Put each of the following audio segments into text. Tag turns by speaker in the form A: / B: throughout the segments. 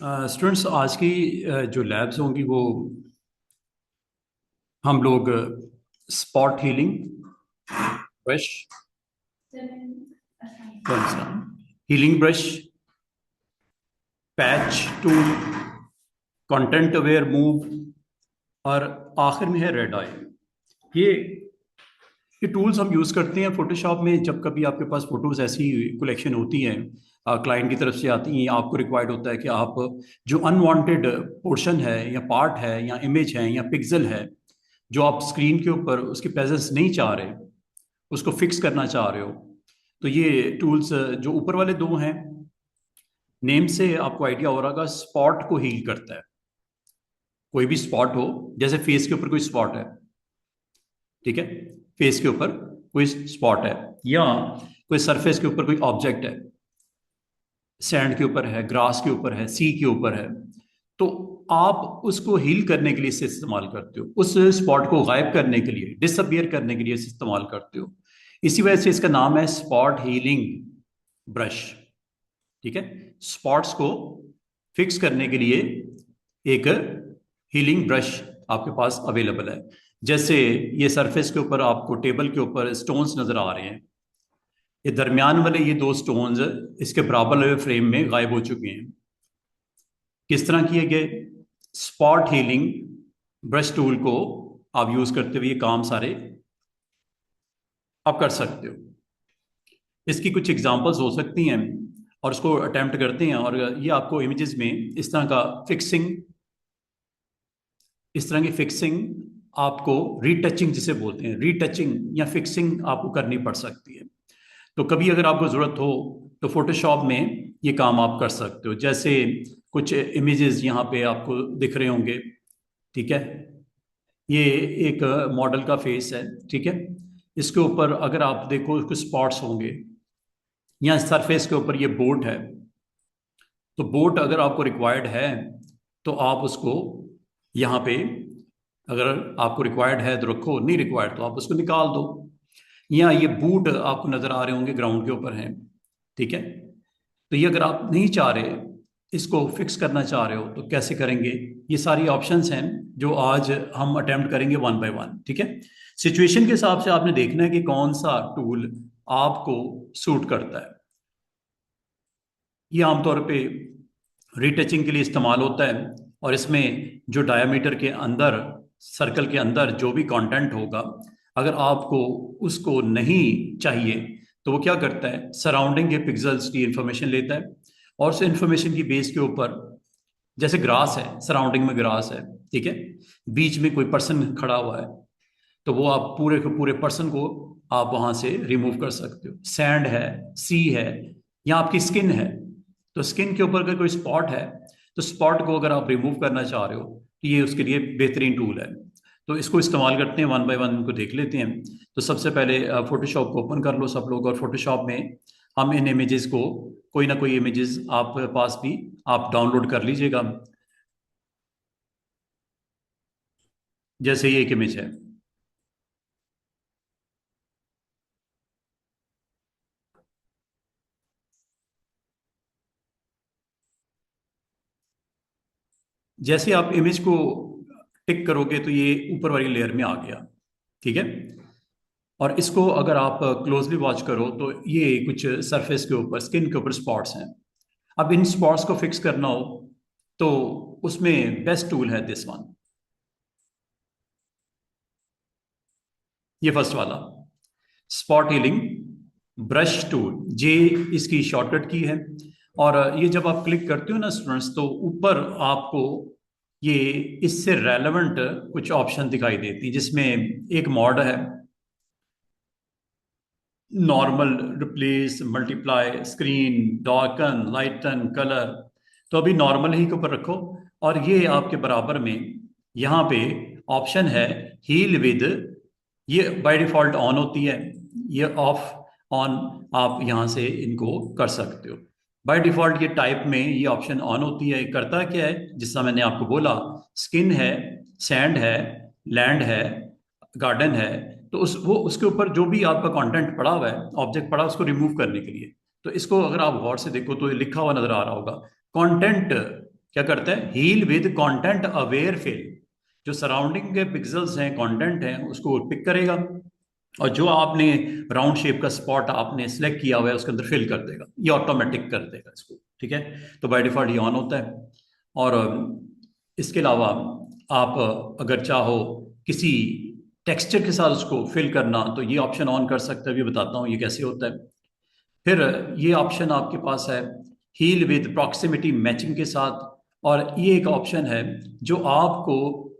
A: Students आज की जो लैब्स होंगी वो हम लोग स्पॉट हीलिंग ब्रश, कौन सा healing brush, patch tool, content aware move और आखिर में है रेड आई। ये ये टूल्स हम यूज़ करते हैं फोटोशॉप में। जब कभी आपके पास फोटोज ऐसी कलेक्शन होती हैं क्लाइंट की तरफ से आती हैं, आपको रिक्वायर्ड होता है कि आप जो अनवांटेड पोर्शन है या पार्ट है या इमेज है या पिक्सल है जो आप स्क्रीन के ऊपर उसकी प्रेजेंस नहीं चाह रहे, उसको फिक्स करना चाह रहे हो, तो ये टूल्स जो ऊपर वाले दो हैं, नेम से आपको आइडिया हो रहा होगा, स्पॉट को हील करता है। कोई भी स्पॉट हो, जैसे फेस के ऊपर कोई स्पॉट है, ठीक है, फेस के ऊपर कोई स्पॉट है या कोई सरफेस के ऊपर कोई ऑब्जेक्ट है, सैंड के ऊपर है, ग्रास के ऊपर है, सी के ऊपर है, तो आप उसको हील करने के लिए इसे इस्तेमाल करते हो, उस स्पॉट को गायब करने के लिए, डिसअपियर करने के लिए इसे इस्तेमाल करते हो। इसी वजह से इसका नाम है स्पॉट हीलिंग ब्रश। ठीक है, स्पॉट्स को फिक्स करने के लिए एक हीलिंग ब्रश आपके पास अवेलेबल है। जैसे ये सरफेस के ऊपर आपको टेबल के ऊपर स्टोन्स नजर आ रहे हैं, ये दरमियान वाले ये दो स्टोन्स इसके बराबर वाले फ्रेम में गायब हो चुके हैं। किस तरह किए गए? स्पॉट हीलिंग ब्रश टूल को आप यूज करते हुए ये काम सारे आप कर सकते हो। इसकी कुछ एग्जांपल्स हो सकती हैं और उसको अटेम्प्ट करते हैं, और ये आपको इमेजेस में इस तरह का फिक्सिंग, इस तरह की फिक्सिंग आपको रीटचिंग जिसे बोलते हैं, रीटचिंग या फिक्सिंग आपको करनी पड़ सकती है। तो कभी अगर आपको ज़रूरत हो तो फोटोशॉप में ये काम आप कर सकते हो। जैसे कुछ इमेजेस यहाँ पे आपको दिख रहे होंगे, ठीक है, ये एक मॉडल का फेस है, ठीक है, इसके ऊपर अगर आप देखो कुछ स्पॉट्स होंगे, यहाँ सरफेस के ऊपर ये बोट है, तो बोट अगर आपको रिक्वायर्ड है तो आप उसको यहाँ पे, अगर आपको रिक्वायर्ड है तो रखो, नहीं रिक्वायर्ड तो आप उसको निकाल दो। या ये बूट आपको नजर आ रहे होंगे ग्राउंड के ऊपर हैं, ठीक है, तो ये अगर आप नहीं चाह रहे, इसको फिक्स करना चाह रहे हो, तो कैसे करेंगे? ये सारी ऑप्शंस हैं जो आज हम अटेम्प्ट करेंगे वन बाय वन, ठीक है। सिचुएशन के हिसाब से आपने देखना है कि कौन सा टूल आपको सूट करता है। ये आमतौर पे रीटचिंग के लिए इस्तेमाल होता है, और इसमें जो डायमीटर के अंदर, सर्कल के अंदर जो भी कंटेंट होगा, अगर आपको उसको नहीं चाहिए तो वो क्या करता है, सराउंडिंग के पिक्सल्स की इंफॉर्मेशन लेता है, और उस इंफॉर्मेशन की बेस के ऊपर, जैसे ग्रास है, सराउंडिंग में ग्रास है, ठीक है, बीच में कोई पर्सन खड़ा हुआ है, तो वो आप पूरे के पूरे पर्सन को आप वहां से रिमूव कर सकते हो। सैंड है, सी है, या आपकी स्किन है, तो स्किन के ऊपर अगर कोई स्पॉट है, तो स्पॉट को अगर आप रिमूव करना चाह रहे हो तो ये उसके लिए बेहतरीन टूल है। तो इसको इस्तेमाल करते हैं, वन बाय वन इनको देख लेते हैं। तो सबसे पहले फोटोशॉप को ओपन कर लो सब लोग, और फोटोशॉप में हम इन इमेजेस को, कोई ना कोई इमेजेस आप पास भी आप डाउनलोड कर लीजिएगा। जैसे ये एक इमेज है, जैसे आप इमेज को टिक करोगे तो ये ऊपर वाली लेयर में आ गया, ठीक है। और इसको अगर आप क्लोजली वॉच करो तो ये कुछ सरफेस के ऊपर, स्किन के ऊपर स्पॉट्स हैं। अब इन स्पॉट्स को फिक्स करना हो तो उसमें बेस्ट टूल है दिस वन, ये फर्स्ट वाला स्पॉट हीलिंग ब्रश टूल, जे इसकी शॉर्टकट की है। और ये जब आप क्लिक करते हो ना स्टूडेंट्स, तो ऊपर आपको ये इससे रेलेवेंट कुछ ऑप्शन दिखाई देती है, जिसमें एक मॉड है, normal, replace, multiply, screen, darken, lighten, colour. तो अभी नॉर्मल ही के ऊपर रखो, और ये आपके बराबर में यहाँ पे ऑप्शन है हील विद, ये बाय डिफॉल्ट ऑन होती है, ये ऑफ ऑन आप यहाँ से इनको कर सकते हो। बाय डिफॉल्ट ये टाइप में ये ऑप्शन ऑन होती है। करता क्या है, जिससा मैंने आपको बोला, स्किन है, सैंड है, लैंड है, गार्डन है, तो उस वो उसके ऊपर जो भी आपका कंटेंट पड़ा हुआ है, ऑब्जेक्ट पड़ा, उसको रिमूव करने के लिए। तो इसको अगर आप गौर से देखो तो ये लिखा हुआ नजर आ रहा होगा, कंटेंट क्या करता है, heal with content aware fill, जो सराउंडिंग के पिक्सल्स हैं, कंटेंट हैं, उसको पिक करेगा और जो आपने राउंड शेप का स्पॉट आपने सेलेक्ट किया हुआ है उसके अंदर फिल कर देगा, ये ऑटोमेटिक कर देगा इसको, ठीक है। तो बाय डिफॉल्ट ये ऑन होता है। और इसके अलावा आप अगर चाहो किसी टेक्सचर के साथ उसको फिल करना तो ये ऑप्शन ऑन कर सकते हैं, अभी बताता हूँ ये कैसे होता है। फिर ये ऑप्शन आपके पास है हील विद प्रॉक्सिमिटी मैचिंग के साथ, और ये एक ऑप्शन है जो आपको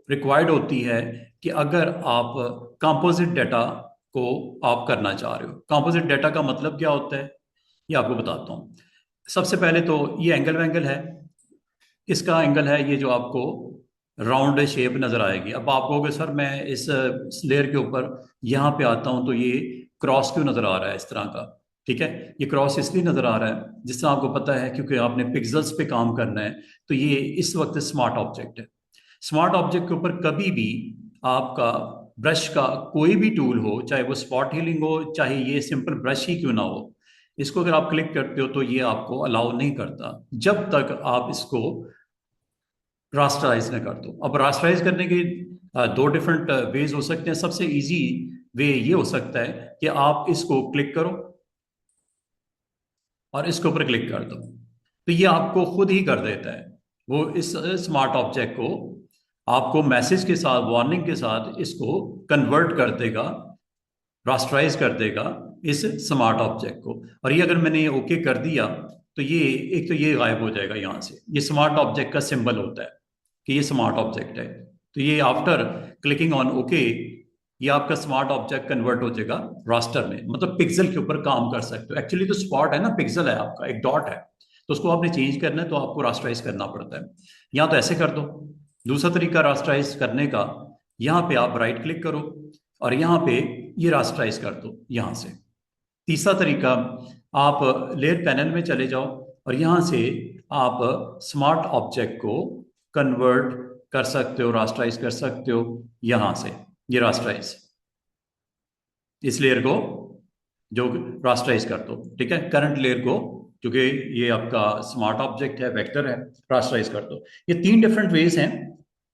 A: रिक्वायर्ड होती है कि अगर आप कंपोजिट डाटा को आप करना चाह रहे हो। कंपोजिट डाटा का मतलब क्या होता है ये आपको बताता हूँ। सबसे पहले तो ये एंगल वैंगल है, इसका एंगल है ये जो आपको राउंड शेप नजर आएगी। अब आप कहोगे सर मैं इस लेयर के ऊपर यहाँ पे आता हूँ तो ये क्रॉस क्यों नजर आ रहा है इस तरह का, ठीक है। ये क्रॉस इसलिए नजर आ रहा है, जिस तरह आपको पता है क्योंकि आपने पिक्सल्स पे काम करना है, तो ये इस वक्त स्मार्ट ऑब्जेक्ट है। स्मार्ट ऑब्जेक्ट के ऊपर कभी भी आपका ब्रश का कोई भी टूल हो, चाहे वो स्पॉट हीलिंग हो, चाहे ये सिंपल ब्रश ही क्यों ना हो, इसको अगर आप क्लिक करते हो तो ये आपको अलाउ नहीं करता जब तक आप इसको रास्टराइज न कर दो। अब रास्टराइज करने के दो डिफरेंट वेज हो सकते हैं। सबसे इजी वे ये हो सकता है कि आप इसको क्लिक करो और इसके ऊपर क्लिक कर दो, तो ये आपको खुद ही कर देता है। वो इस स्मार्ट ऑब्जेक्ट को आपको मैसेज के साथ, वार्निंग के साथ इसको कन्वर्ट कर देगा, रास्टराइज कर देगा इस स्मार्ट ऑब्जेक्ट को। और ये अगर मैंने ओके कर दिया तो ये एक तो ये गायब हो जाएगा यहाँ से, ये स्मार्ट ऑब्जेक्ट का सिंबल होता है कि ये स्मार्ट ऑब्जेक्ट है। तो ये आफ्टर क्लिकिंग ऑन ओके ये आपका स्मार्ट ऑब्जेक्ट कन्वर्ट हो जाएगा रास्टर में, मतलब पिक्सल के ऊपर काम कर सकते हो। एक्चुअली तो स्पॉट है ना, पिक्सल है आपका, एक डॉट है, तो उसको आपने चेंज करना है तो आपको रास्टराइज करना पड़ता है। यहाँ तो ऐसे कर दो। दूसरा तरीका रास्टराइज करने का, यहाँ पे आप राइट क्लिक करो और यहाँ पे ये रास्टराइज कर दो यहाँ से। तीसरा तरीका, आप लेयर पैनल में चले जाओ और यहाँ से आप स्मार्ट ऑब्जेक्ट को कन्वर्ट कर सकते हो, रास्टराइज कर सकते हो यहाँ से। ये रास्टराइज इस लेयर को जो रास्टराइज कर दो, ठीक है, करंट लेयर को, क्योंकि ये आपका स्मार्ट ऑब्जेक्ट है, वेक्टर है, रास्टराइज कर दो। ये तीन डिफरेंट वेज हैं।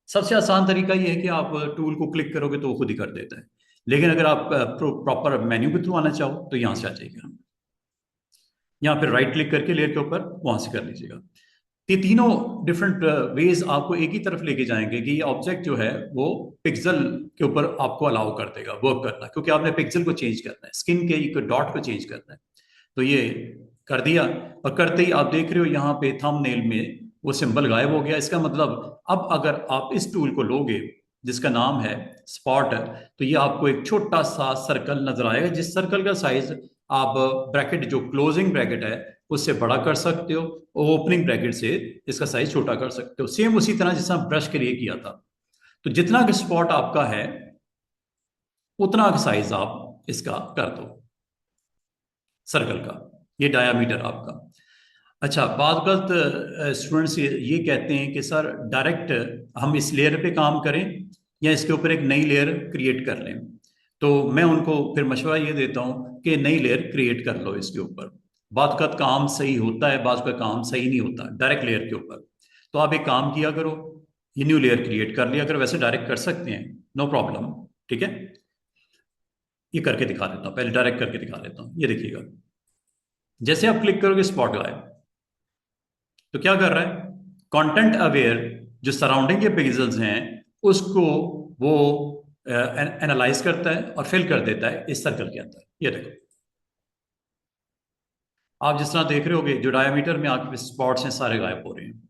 A: सबसे आसान तरीका ये है कि आप टूल को क्लिक करोगे तो वो खुद ही कर देता है, लेकिन अगर आप प्रॉपर मेन्यू के थ्रू आना चाहो तो यहाँ से आ जाएगा। यहाँ पे राइट क्लिक करके लेयर के ऊपर वहां से कर लीजिएगा। ये तीनों डिफरेंट वेज आपको एक ही तरफ लेके जाएंगे कि ये ऑब्जेक्ट जो है वो पिक्सल के ऊपर आपको अलाउ कर देगा वर्क करना, क्योंकि आपने पिक्सल को चेंज करना है, स्किन के एक डॉट को चेंज करना है। तो ये कर दिया, और करते ही आप देख रहे हो यहाँ पे थंबनेल में वो सिंबल गायब हो गया। इसका मतलब अब अगर आप इस टूल को लोगे जिसका नाम है स्पॉट, तो ये आपको एक छोटा सा सर्कल नजर आएगा, जिस सर्कल का साइज आप ब्रैकेट जो क्लोजिंग ब्रैकेट है उससे बड़ा कर सकते हो, ओपनिंग ब्रैकेट से इसका साइज छोटा कर सकते हो, सेम उसी तरह जिस ब्रश के लिए किया था। तो जितना स्पॉट आपका है उतना साइज आप इसका कर दो सर्कल का, ये डायामीटर आपका। अच्छा, बाद स्टूडेंट्स ये कहते हैं कि सर डायरेक्ट हम इस लेयर पे काम करें या इसके ऊपर एक नई लेयर क्रिएट कर लें। तो मैं उनको फिर मशवरा ये देता हूँ कि नई लेयर क्रिएट कर लो इसके ऊपर। बाद का काम सही होता है, बाद का काम सही नहीं होता डायरेक्ट लेयर के ऊपर। तो आप एक काम किया करो, ये न्यू लेयर क्रिएट कर लिया करो। वैसे डायरेक्ट कर सकते हैं, नो प्रॉब्लम, ठीक है। ये करके दिखा देता हूँ, पहले डायरेक्ट करके दिखा देता हूँ। ये देखिएगा, जैसे आप क्लिक करोगे स्पॉट गायब। तो क्या कर रहा है, कंटेंट अवेयर जो सराउंडिंग के पिक्सल्स हैं उसको वो एनालाइज करता है और फिल कर देता है इस सर्कल के अंदर। ये देखो, आप जिस तरह देख रहे होगे जो डायमीटर में आपके स्पॉट्स हैं सारे गायब हो रहे हैं।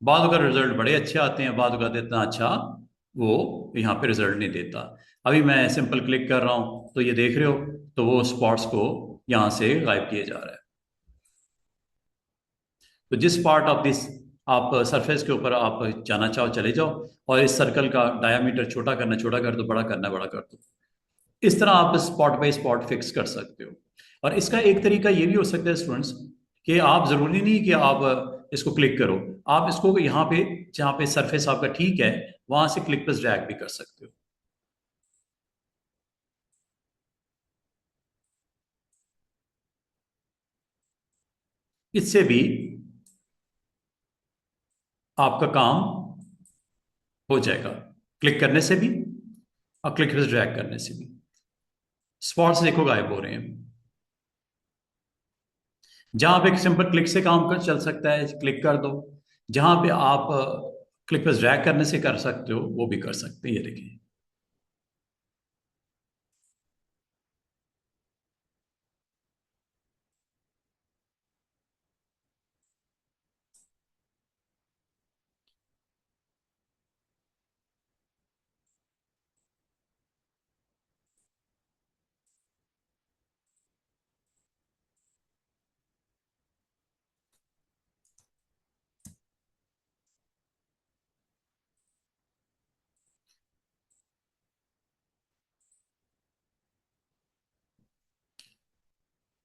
A: बाद का रिजल्ट बड़े अच्छे आते हैं, बाद का इतना अच्छा वो यहाँ पे रिजल्ट नहीं देता। अभी मैं सिंपल क्लिक कर रहा हूँ तो ये देख रहे हो, तो वो स्पॉट्स को यहाँ से गायब किया जा रहा है। तो जिस पार्ट ऑफ दिस आप सरफेस के ऊपर आप जाना चाहो चले जाओ, और इस सर्कल का डायामीटर छोटा करना छोटा कर दो, बड़ा करना बड़ा कर दो। इस तरह आप स्पॉट बाय स्पॉट फिक्स कर सकते हो। और इसका एक तरीका ये भी हो सकता है स्टूडेंट्स कि आप जरूरी नहीं कि आप इसको क्लिक करो, आप इसको यहाँ पे जहाँ पे सरफेस आपका ठीक है वहां से क्लिक प्लस ड्रैग भी कर सकते हो। इससे भी आपका काम हो जाएगा, क्लिक करने से भी और क्लिक पे ड्रैग करने से भी। स्पॉट्स देखो गायब हो रहे हैं। जहां पे सिंपल क्लिक से काम कर चल सकता है, क्लिक कर दो। जहां पे आप क्लिक पे ड्रैग करने से कर सकते हो, वो भी कर सकते हैं। ये देखिए,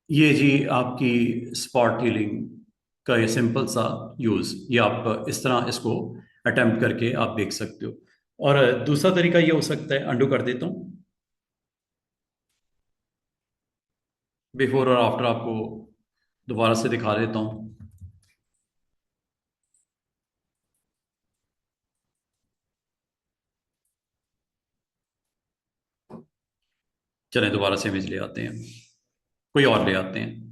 A: ये जी आपकी स्पॉट हीलिंग का ये सिंपल सा यूज, ये आप इस तरह इसको अटेम्प्ट करके आप देख सकते हो। और दूसरा तरीका ये हो सकता है, अंडू कर देता हूँ, बिफोर और आफ्टर आपको दोबारा से दिखा देता हूँ। चलें दोबारा से इमेज ले आते हैं, कोई और ले आते हैं।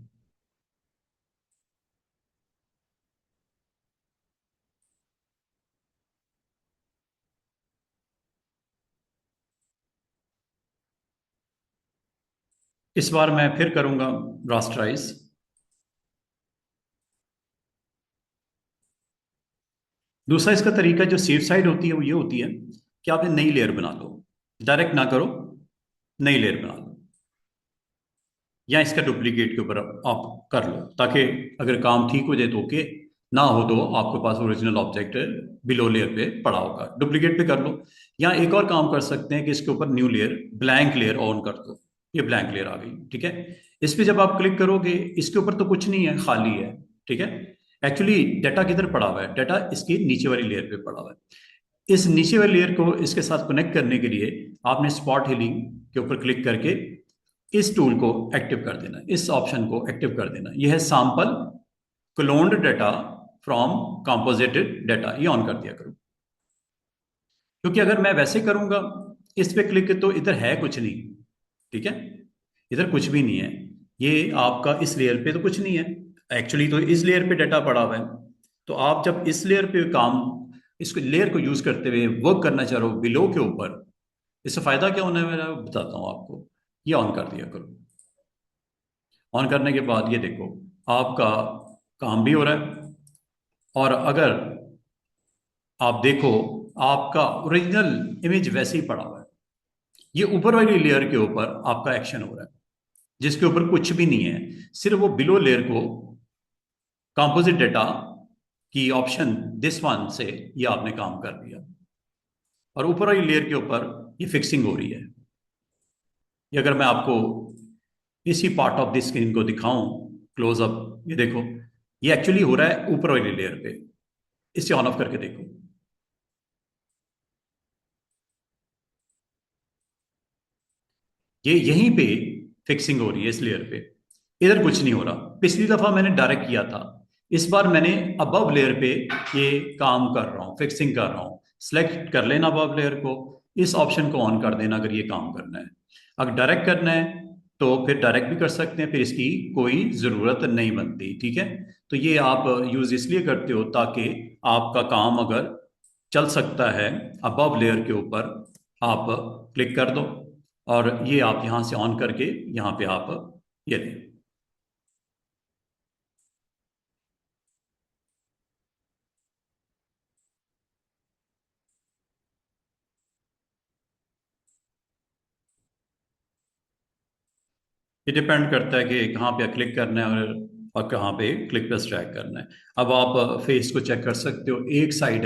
A: इस बार मैं फिर करूंगा रास्टराइज। दूसरा इसका तरीका जो सेफ साइड होती है वो ये होती है कि आप नई लेयर बना लो, डायरेक्ट ना करो, नई लेयर बना लो, या इसका डुप्लीकेट के ऊपर आप कर लो, ताकि अगर काम ठीक हो जाए तो ओके, ना हो तो आपके पास ओरिजिनल ऑब्जेक्ट बिलो लेयर पे पड़ा होगा, डुप्लीकेट पे कर लो। या एक और काम कर सकते हैं कि इसके ऊपर new layer, blank layer on कर दो। ये ब्लैंक लेयर आ गई, ठीक है। इस पे जब आप क्लिक करोगे, इसके ऊपर तो कुछ नहीं है, खाली है, ठीक है। एक्चुअली डाटा किधर पड़ा हुआ है? डाटा इसकी नीचे वाली लेयर पे पड़ा हुआ है। इस नीचे वाली लेयर को इसके साथ कनेक्ट करने के लिए आपने स्पॉट हीलिंग के ऊपर क्लिक करके इस टूल को एक्टिव कर देना, इस ऑप्शन को एक्टिव कर देना। यह है sample cloned data from composited data, ये ऑन कर दिया करो। क्योंकि अगर मैं वैसे करूंगा, इस पे क्लिक तो इधर है कुछ नहीं, ठीक है, इधर कुछ भी नहीं है। ये आपका इस लेयर पे तो कुछ नहीं है, एक्चुअली तो इस लेयर पे डाटा पड़ा हुआ है। तो आप जब इस लेयर पे काम, इसको लेयर को यूज करते हुए वर्क करना चाह रहे हो बिलो के ऊपर, इससे फायदा क्या होना है मैं बताता हूँ आपको। ये ऑन कर दिया करो। ऑन करने के बाद ये देखो, आपका काम भी हो रहा है। और अगर आप देखो, आपका ओरिजिनल इमेज वैसे ही पड़ा हुआ है। ये ऊपर वाली लेयर के ऊपर आपका एक्शन हो रहा है, जिसके ऊपर कुछ भी नहीं है, सिर्फ वो बिलो लेयर को कंपोजिट डेटा की ऑप्शन दिस वन से ये आपने काम कर दिया, और ऊपर वाली लेयर के ऊपर ये फिक्सिंग हो रही है। ये अगर मैं आपको इसी पार्ट ऑफ द स्क्रीन को दिखाऊं क्लोजअप, ये देखो, ये एक्चुअली हो रहा है ऊपर वाली लेयर पे। इसे ऑन ऑफ करके देखो, ये यहीं पे फिक्सिंग हो रही है इस लेयर पे, इधर कुछ नहीं हो रहा। पिछली दफा मैंने डायरेक्ट किया था, इस बार मैंने अबव लेयर पे ये काम कर रहा हूँ, फिक्सिंग कर रहा हूँ। सेलेक्ट कर लेना अबव लेयर को, इस ऑप्शन को ऑन कर देना अगर ये काम करना है। अगर डायरेक्ट करना है तो फिर डायरेक्ट भी कर सकते हैं, फिर इसकी कोई ज़रूरत नहीं बनती, ठीक है। तो ये आप यूज़ इसलिए करते हो ताकि आपका काम अगर चल सकता है अबव लेयर के ऊपर, आप क्लिक कर दो और ये आप यहाँ से ऑन करके यहाँ पे आप ये लें। ये डिपेंड करता है कि कहाँ पे क्लिक करना है और कहाँ पे क्लिक प्लस ड्रैग करना है। अब आप फेस को चेक कर सकते हो, एक साइड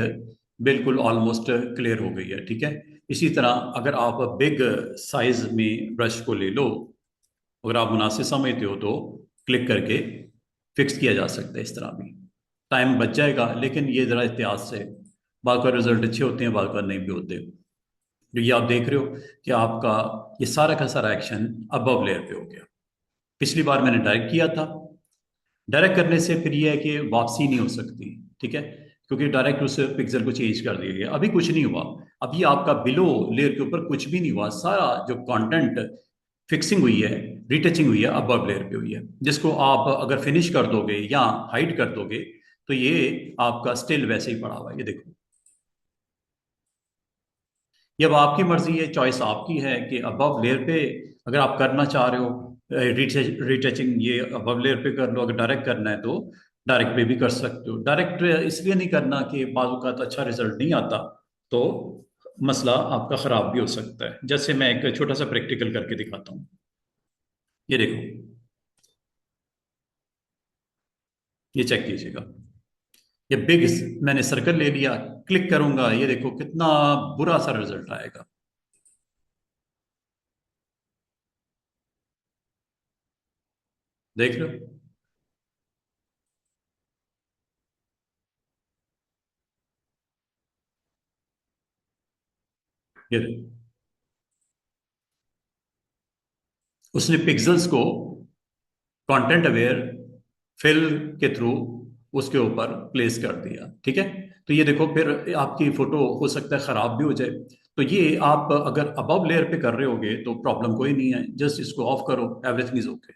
A: बिल्कुल ऑलमोस्ट क्लियर हो गई है, ठीक है। इसी तरह अगर आप बिग साइज में ब्रश को ले लो, अगर आप मुनासिब समझते हो तो क्लिक करके फिक्स किया जा सकता है। इस तरह भी टाइम बच जाएगा, लेकिन ये ज़रा एहतियात से, बाल का रिजल्ट अच्छे होते हैं, बाल का नहीं भी होते। जो ये आप देख रहे हो कि आपका ये सारा का सारा एक्शन अबव लेयर पे हो गया। पिछली बार मैंने डायरेक्ट किया था, डायरेक्ट करने से फिर ये है कि वापसी नहीं हो सकती, ठीक है, क्योंकि डायरेक्ट उस पिक्सल को चेंज कर दिया गया। अभी कुछ नहीं हुआ, अभी आपका बिलो लेयर के ऊपर कुछ भी नहीं हुआ, सारा जो कंटेंट फिक्सिंग हुई है, रिटचिंग हुई है, अबव लेयर पे हुई है, जिसको आप अगर फिनिश कर दोगे या हाइड कर दोगे तो ये आपका स्टिल वैसे ही पड़ा हुआ है। ये देखो, ये अब आपकी मर्जी है, चॉइस आपकी है कि अबव लेयर पे अगर आप करना चाह रहे हो रिटचिंग, ये अबव लेयर पे कर लो। अगर डायरेक्ट करना है तो डायरेक्ट पे भी कर सकते हो। डायरेक्ट इसलिए नहीं करना कि बाजू का तो अच्छा रिजल्ट नहीं आता, तो मसला आपका खराब भी हो सकता है। जैसे मैं एक छोटा सा प्रैक्टिकल करके दिखाता हूँ। ये देखो, ये चेक कीजिएगा, ये बिग मैंने सर्कल ले लिया, क्लिक करूंगा, ये देखो कितना बुरा सा रिजल्ट आएगा। देख लो, ये देखो। उसने पिक्सल्स को कंटेंट अवेयर फिल के थ्रू उसके ऊपर प्लेस कर दिया, ठीक है। तो ये देखो, फिर आपकी फोटो हो सकता है खराब भी हो जाए। तो ये आप अगर अबव लेयर पे कर रहे होगे तो प्रॉब्लम कोई नहीं है, जस्ट इसको ऑफ करो, एवरीथिंग इज ओके।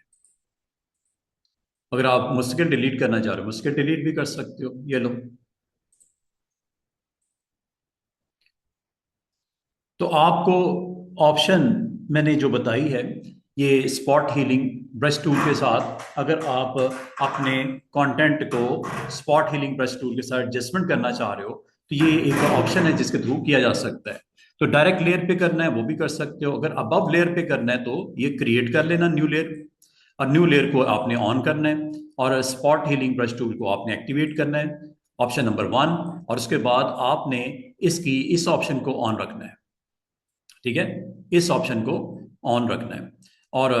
A: अगर आप मुझसे डिलीट करना चाह रहे हो, मुझसे डिलीट भी कर सकते हो, ये लो। तो आपको ऑप्शन मैंने जो बताई है, ये स्पॉट हीलिंग ब्रश टूल के साथ, अगर आप अपने कंटेंट को स्पॉट हीलिंग ब्रश टूल के साथ एडजस्टमेंट करना चाह रहे हो, तो ये एक ऑप्शन है जिसके थ्रू किया जा सकता है। तो डायरेक्ट लेयर पे करना है वो भी कर सकते हो, अगर अबव लेयर पे करना है तो ये क्रिएट कर लेना न्यू लेयर, और न्यू लेयर को आपने ऑन करना है, और स्पॉट हीलिंग ब्रश टूल को आपने एक्टिवेट करना है, ऑप्शन नंबर 1। और उसके बाद आपने इसकी इस ऑप्शन को ऑन रखना है, ठीक है, इस ऑप्शन को ऑन रखना है। और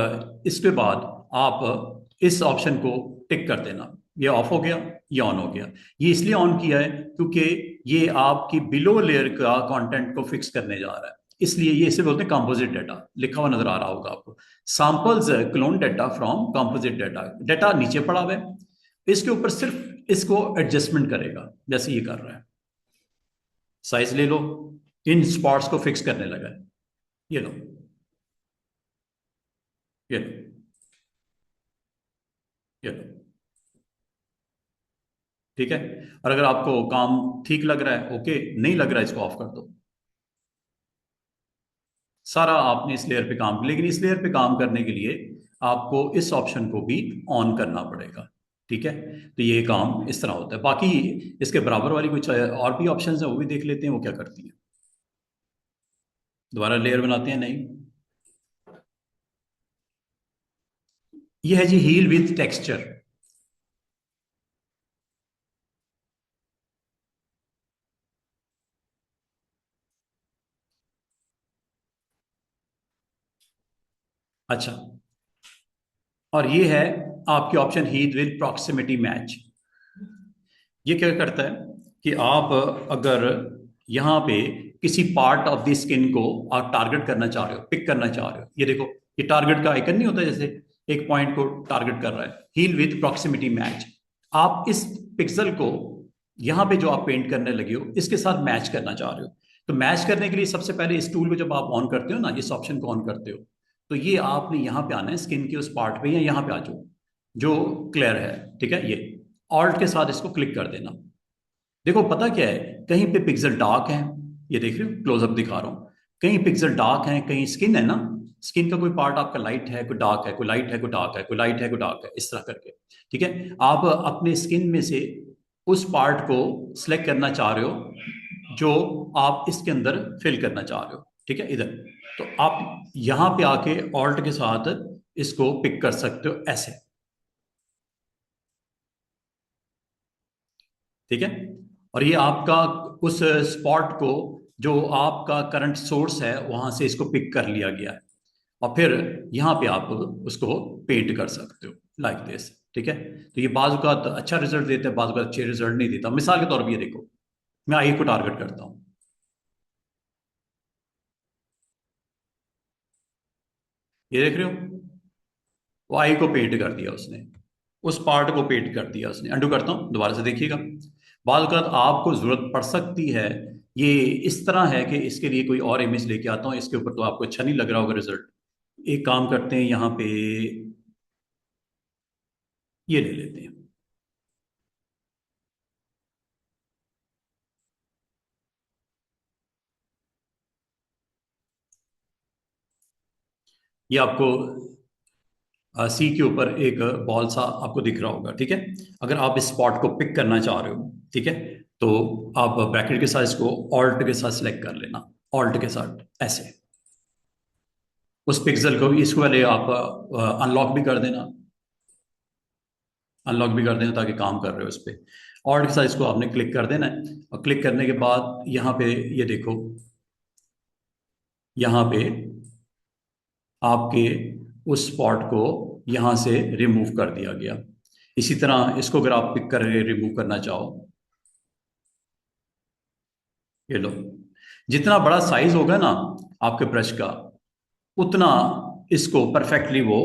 A: इसके बाद आप इस ऑप्शन को टिक कर देना। ये ऑफ हो गया, ये ऑन हो गया। ये इसलिए ऑन किया है क्योंकि ये आपकी बिलो लेयर का कंटेंट को फिक्स करने जा रहा है, इसलिए ये इसे बोलते हैं कंपोजिट डाटा, लिखा हुआ नजर आ रहा होगा आपको, samples clone data from composite data. Data नीचे पड़ा हुआ है, इसके ऊपर सिर्फ इसको एडजस्टमेंट करेगा, जैसे ये कर रहा है। साइज ले लो, इन स्पॉट्स को फिक्स करने लगा है, ये लो, ये लो, ये लो, ठीक है। और अगर आपको काम ठीक लग रहा है, ओके, नहीं लग रहा है, इसको ऑफ कर दो। सारा आपने इस लेयर पे काम, लेकिन इस लेयर पे काम करने के लिए आपको इस ऑप्शन को भी ऑन करना पड़ेगा, ठीक है। तो ये काम इस तरह होता है। बाकी इसके बराबर वाली कुछ और भी ऑप्शंस है, वो भी देख लेते हैं वो क्या करती हैं। दोबारा लेयर बनाते हैं, नहीं, ये है जी हील विथ टेक्सचर। अच्छा, और ये है आपके option heal with proximity match. ये क्या करता है कि आप अगर यहाँ पे किसी पार्ट ऑफ द स्किन को आप टारगेट करना चाह रहे हो, पिक करना चाह रहे हो, ये देखो, ये टारगेट का आइकन नहीं होता, जैसे एक पॉइंट को टारगेट कर रहा है, हील विद प्रॉक्सिमिटी मैच। आप इस पिक्सल को यहाँ पे जो आप पेंट करने लगे हो इसके साथ मैच करना चाह रहे हो। तो मैच करने के लिए सबसे पहले इस टूल को जब आप ऑन करते हो ना, इस ऑप्शन को ऑन करते हो, तो ये आपने यहाँ पे आना है स्किन के उस पार्ट पे, या यहाँ पे आ जाओ जो क्लियर है, ठीक है। ये ऑल्ट के साथ इसको क्लिक कर देना। देखो पता क्या है, कहीं पे पिक्सल डार्क है, ये देख रहे हो, क्लोजअप दिखा रहा हूँ, कहीं पिक्सल डार्क है, कहीं स्किन है ना, स्किन का कोई पार्ट आपका लाइट है, कोई डार्क है, कोई लाइट है, कोई डार्क है, कोई लाइट है, कोई डार्क है, इस तरह करके, ठीक है। आप अपने स्किन में से उस पार्ट को सिलेक्ट करना चाह रहे हो जो आप इसके अंदर फिल करना चाह रहे हो, ठीक है, इधर। तो आप यहाँ पे आके ऑल्ट के साथ इसको पिक कर सकते हो ऐसे, ठीक है। और ये आपका उस स्पॉट को जो आपका करंट सोर्स है वहां से इसको पिक कर लिया गया है, और फिर यहाँ पे आप उसको पेंट कर सकते हो लाइक दिस, ठीक है। तो ये बाजू का अच्छा रिजल्ट देता है, बाजू का अच्छे रिजल्ट नहीं देता। मिसाल के तौर पर ये देखो, मैं आई को टारगेट करता हूँ, ये देख रहे हो, वो आई को पेंट कर दिया उसने, उस पार्ट को पेंट कर दिया उसने। अंडू करता हूँ, दोबारा से देखिएगा। बाद वक़्त आपको ज़रूरत पड़ सकती है, ये इस तरह है कि इसके लिए कोई और इमेज लेके आता हूँ, इसके ऊपर तो आपको अच्छा नहीं लग रहा होगा रिजल्ट। एक काम करते हैं, यहाँ पे ये ले लेते हैं। ये आपको सी के ऊपर एक बॉल सा आपको दिख रहा होगा, ठीक है। अगर आप इस स्पॉट को पिक करना चाह रहे हो, ठीक है, तो आप ब्रैकेट के साथ इसको ऑल्ट के साथ सिलेक्ट कर लेना, ऑल्ट के साथ ऐसे उस पिक्सल को, इसको पहले आप अनलॉक भी कर देना, अनलॉक भी कर देना ताकि काम कर रहे हो उस पर। ऑल्ट के साथ इसको आपने क्लिक कर देना है, और क्लिक करने के बाद यहाँ पे ये देखो, यहाँ पे आपके उस स्पॉट को यहाँ से रिमूव कर दिया गया। इसी तरह इसको अगर आप पिक कर रिमूव करना चाहो, ये लो, जितना बड़ा साइज होगा ना आपके ब्रश का, उतना इसको परफेक्टली वो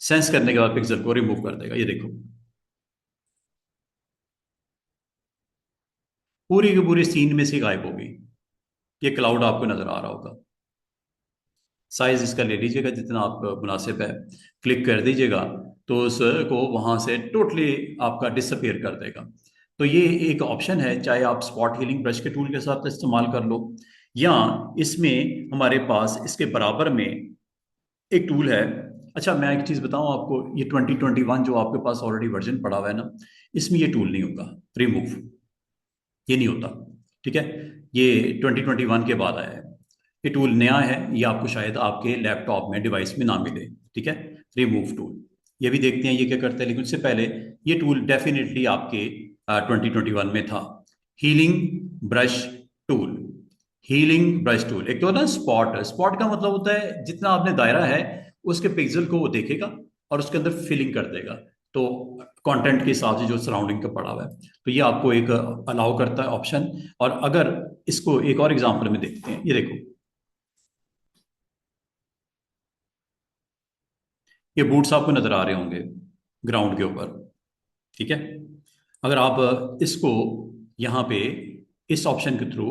A: सेंस करने के बाद पिक्सल को रिमूव कर देगा। ये देखो, पूरी की पूरी सीन में से गायब हो गई। ये क्लाउड आपको नजर आ रहा होगा। साइज इसका ले लीजिएगा जितना आप मुनासिब है, क्लिक कर दीजिएगा तो उसको वहां से टोटली आपका डिसअपियर कर देगा। तो ये एक ऑप्शन है, चाहे आप स्पॉट हीलिंग ब्रश के टूल के साथ इस्तेमाल कर लो, या इसमें हमारे पास इसके बराबर में एक टूल है। अच्छा, मैं एक चीज़ बताऊं आपको, ये 2021 जो आपके पास ऑलरेडी वर्जन पड़ा हुआ है ना, इसमें ये टूल नहीं होगा रिमूव, ये नहीं होता, ठीक है। ये 2021 के बाद आया है, ये टूल नया है, ये आपको शायद आपके लैपटॉप में डिवाइस में ना मिले, ठीक है। रिमूव टूल, ये भी देखते हैं ये क्या करता है, लेकिन उससे पहले ये टूल डेफिनेटली आपके 2021 में था। Healing brush tool, healing brush tool, एक तो ना स्पॉट, स्पॉट का मतलब होता है जितना आपने दायरा है उसके पिक्सल को वो देखेगा और उसके अंदर फिलिंग कर देगा, तो कंटेंट के हिसाब से जो सराउंडिंग का पड़ा हुआ है, तो ये आपको एक अलाउ करता है ऑप्शन। और अगर इसको एक और एग्जांपल में देखते हैं, ये देखो, ये बूट्स आपको नजर आ रहे होंगे ग्राउंड के ऊपर, ठीक है। अगर आप इसको यहाँ पे इस ऑप्शन के थ्रू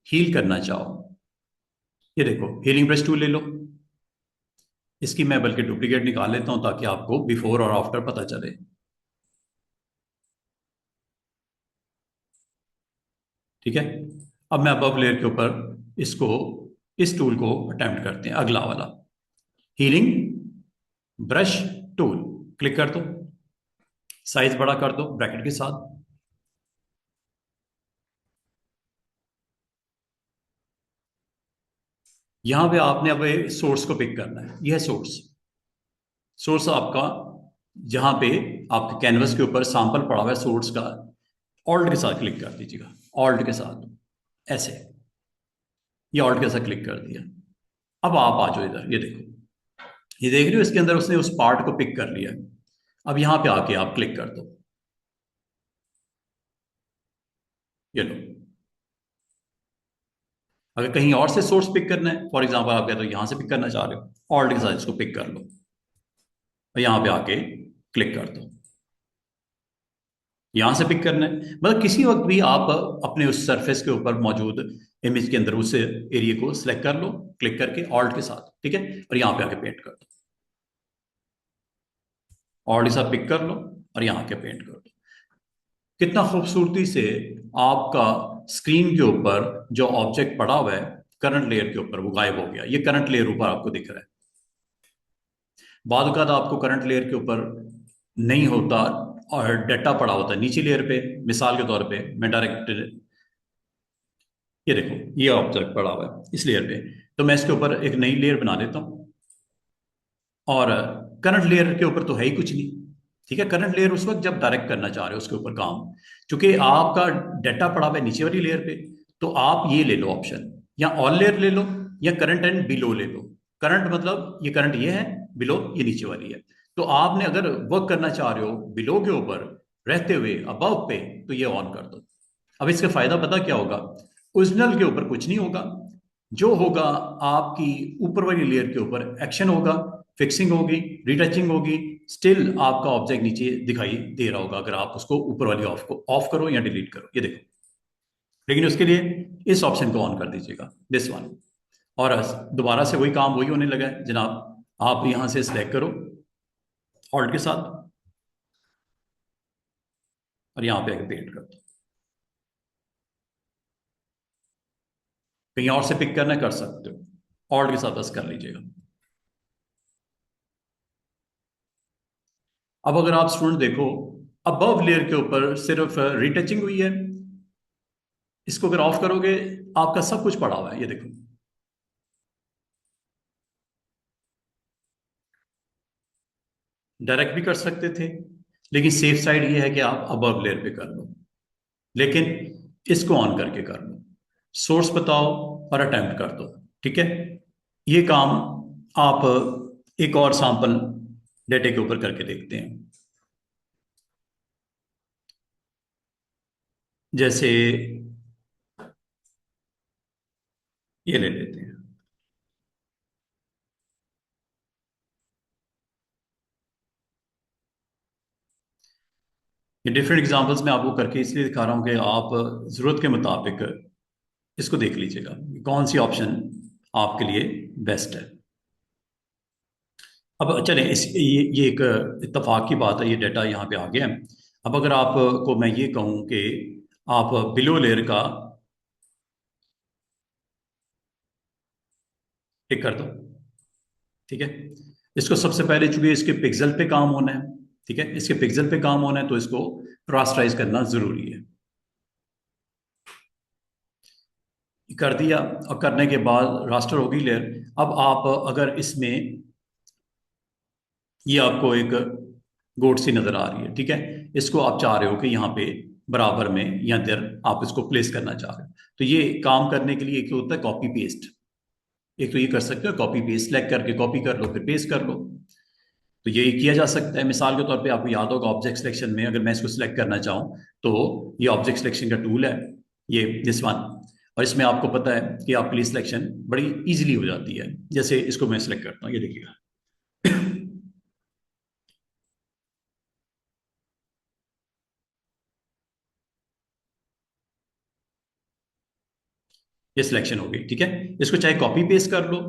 A: हील करना चाहो, ये देखो हीलिंग ब्रश टूल ले लो। इसकी मैं बल्कि डुप्लीकेट निकाल लेता हूं ताकि आपको बिफोर और आफ्टर पता चले, ठीक है। अब मैं अबव लेयर के ऊपर इसको, इस टूल को अटेम्प्ट करते हैं, अगला वाला हीलिंग ब्रश टूल, क्लिक कर दो, साइज बड़ा कर दो ब्रैकेट के साथ। यहां पे आपने अब सोर्स को पिक करना है, यह सोर्स, सोर्स आपका जहां पे आपके कैनवस के ऊपर सैंपल पड़ा हुआ है सोर्स का, ऑल्ट के साथ क्लिक कर दीजिएगा, ऑल्ट के साथ ऐसे, ये ऑल्ट के साथ क्लिक कर दिया। अब आप आ जाओ इधर, ये देखो, ये देख रहे हो इसके अंदर उसने उस पार्ट को पिक कर लिया। अब यहां पे आके आप क्लिक कर दो, ये लो। अगर कहीं और से सोर्स पिक करना है, फॉर एग्जांपल आप कहते हो यहां से पिक करना चाह रहे हो, ऑल्ट के साथ इसको पिक कर लो और यहां पे आके क्लिक कर दो। यहां से पिक करना है, मतलब किसी वक्त भी आप अपने उस सरफेस के ऊपर मौजूद इमेज के अंदर उस एरिया को सिलेक्ट कर लो, क्लिक करके ऑल्ट के साथ, ठीक है, और यहां पे आके पेंट कर दो, ऑल्ट के साथ पिक कर लो और यहां आके पेंट कर दो। कितना खूबसूरती से आपका स्क्रीन के ऊपर जो ऑब्जेक्ट पड़ा हुआ है करंट लेयर के ऊपर वो गायब हो गया। ये करंट लेयर ऊपर आपको दिख रहा है। बाद औक़ात आपको करंट लेयर के ऊपर नहीं होता और डाटा पड़ा होता है नीचे लेयर पे। मिसाल के तौर पे मैं डायरेक्ट, ये देखो ये ऑब्जेक्ट पड़ा हुआ है इस लेयर पे, तो मैं इसके ऊपर एक नई लेयर बना देता हूँ, और करंट लेयर के ऊपर तो है ही कुछ नहीं, ठीक है। करंट लेयर उस वक्त जब डायरेक्ट करना चाह रहे हो उसके ऊपर काम, चूंकि आपका डाटा पड़ा हुआ है नीचे वाली लेयर पे, तो आप ये ले लो ऑप्शन, या ऑल लेयर ले लो या करंट एंड बिलो ले लो। करंट मतलब ये करंट ये है, बिलो ये नीचे वाली है। तो आपने अगर वर्क करना चाह रहे हो बिलो के ऊपर रहते हुए अबव पे, तो ये ऑन कर दो। अब इसका फायदा पता क्या होगा, ओरिजिनल के ऊपर कुछ नहीं होगा, जो होगा आपकी ऊपर वाली लेयर के ऊपर एक्शन होगा, फिक्सिंग होगी, रिटचिंग होगी, स्टिल आपका ऑब्जेक्ट नीचे दिखाई दे रहा होगा अगर आप उसको ऊपर वाली ऑफ को ऑफ करो या डिलीट करो, ये देखो। लेकिन उसके लिए इस ऑप्शन को ऑन कर दीजिएगा, दिस वन। और दोबारा से वही काम वही होने लगा है जनाब। आप यहां से सिलेक्ट करो ऑल्ट के साथ और यहां पे पेंट कर दो। कहीं और से पिक करना कर सकते हो, ऑल्ट के साथ बस कर लीजिएगा। अब अगर आप स्टूडेंट देखो, अबव लेयर के ऊपर सिर्फ रिटचिंग हुई है। इसको अगर ऑफ करोगे आपका सब कुछ पड़ा हुआ है, ये देखो। डायरेक्ट भी कर सकते थे, लेकिन सेफ साइड ये है कि आप अबव लेयर पे कर लो। लेकिन इसको ऑन करके कर लो, सोर्स बताओ और अटेम्प्ट कर दो। ठीक है, ये काम आप एक और सैंपल डेटे के ऊपर करके देखते हैं। जैसे ये ले लेते हैं। ये डिफरेंट एग्जांपल्स मैं आपको करके इसलिए दिखा रहा हूं कि आप जरूरत के मुताबिक इसको देख लीजिएगा कौन सी ऑप्शन आपके लिए बेस्ट है। अब चलें, ये एक इत्तेफाक की बात है, ये डाटा यहाँ पे आ गया है। अब अगर आपको मैं ये कहूँ कि आप बिलो लेयर का टिक कर दो। ठीक है, इसको सबसे पहले चूंकि इसके पिक्सल पे काम होना है, ठीक है, इसके पिक्सल पे काम होना है तो इसको रास्टराइज करना जरूरी है। कर दिया, और करने के बाद रास्टर होगी लेयर। अब आप अगर इसमें ये आपको एक गोट सी नजर आ रही है, ठीक है, इसको आप चाह रहे हो कि यहाँ पे बराबर में या इधर आप इसको प्लेस करना चाह रहे हो, तो ये काम करने के लिए एक होता है कॉपी पेस्ट। एक तो ये कर सकते हो कॉपी पेस्ट, सेलेक्ट करके कॉपी कर लो फिर पेस्ट कर लो। तो ये किया जा सकता है। मिसाल के तौर पे आपको याद होगा ऑब्जेक्ट सिलेक्शन में अगर मैं इसको सिलेक्ट करना चाहूँ तो ये ऑब्जेक्ट सिलेक्शन का टूल है, ये दिस वन। और इसमें आपको पता है कि आपके लिए सिलेक्शन बड़ी इजीली हो जाती है। जैसे इसको मैं सिलेक्ट करता हूँ, ये देखिएगा। ये सिलेक्शन हो गई, ठीक है। इसको चाहे कॉपी पेस्ट कर लो,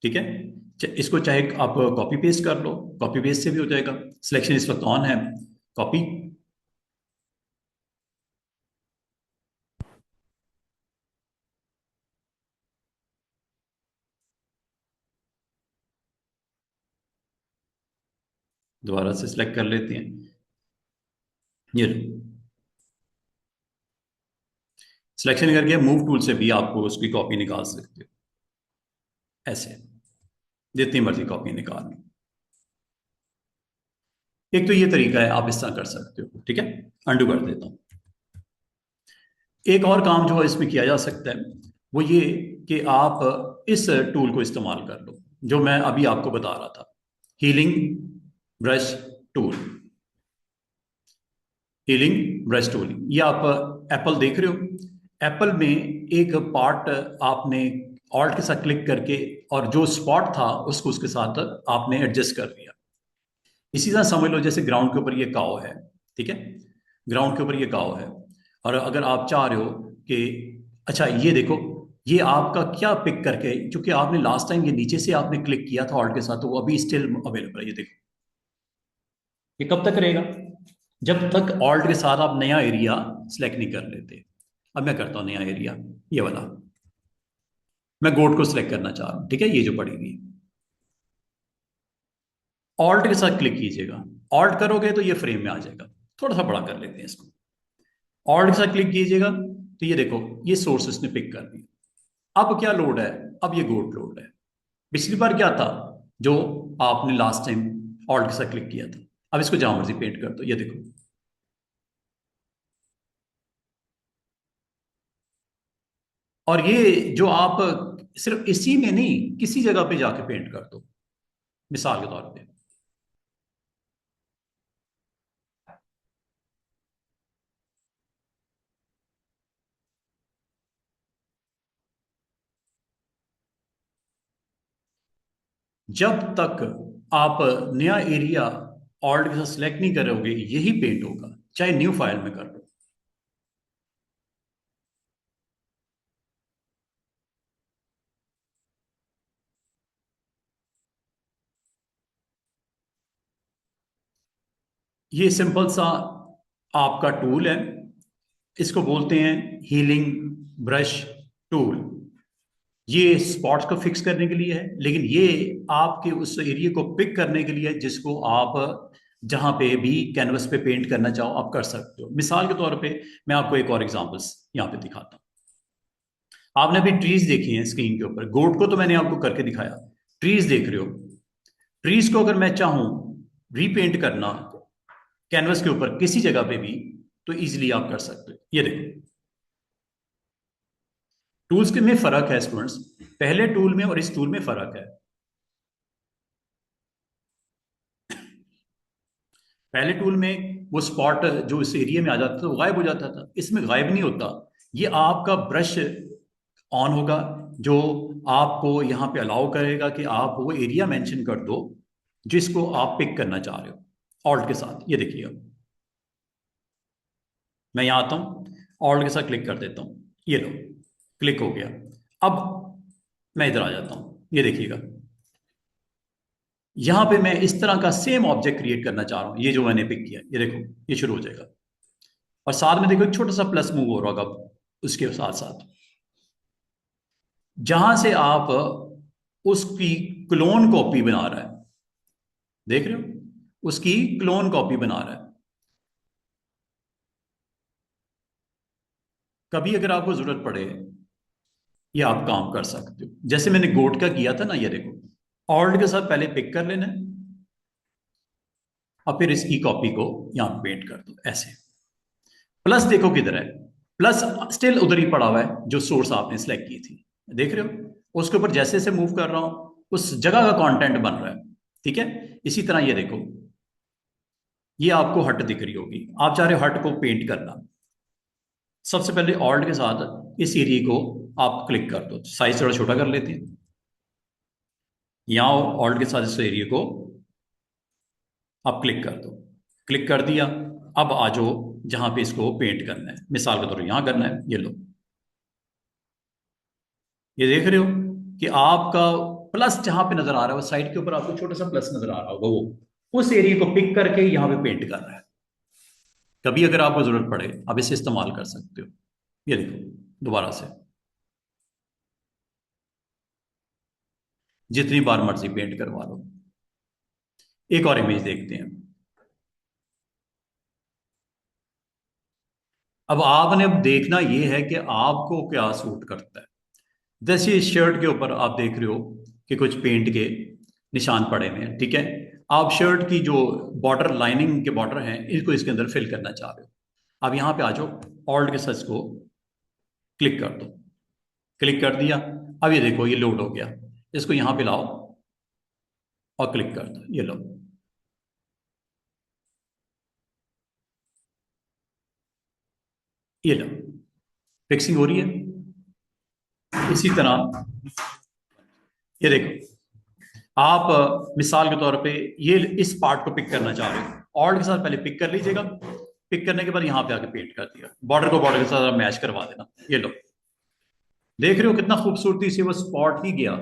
A: ठीक है, इसको चाहे आप कॉपी पेस्ट कर लो, कॉपी पेस्ट से भी हो जाएगा। सिलेक्शन इस वक्त ऑन है, कॉपी। दोबारा से सिलेक्ट कर लेते हैं, ये सिलेक्शन करके मूव टूल से भी आपको उसकी कॉपी निकाल सकते हो, ऐसे जितनी मर्जी कॉपी निकाल लो। एक तो ये तरीका है, आप इस तरह कर सकते हो, ठीक है। अंडू कर देता हूँ। एक और काम जो इसमें किया जा सकता है वो ये कि आप इस टूल को इस्तेमाल कर लो जो मैं अभी आपको बता रहा था, healing brush tool. Healing brush tool, ये आप एप्पल देख रहे हो, एप्पल में एक पार्ट आपने ऑल्ट के साथ क्लिक करके और जो स्पॉट था उसको उसके साथ आपने एडजस्ट कर दिया। इसी तरह समझ लो जैसे ग्राउंड के ऊपर ये काव है, ठीक है, ग्राउंड के ऊपर ये काव है। और अगर आप चाह रहे हो कि अच्छा ये देखो, ये आपका क्या पिक करके, क्योंकि आपने लास्ट टाइम ये नीचे से आपने क्लिक किया था ऑल्ट के साथ तो वो अभी स्टिल अवेलेबल है, ये देखो। ये कब तक रहेगा? जब तक ऑल्ट के साथ आप नया एरिया सेलेक्ट नहीं कर लेते। अब मैं करता हूं नया एरिया, ये वाला। मैं गोट को सिलेक्ट करना चाह रहा हूं, ठीक है, ये जो पड़ी हुई। ऑल्ट के साथ क्लिक कीजिएगा, ऑल्ट करोगे तो ये फ्रेम में आ जाएगा। थोड़ा सा बड़ा कर लेते हैं इसको। ऑल्ट के साथ क्लिक कीजिएगा तो ये देखो, ये सोर्स इसने पिक कर दिया। अब क्या लोड है? अब ये गोट लोड है। पिछली बार क्या था जो आपने लास्ट टाइम ऑल्ट के साथ क्लिक किया था? अब इसको जहां मर्जी पेंट कर दो, ये देखो। और ये जो आप सिर्फ इसी में नहीं किसी जगह पे जाके पेंट कर दो, मिसाल के तौर पे। जब तक आप नया एरिया ऑल्ट के साथ सिलेक्ट नहीं करोगे यही पेंट होगा, चाहे न्यू फाइल में कर लो। ये सिंपल सा आपका टूल है, इसको बोलते हैं हीलिंग ब्रश टूल। ये स्पॉट्स को फिक्स करने के लिए है, लेकिन ये आपके उस एरिया को पिक करने के लिए है जिसको आप जहां पे भी कैनवस पे पेंट करना चाहो आप कर सकते हो। मिसाल के तौर पे मैं आपको एक और एग्जांपल्स यहाँ पे दिखाता हूँ। आपने अभी ट्रीज देखी हैं स्क्रीन के ऊपर, गोट को तो मैंने आपको करके दिखाया, ट्रीज देख रहे हो। ट्रीज को अगर मैं चाहूं रीपेंट करना कैनवस के ऊपर किसी जगह पे भी तो इजीली आप कर सकते हो। ये देखो टूल्स के में फर्क है स्टूडेंट्स, पहले टूल में और इस टूल में फर्क है। पहले टूल में वो स्पॉट जो इस एरिया में आ जाता था वो गायब हो जाता था, इसमें गायब नहीं होता। ये आपका ब्रश ऑन होगा जो आपको यहाँ पे अलाउ करेगा कि आप वो एरिया मेंशन कर दो जिसको आप पिक करना चाह रहे हो ऑल्ट के साथ। ये देखिए मैं यहाँ आता हूँ, ऑल्ट के साथ क्लिक कर देता हूँ, ये लो क्लिक हो गया। अब मैं इधर आ जाता हूँ, ये देखिएगा यहां पे मैं इस तरह का सेम ऑब्जेक्ट क्रिएट करना चाह रहा हूं। ये जो मैंने पिक किया ये देखो ये शुरू हो जाएगा और साथ में देखो एक छोटा सा प्लस मूव हो रहा होगा उसके साथ साथ, जहां से आप उसकी क्लोन कॉपी बना रहा है। देख रहे हो उसकी क्लोन कॉपी बना रहा है। कभी अगर आपको जरूरत पड़े ये आप काम कर सकते हो, जैसे मैंने गोट का किया था ना। ये देखो ऑल्ट के साथ पहले पिक कर लेना और फिर इसकी कॉपी को यहां पेंट कर दो ऐसे। प्लस देखो किधर है, प्लस स्टिल उधर ही पड़ा हुआ है जो सोर्स आपने सिलेक्ट की थी। देख रहे हो उसके ऊपर जैसे जैसे मूव कर रहा हूं उस जगह का कंटेंट बन रहा है। ठीक है, इसी तरह ये देखो ये आपको हट दिख रही होगी, आप चाह रहे हो हट को पेंट करना। सबसे पहले ऑल्ट के साथ इस एरिया को आप क्लिक कर दो, साइज थोड़ा छोटा कर लेते हैं। यहां ऑल्ट के साथ इस एरिया को आप क्लिक कर दो, क्लिक कर दिया। अब आ जाओ जहां पे इसको पेंट करना है, मिसाल के तौर पर यहां करना है। ये लो ये देख रहे हो कि आपका प्लस जहां पे नजर आ रहा है साइड के ऊपर आपको छोटा सा प्लस नजर आ रहा होगा, वो उस एरिया को पिक करके यहां पे पेंट कर रहा है। कभी अगर आपको जरूरत पड़े आप इसे इस्तेमाल कर सकते हो। ये देखो दोबारा से जितनी बार मर्जी पेंट करवा लो। एक और इमेज देखते हैं। अब आपने अब देखना यह है कि आपको क्या सूट करता है। जैसे इस शर्ट के ऊपर आप देख रहे हो कि कुछ पेंट के निशान पड़े हुए हैं। ठीक है, आप शर्ट की जो बॉर्डर लाइनिंग के बॉर्डर हैं इनको इसके अंदर फिल करना चाह रहे हो। अब यहां पे आ जाओ, ऑल्ट के सच को क्लिक कर दो, क्लिक कर दिया। अब ये देखो ये लोड हो गया, इसको यहां पे लाओ और क्लिक कर दो। ये लो ये लो फिक्सिंग हो रही है। इसी तरह ये देखो आप मिसाल के तौर पे ये इस पार्ट को पिक करना चाह रहे हो, ऑल्ट के साथ पहले पिक कर लीजिएगा। पिक करने के बाद यहां पे आके पेंट कर दिया, बॉर्डर को बॉर्डर के साथ मैच करवा देना। ये लो देख रहे हो कितना खूबसूरती से वो स्पॉट ही गया।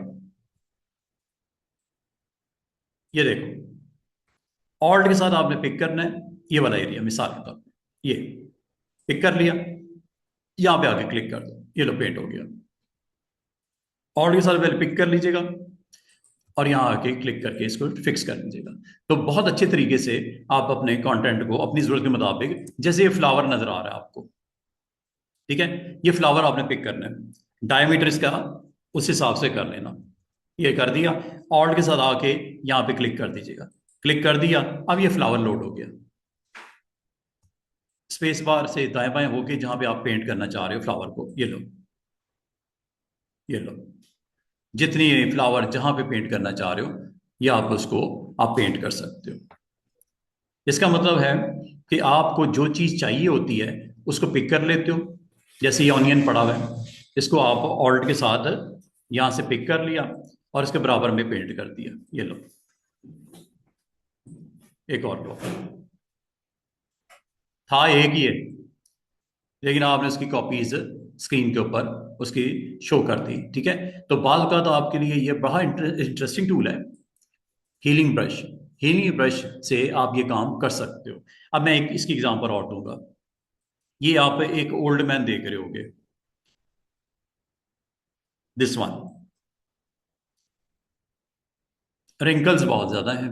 A: ये देखो ऑल्ट के साथ आपने पिक करना है ये वाला एरिया, मिसाल के तौर पे ये पिक कर लिया, यहां पे आके क्लिक कर दो। ये लो पेंट हो गया। ऑल्ट के साथ पहले पिक कर लीजिएगा और यहाँ आके क्लिक करके इसको फिक्स कर लीजिएगा। तो बहुत अच्छे तरीके से आप अपने कंटेंट को अपनी जरूरत के मुताबिक, जैसे ये फ्लावर नजर आ रहा है आपको, ठीक है, ये फ्लावर आपने पिक करना है, डायमीटर इसका उस हिसाब से कर लेना। ये कर दिया, ऑल्ट के साथ आके यहाँ पे क्लिक कर दीजिएगा, क्लिक कर दिया। अब ये फ्लावर लोड हो गया, स्पेस बार से दाएं बाएं होके जहां पे आप पेंट करना चाह रहे हो फ्लावर को, ये लो ये लो जितनी फ्लावर जहां पे पेंट करना चाह रहे हो या आप उसको आप पेंट कर सकते हो। इसका मतलब है कि आपको जो चीज़ चाहिए होती है उसको पिक कर लेते हो। जैसे ये ऑनियन पड़ा हुआ है, इसको आप ऑल्ट के साथ यहाँ से पिक कर लिया, और इसके बराबर में पेंट कर दिया। ये लो, एक और लो, था एक ही है, लेकिन आपने उसकी कॉपीज स्क्रीन के ऊपर उसकी शो कर दी। ठीक है, तो बाल का तो आपके लिए ये बड़ा इंटरेस्टिंग टूल है, हीलिंग ब्रश। हीलिंग ब्रश से आप ये काम कर सकते हो। अब मैं एक इसकी एग्जांपल और दूंगा। ये आप एक ओल्ड मैन देख रहे होगे, दिस वन, रिंकल्स बहुत ज्यादा हैं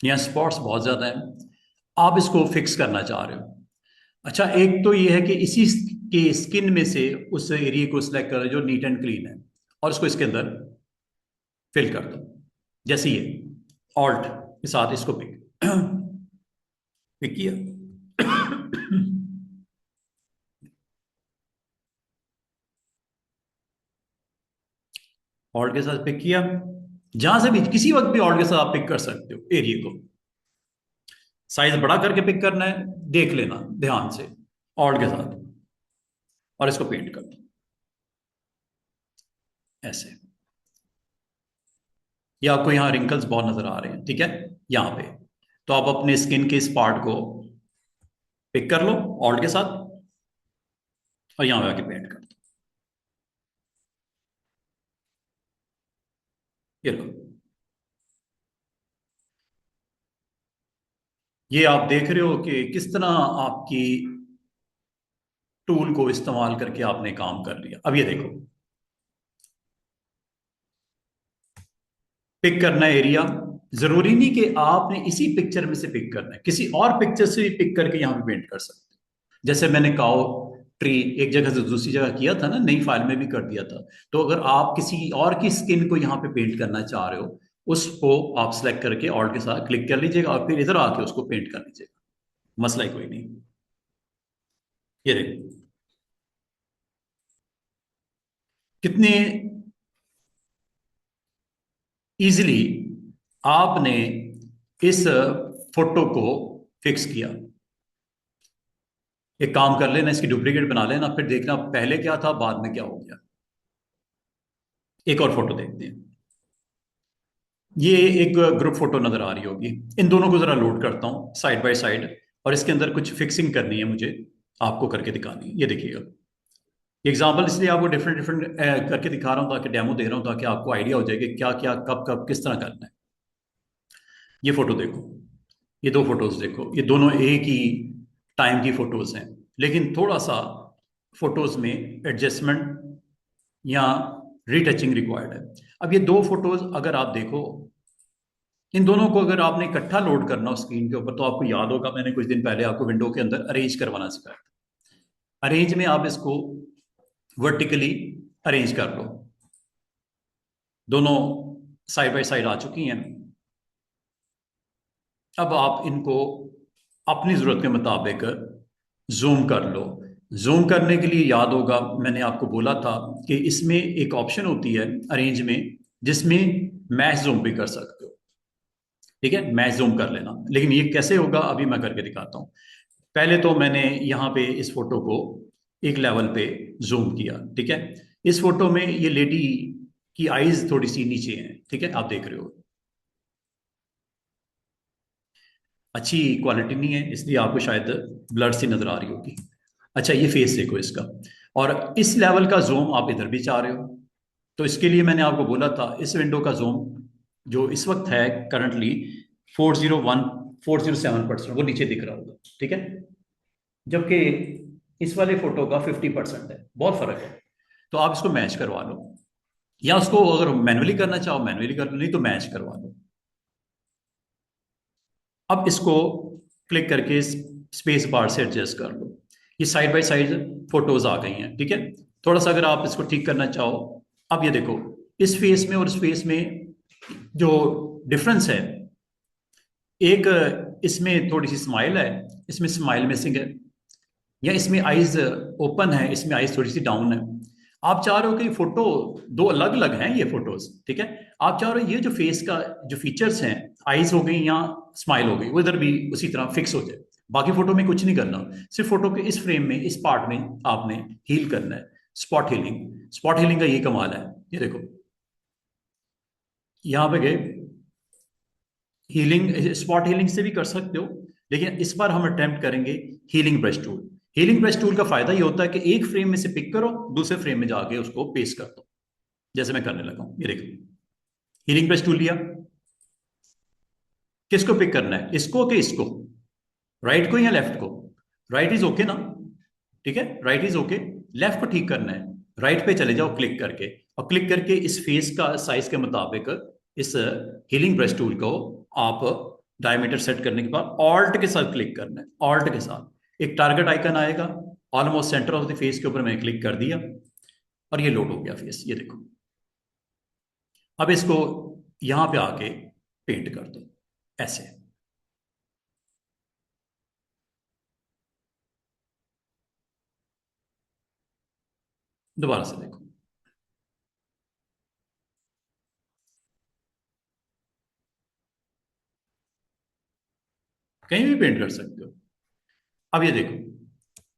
A: या स्पॉट्स बहुत ज्यादा हैं, आप इसको फिक्स करना चाह रहे हो। अच्छा, एक तो ये है कि इसी के स्किन में से उस एरिया को सिलेक्ट करो जो नीट एंड क्लीन है, और उसको इसके अंदर फिल कर दो। जैसे ये ऑल्ट के साथ इसको पिक पिक किया, ऑल्ट के साथ पिक किया, जहां से भी किसी वक्त भी ऑल्ट के साथ आप पिक कर सकते हो एरिया को। साइज बड़ा करके पिक करना है, देख लेना ध्यान से, ऑल्ट के साथ, और इसको पेंट कर दो ऐसे। ये आपको यहाँ रिंकल्स बहुत नजर आ रहे हैं, ठीक है, यहाँ पे। तो आप अपने स्किन के इस पार्ट को पिक कर लो ऑल्ट के साथ, और यहाँ पे आके पेंट कर दो। ये लो, ये आप देख रहे हो कि किस तरह आपकी टूल को इस्तेमाल करके आपने काम कर लिया। अब ये देखो, पिक करना है एरिया, जरूरी नहीं कि आपने इसी पिक्चर में से पिक करना है, किसी और पिक्चर से भी पिक करके यहाँ पे पेंट कर सकते हो। जैसे मैंने काओ ट्री एक जगह से दूसरी जगह किया था ना, नई फाइल में भी कर दिया था। तो अगर आप किसी और की स्किन को यहाँ पे पेंट करना चाह रहे हो, उसको आप सेलेक्ट करके ऑल्ट के साथ क्लिक कर लीजिएगा और फिर इधर आके उसको पेंट कर लीजिएगा, मसला ही कोई नहीं। ये देखो कितने इजीली आपने इस फोटो को फिक्स किया। एक काम कर लेना, इसकी डुप्लीकेट बना लेना, फिर देखना पहले क्या था बाद में क्या हो गया। एक और फोटो देखते हैं। ये एक ग्रुप फोटो नजर आ रही होगी, इन दोनों को जरा लोड करता हूं साइड बाय साइड, और इसके अंदर कुछ फिक्सिंग करनी है मुझे, आपको करके दिखानी है। ये देखिएगा, एग्जाम्पल इसलिए आपको डिफरेंट डिफरेंट करके दिखा रहा हूँ, ताकि डेमो दे रहा हूँ, ताकि आपको आइडिया हो जाए कि क्या क्या कब कब किस तरह करना है। ये फोटो देखो, ये दो फोटोज देखो, ये दोनों एक ही टाइम की फोटोज हैं, लेकिन थोड़ा सा फोटोज में एडजस्टमेंट या रीटचिंग रिक्वायर्ड है। अब ये दो फोटोज अगर आप देखो, इन दोनों को अगर आपने इकट्ठा लोड करना हो स्क्रीन के ऊपर, तो आपको याद होगा मैंने कुछ दिन पहले आपको विंडो के अंदर अरेंज करवाना सिखाया था। अरेंज में आप इसको वर्टिकली अरेंज कर लो, दोनों साइड बाय साइड आ चुकी हैं। अब आप इनको अपनी जरूरत के मुताबिक जूम कर लो। जूम करने के लिए याद होगा मैंने आपको बोला था कि इसमें एक ऑप्शन होती है अरेंज में, जिसमें मैच जूम भी कर सकते हो। ठीक है, मैच जूम कर लेना, लेकिन ये कैसे होगा अभी मैं करके दिखाता हूँ। पहले तो मैंने यहाँ पे इस फोटो को एक लेवल पे जूम किया। ठीक है, इस फोटो में ये लेडी की आईज थोड़ी सी नीचे हैं, ठीक है, आप देख रहे हो, अच्छी क्वालिटी नहीं है इसलिए आपको शायद ब्लर सी नजर आ रही होगी। अच्छा, ये फेस देखो इसका, और इस लेवल का जूम आप इधर भी चाह रहे हो, तो इसके लिए मैंने आपको बोला था इस विंडो का जूम जो इस वक्त है करंटली 407%, वो नीचे दिख रहा होगा। ठीक है, जबकि इस वाले फोटो का 50% है, बहुत फर्क है। तो आप इसको मैच करवा लो, या उसको अगर मैनुअली करना चाहो मैनुअली कर लो, नहीं तो मैच करवा लो। अब इसको क्लिक करके स्पेस बार से एडजस्ट कर लो। ये साइड बाय साइड फोटोज आ गई हैं। ठीक है, थोड़ा सा अगर आप इसको ठीक करना चाहो, अब ये देखो इस फेस में और इस फेस में जो डिफरेंस है, एक इसमें थोड़ी सी स्माइल है, इसमें स्माइल मिसिंग है, या इसमें आईज ओपन है, इसमें आईज थोड़ी सी डाउन है। आप चाह रहे हो कि फोटो दो अलग अलग हैं ये फोटोज, ठीक है, आप चाह रहे हो ये जो फेस का जो फीचर्स हैं, आईज हो गई या स्माइल हो गई, वो इधर भी उसी तरह फिक्स हो जाए। बाकी फोटो में कुछ नहीं करना, सिर्फ फोटो के इस फ्रेम में इस पार्ट में आपने हील करना है। स्पॉट हीलिंग, स्पॉट हीलिंग का ये कमाल है। ये देखो यहाँ पे गए, हीलिंग स्पॉट हीलिंग से भी कर सकते हो, लेकिन इस बार हम अटेम्प्ट करेंगे healing brush tool. Healing brush tool का फायदा ये होता है कि एक फ्रेम में से पिक करो, दूसरे फ्रेम में जाके उसको पेस्ट कर दो, जैसे मैं करने लगा हूं, ये देखो हीलिंग ब्रश टूल लिया। किसको पिक करना है, इसको कि इसको, राइट को या लेफ्ट को? राइट इज ओके ना, ठीक है, राइट इज ओके। लेफ्ट को ठीक करना है, राइट पे चले जाओ क्लिक करके, और क्लिक करके इस फेस का साइज के मुताबिक इस हीलिंग ब्रश टूल को आप डायमीटर सेट करने के बाद ऑल्ट के साथ क्लिक करना है, ऑल्ट के साथ एक टारगेट आइकन आएगा almost centre of the face के ऊपर, मैंने क्लिक कर दिया और ये लोड हो गया फेस, ये देखो। अब इसको यहां पे आके पेंट कर दो ऐसे। दोबारा से देखो, कहीं भी पेंट कर सकते हो। अब ये देखो,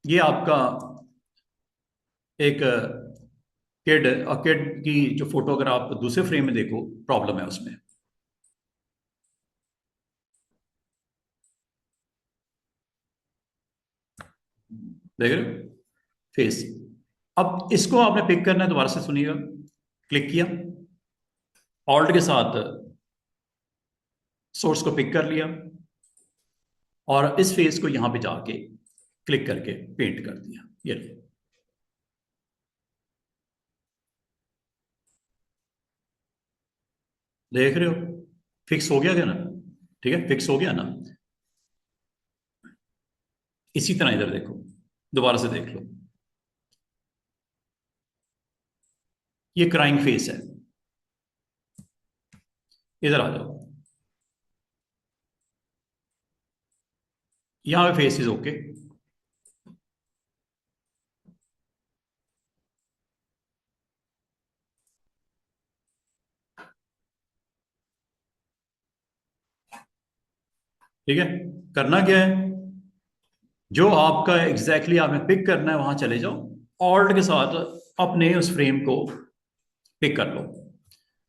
A: ये आपका एक किड, और किड की जो फोटो अगर आप दूसरे फ्रेम में देखो, प्रॉब्लम है उसमें, देख रहे हो फेस। अब इसको आपने पिक करना है, दोबारा से सुनिएगा, क्लिक किया, ऑल्ट के साथ सोर्स को पिक कर लिया, और इस फेस को यहां पे जाके क्लिक करके पेंट कर दिया, ये लो। देख रहे हो, फिक्स हो गया क्या ना, ठीक है, फिक्स हो गया ना। इसी तरह इधर देखो, दोबारा से देख लो, ये क्राइंग फेस है, इधर आ जाओ, यहां पे फेस इज ओके। ठीक है, करना क्या है, जो आपका एग्जैक्टली आपने पिक करना है वहां चले जाओ, ऑल्ट के साथ अपने उस फ्रेम को पिक कर लो,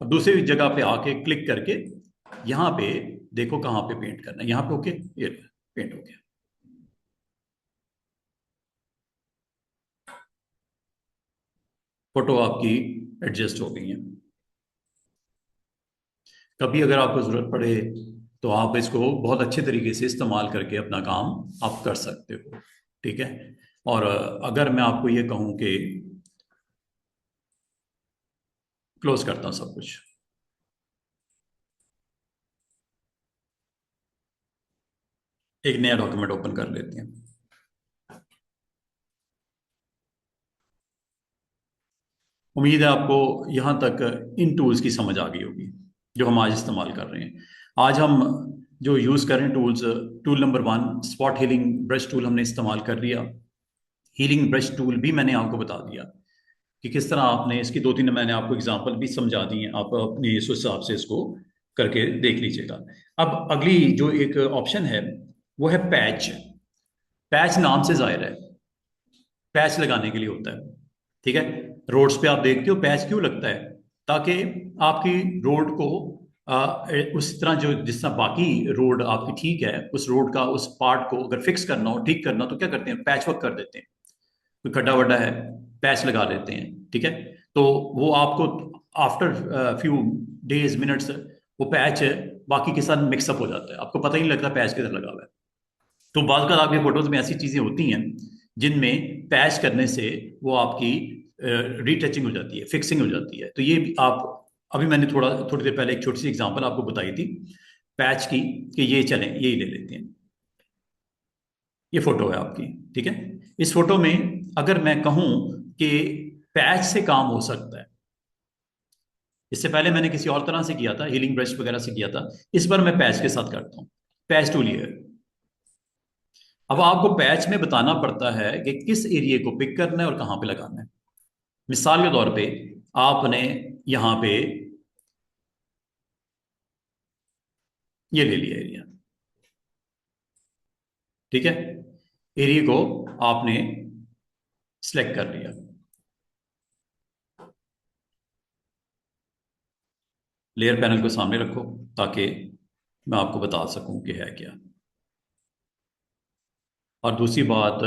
A: और दूसरी जगह पे आके क्लिक करके यहां पे देखो कहां पे पेंट करना है, यहां पे ओके, ये पेंट हो गया। फोटो आपकी एडजस्ट हो गई है। कभी अगर आपको जरूरत पड़े तो आप इसको बहुत अच्छे तरीके से इस्तेमाल करके अपना काम आप कर सकते हो, ठीक है। और अगर मैं आपको ये कहूं कि क्लोज करता हूं सब कुछ, एक नया डॉक्यूमेंट ओपन कर लेते हैं। उम्मीद है आपको यहाँ तक इन टूल्स की समझ आ गई होगी जो हम आज इस्तेमाल कर रहे हैं। आज हम जो यूज़ कर रहे हैं tools, tool number 1 spot healing brush tool हमने इस्तेमाल कर लिया। हीलिंग ब्रश टूल भी मैंने आपको बता दिया कि किस तरह आपने इसकी 2-3 मैंने आपको एग्जांपल भी समझा दी हैं, आप अपने इस हिसाब से इसको करके देख लीजिएगा। अब अगली जो एक ऑप्शन है वो है पैच। पैच नाम से जाहिर है पैच लगाने के लिए होता है, ठीक है। रोड्स पे आप देखते हो पैच क्यों लगता है, ताकि आपकी रोड को उस तरह जो जिस तरह बाकी रोड आपकी ठीक है, उस रोड का उस पार्ट को अगर फिक्स करना हो, ठीक करना हो, तो क्या करते हैं, पैच वर्क कर देते हैं। कोई खड्डा वड्डा है, पैच लगा देते हैं, ठीक है। तो वो आपको आफ्टर फ्यू डेज मिनट्स वो पैच बाकी के साथ मिक्सअप हो जाता है, आपको पता ही नहीं लगता पैच किधर लगा हुआ है। तो बाद का आपकी फोटोज में ऐसी चीजें होती हैं जिनमें पैच करने से वो आपकी रीटचिंग हो जाती है, फिक्सिंग हो जाती है। तो ये भी आप, अभी मैंने थोड़ी देर पहले एक छोटी सी एग्जांपल आपको बताई थी पैच की, कि ये चलें यही ले लेते हैं। ये फोटो है आपकी, ठीक है। इस फोटो में अगर मैं कहूं कि पैच से काम हो सकता है, इससे पहले मैंने किसी और तरह से किया था, हीलिंग ब्रश वगैरह से किया था, इस बार मैं पैच के साथ करता हूं। पैच टूल ये है। अब आपको पैच में बताना पड़ता है कि किस एरिया को पिक करना है और कहां पे लगाना है। मिसाल के तौर पे आपने यहां पे ये ले लिया एरिया, ठीक है, एरिया को आपने सिलेक्ट कर लिया। लेयर पैनल को सामने रखो ताकि मैं आपको बता सकूं कि है क्या। और दूसरी बात,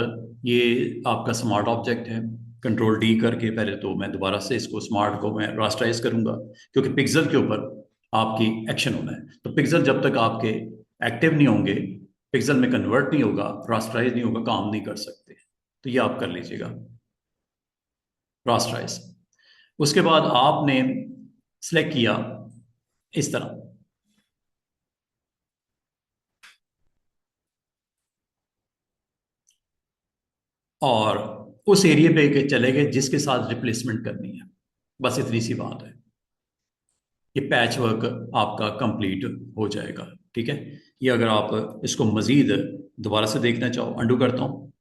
A: ये आपका स्मार्ट ऑब्जेक्ट है। कंट्रोल डी करके पहले तो मैं दोबारा से इसको स्मार्ट को मैं रास्टराइज करूंगा, क्योंकि पिक्सल के ऊपर आपकी एक्शन होना है। तो पिक्सल जब तक आपके एक्टिव नहीं होंगे, पिक्सल में कन्वर्ट नहीं होगा, रास्टराइज नहीं होगा, काम नहीं कर सकते। तो ये आप कर लीजिएगा रास्टराइज। उसके बाद आपने सेलेक्ट किया इस तरह, और उस एरिया पे चले गए जिसके साथ रिप्लेसमेंट करनी है। बस इतनी सी बात है, ये पैच वर्क आपका कंप्लीट हो जाएगा। ठीक है, ये अगर आप इसको मजीद दोबारा से देखना चाहो, अंडू करता हूँ।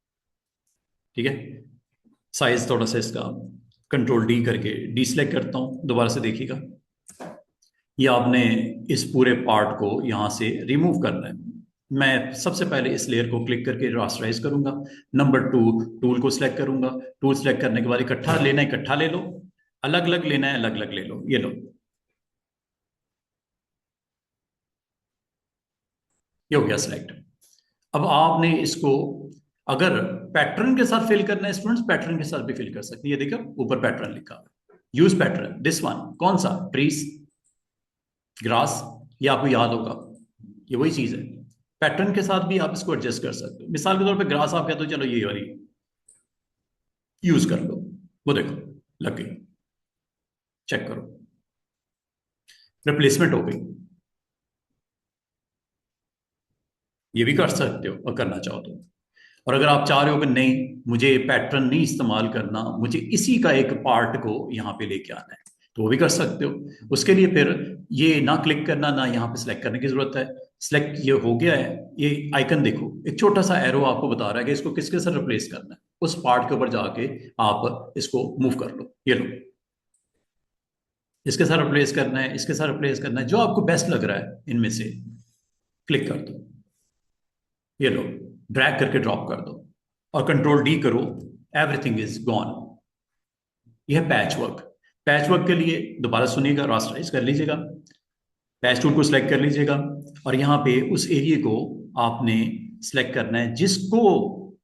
A: ठीक है, साइज थोड़ा सा इसका कंट्रोल डी करके डी सेलेक्ट करता हूँ, दोबारा से देखिएगा। ये आपने इस पूरे पार्ट को यहाँ से रिमूव करना है। मैं सबसे पहले इस लेयर को क्लिक करके रास्टराइज करूंगा। नंबर 2, टूल को सिलेक्ट करूंगा। टूल सेलेक्ट करने के बाद इकट्ठा लेना है, इकट्ठा ले लो। अलग अलग लेना है, अलग अलग ले लो। ये लो, ये हो गया सिलेक्ट। अब आपने इसको अगर पैटर्न के साथ फिल करना है स्टूडेंट्स, पैटर्न के साथ भी फिल कर सकते हैं। ये देखो ऊपर पैटर्न लिखा है, यूज पैटर्न, दिस वन। कौन सा? ट्रीज, ग्रास, ये आपको याद होगा, ये वही चीज है। पैटर्न के साथ भी आप इसको एडजस्ट कर सकते हो। मिसाल के तौर पे ग्रास आप कहते हो, चलो ये वाली यूज कर लो, वो देखो लग गई। चेक करो, रिप्लेसमेंट हो गई। ये भी कर सकते हो और करना चाहो तो। और अगर आप चाह रहे हो कि नहीं, मुझे पैटर्न नहीं इस्तेमाल करना, मुझे इसी का एक पार्ट को यहाँ पे लेके आना है, तो वो भी कर सकते हो। उसके लिए फिर ये ना क्लिक करना, ना यहाँ पे सिलेक्ट करने की जरूरत है। सिलेक्ट ये हो गया है, ये आइकन देखो, एक छोटा सा एरो आपको बता रहा है कि इसको किसके साथ रिप्लेस करना है। उस पार्ट के ऊपर जाके आप इसको मूव कर लो। ये लो, इसके साथ रिप्लेस करना है, इसके साथ रिप्लेस करना है, जो आपको बेस्ट लग रहा है इनमें से क्लिक कर दो। ये लो, ड्रैग करके ड्रॉप कर दो और कंट्रोल डी करो, एवरीथिंग इज गॉन। यह है पैच वर्क। पैच वर्क के लिए दोबारा सुनिएगा, रास्टराइज कर लीजिएगा, पैच टूल को सिलेक्ट कर लीजिएगा, और यहाँ पे उस एरिया को आपने सिलेक्ट करना है जिसको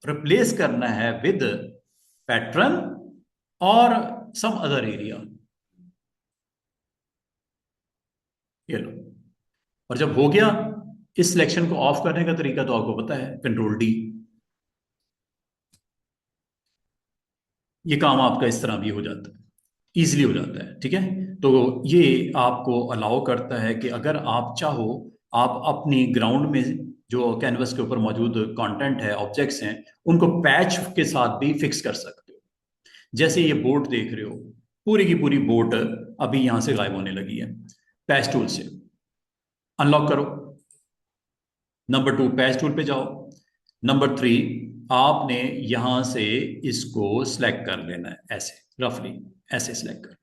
A: रिप्लेस करना है विद पैटर्न और सम अदर एरिया। ये लो, और जब हो गया, इस सिलेक्शन को ऑफ करने का तरीका तो आपको पता है, कंट्रोल डी। ये काम आपका इस तरह भी हो जाता है, इजीली हो जाता है। ठीक है, तो ये आपको अलाउ करता है कि अगर आप चाहो, आप अपनी ग्राउंड में जो कैनवस के ऊपर मौजूद कंटेंट है, ऑब्जेक्ट्स हैं, उनको पैच के साथ भी फिक्स कर सकते हो। जैसे ये बोट देख रहे हो, पूरी की पूरी बोट अभी यहां से गायब होने लगी है। पैच टूल से अनलॉक करो। नंबर 2, पैच टूल पे जाओ। नंबर 3, आपने यहां से इसको सिलेक्ट कर लेना है, ऐसे रफली, ऐसे सिलेक्ट कर,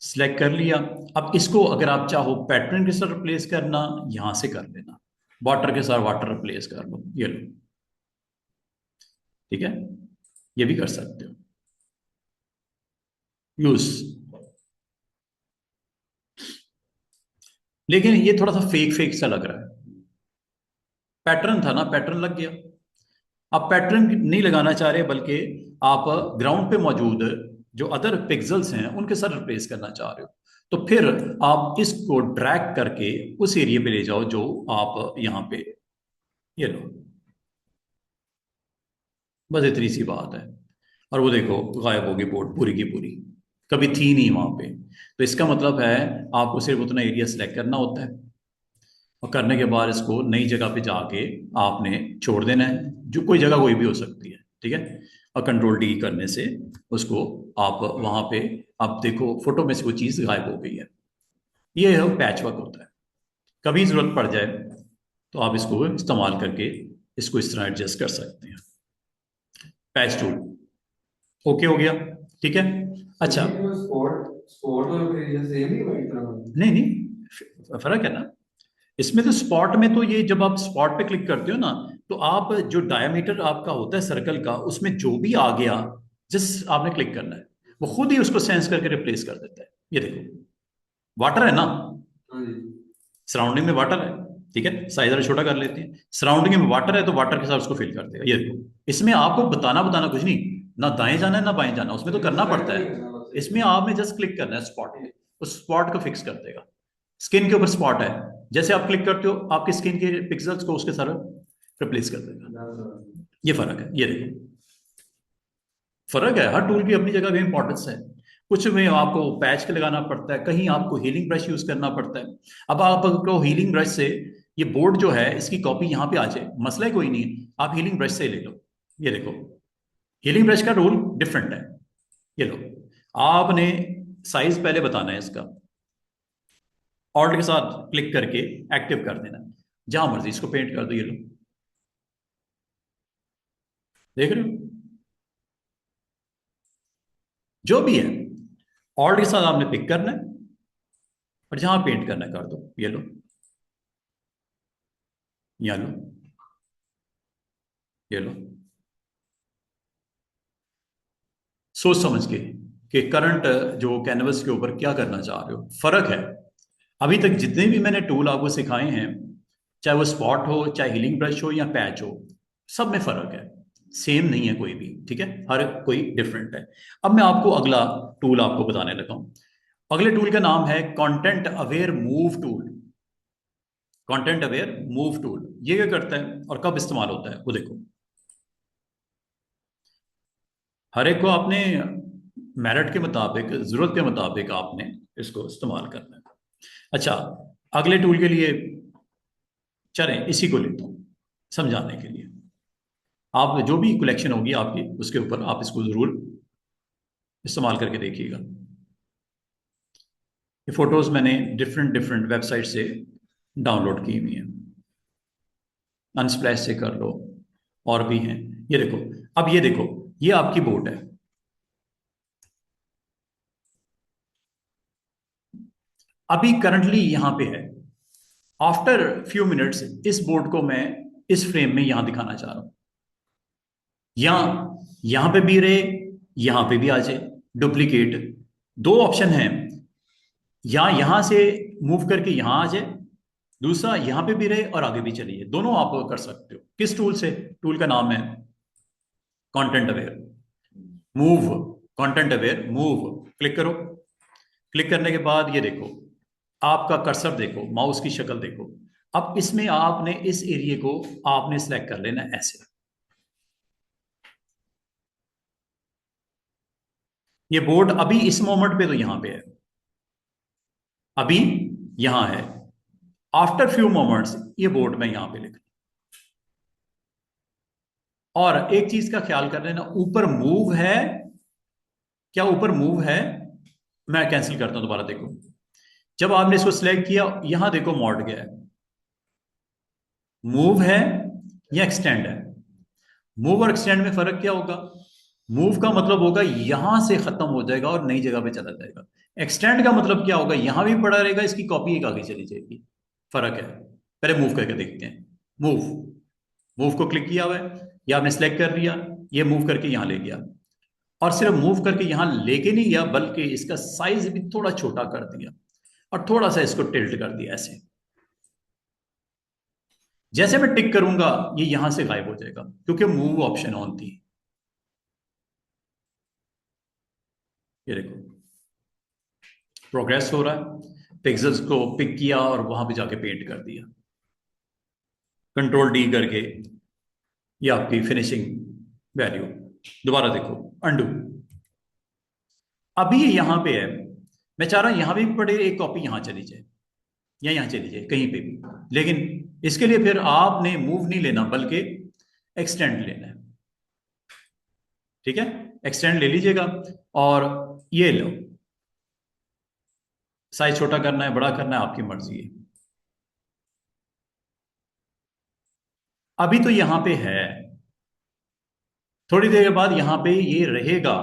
A: सिलेक्ट कर लिया। अब इसको अगर आप चाहो पैटर्न के साथ रिप्लेस करना, यहां से कर लेना, वाटर के साथ वाटर रिप्लेस कर लो। ये लो, ठीक है, ये भी कर सकते हो यूज। लेकिन ये थोड़ा सा फेक फेक सा लग रहा है। पैटर्न था ना, पैटर्न लग गया। आप पैटर्न नहीं लगाना चाह रहे, बल्कि आप ग्राउंड पे मौजूद जो अदर पिक्सल्स हैं उनके साथ रिप्लेस करना चाह रहे हो, तो फिर आप इसको ड्रैग करके उस एरिया पे ले जाओ जो आप यहाँ पे, ये लो, बस इतनी सी बात है। और वो देखो गायब होगी बोर्ड पूरी की पूरी, कभी थी नहीं वहां पे। तो इसका मतलब है आपको सिर्फ उतना एरिया सेलेक्ट करना होता है, और करने के बाद इसको नई जगह पे जाके आपने छोड़ देना है, जो कोई जगह कोई भी हो सकती है। ठीक है, और कंट्रोल डी करने से उसको आप वहां पे, आप देखो फोटो में से वो चीज़ गायब हो गई है। ये है पैच वर्क होता है। कभी ज़रूरत पड़ जाए तो आप इसको इस्तेमाल करके इसको इस तरह एडजस्ट कर सकते हैं। पैच टूल ओके हो गया। ठीक है, अच्छा, नहीं नहीं, फर्क है ना इसमें। तो स्पॉट में तो ये जब आप स्पॉट पे क्लिक करते हो ना, तो आप जो डायमीटर आपका होता है सर्कल का, उसमें जो भी आ गया, जिस आपने क्लिक करना है, वो खुद ही उसको सेंस करके रिप्लेस कर देता है। ये देखो, वाटर है ना,
B: हाँ जी।
A: सराउंडिंग में वाटर है, ठीक है, साइज जरा छोटा कर लेते हैं, सराउंडिंग में वाटर है तो वाटर के साथ उसको फिल कर देगा। ये देखो, इसमें आपको बताना बताना कुछ नहीं, ना दाएं जाना है ना बाएं जाना, उसमें तो
B: इसको
A: करना
B: सेलेक्ट
A: पड़ता
B: नहीं
A: है।
B: करना बस
A: इसमें
B: एक।
A: आपने जस्ट क्लिक करना है स्पॉट पे, उस स्पॉट को फिक्स कर देगा। स्किन के ऊपर स्पॉट है, जैसे आप क्लिक करते हो आपकी स्किन के पिक्सल्स को उसके साथ रिप्लेस कर देगा। ये फर्क है, ये देखो फर्क है। हर टूल की अपनी जगह भी इंपॉर्टेंस है। कुछ में आपको पैच के लगाना पड़ता है, कहीं आपको हीलिंग ब्रश यूज करना पड़ता है। अब आपको हीलिंग ब्रश से ये बोर्ड जो है इसकी कॉपी यहाँ पे आ जाए, मसला ही कोई नहीं है, आप हीलिंग ब्रश से ले लो। ये देखो, हीलिंग ब्रश का रोल डिफरेंट है। ये लो, आपने साइज पहले बताना है इसका, ऑल्ट के साथ क्लिक करके एक्टिव कर देना, जहां मर्जी इसको पेंट कर दो। ये लो, देख रहे हो, जो भी है ऑल्ट के साथ आपने पिक करना है और जहां पेंट करना है कर दो। ये लो, यहाँ लो, ये लो, सोच समझ के कि करंट जो कैनवस के ऊपर क्या करना चाह रहे हो। फर्क है, अभी तक जितने भी मैंने टूल आपको सिखाए हैं, चाहे वो स्पॉट हो, चाहे हीलिंग ब्रश हो या पैच हो, सब में फर्क है, सेम नहीं है कोई भी, ठीक है, हर कोई डिफरेंट है। अब मैं आपको अगला टूल आपको बताने लगा हूं। अगले टूल का नाम है content aware move tool. Content aware move tool ये क्या करता है और कब इस्तेमाल होता है वो देखो। हर एक को आपने मेरिट के मुताबिक, जरूरत के मुताबिक आपने इसको इस्तेमाल करना है। अच्छा, अगले टूल के लिए चलें, इसी को लेता हूं समझाने के लिए। आप जो भी कलेक्शन होगी आपकी उसके ऊपर आप इसको जरूर इस्तेमाल करके देखिएगा। ये फोटोज मैंने डिफरेंट डिफरेंट वेबसाइट से डाउनलोड की हुई हैं, अनस्प्लैश से कर लो, और भी हैं। ये देखो, अब ये देखो, ये आपकी बोट है। अभी करंटली यहां पे है, आफ्टर फ्यू मिनट्स इस बोर्ड को मैं इस फ्रेम में यहां दिखाना चाह रहा हूं, यहां पे भी रहे, यहां पे भी आ जाए, डुप्लीकेट। दो ऑप्शन है, या यहां से मूव करके यहां आ जाए, दूसरा यहां पे भी रहे और आगे भी चलिए, दोनों आप कर सकते हो। किस टूल से? टूल का नाम है content aware move. Content aware move, click करो। क्लिक करने के बाद ये देखो, आपका कर्सर देखो, माउस की शक्ल देखो। अब इसमें आपने इस एरिया को आपने सिलेक्ट कर लेना ऐसे। ये बोर्ड अभी इस मोमेंट पे तो यहां पे है, अभी यहां है, आफ्टर फ्यू मोमेंट्स ये बोर्ड में यहां पे लिख। और एक चीज का ख्याल कर लेना, ऊपर मूव है, क्या ऊपर मूव है? मैं कैंसिल करता हूं, दोबारा देखो। जब आपने इसको सिलेक्ट किया, यहां देखो मॉड गया है, मूव है या एक्सटेंड है। मूव और एक्सटेंड में फर्क क्या होगा? मूव का मतलब होगा यहां से खत्म हो जाएगा और नई जगह पे चला जाएगा। एक्सटेंड का मतलब क्या होगा? यहां भी पड़ा रहेगा, इसकी कॉपी एक आगे चली जाएगी। फर्क है, पहले मूव करके देखते हैं। मूव, मूव को क्लिक किया हुआ है, या आपने सेलेक्ट कर लिया, ये मूव करके यहां ले गया। और सिर्फ मूव करके यहां लेके नहीं गया, बल्कि इसका साइज भी थोड़ा छोटा कर दिया और थोड़ा सा इसको टिल्ट कर दिया ऐसे। जैसे मैं टिक करूंगा ये यहां से गायब हो जाएगा, क्योंकि मूव ऑप्शन ऑन थी। ये देखो, प्रोग्रेस हो रहा है, पिक्सल्स को पिक किया और वहां पे जाके पेंट कर दिया, कंट्रोल डी करके। ये आपकी फिनिशिंग वैल्यू। दोबारा देखो, अंडू। अभी ये यहां पे है, मैं चाह रहा हूं यहां भी पड़े, एक कॉपी यहां चली जाए या यहां चली जाए, कहीं पे भी। लेकिन इसके लिए फिर आपने मूव नहीं लेना, बल्कि एक्सटेंड लेना है, ठीक है, एक्सटेंड ले लीजिएगा। और ये लो, साइज छोटा करना है बड़ा करना है आपकी मर्जी है। अभी तो यहां पे है, थोड़ी देर बाद यहां पे ये रहेगा,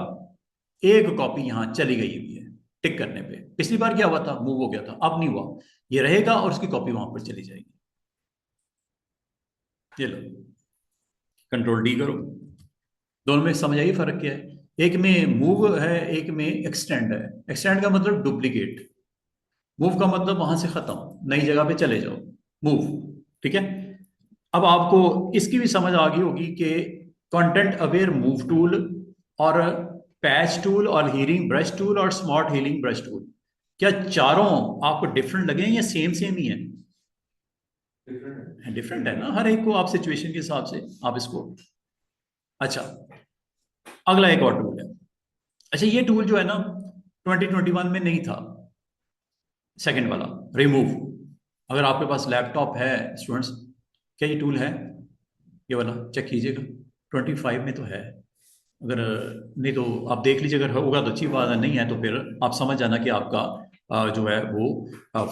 A: एक कॉपी यहां चली गई हुई है टिक करने पे। पिछली बार क्या हुआ था? मूव हो गया था, अब नहीं हुआ, ये रहेगा और उसकी कॉपी वहां पर चली जाएगी। ये लो, कंट्रोल डी करो, दोनों में समझ आई फर्क क्या है? एक में मूव है, एक में एक्सटेंड है। एक्सटेंड का मतलब डुप्लीकेट, मूव का मतलब वहां से खत्म, नई जगह पे चले जाओ, मूव। ठीक है। अब आपको इसकी भी समझ आ गई होगी कि कंटेंट अवेयर मूव टूल और पैच टूल और हीलिंग ब्रश टूल और स्मार्ट हीलिंग ब्रश टूल, क्या चारों आपको डिफरेंट लगे या सेम सेम ही है? डिफरेंट है ना, हर एक को आप सिचुएशन के हिसाब से आप इसको। अच्छा, अगला एक और टूल है। अच्छा, ये टूल जो है ना 2021 में नहीं था, सेकंड वाला, रिमूव। अगर आपके पास लैपटॉप है स्टूडेंट्स, क्या ये टूल है? ये वाला चेक कीजिएगा, 25 में तो है। अगर नहीं तो आप देख लीजिए, अगर होगा तो अच्छी बात है, नहीं है तो फिर आप समझ जाना कि आपका जो है वो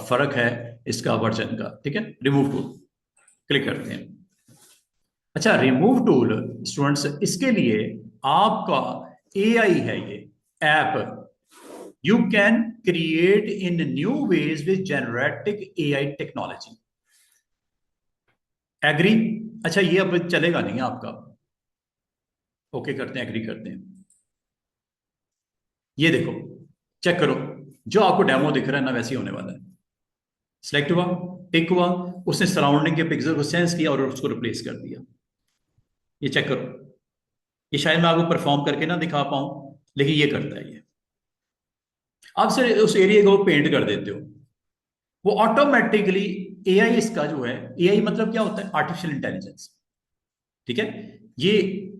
A: फर्क है इसका वर्जन का। ठीक है, रिमूव टूल क्लिक करते हैं। अच्छा, रिमूव टूल स्टूडेंट्स, इसके लिए आपका एआई है ये app, you can create in new ways with generative AI technology. Agree? अच्छा, ये अब चलेगा नहीं आपका, ओके करते हैं, एग्री करते हैं। ये देखो, चेक करो, जो आपको डेमो दिख रहा है ना वैसे ही होने वाला है। सिलेक्ट हुआ, टिक हुआ, उसने सराउंडिंग के पिक्सल को सेंस किया और उसको रिप्लेस कर दिया। ये चेक करो, ये शायद मैं आपको परफॉर्म करके ना दिखा पाऊं, लेकिन ये करता है ये। आप सिर्फ उस एरिया को पेंट कर देते हो, वो ऑटोमेटिकली, एआई इसका जो है, एआई मतलब क्या होता है? Artificial intelligence. ठीक है, ये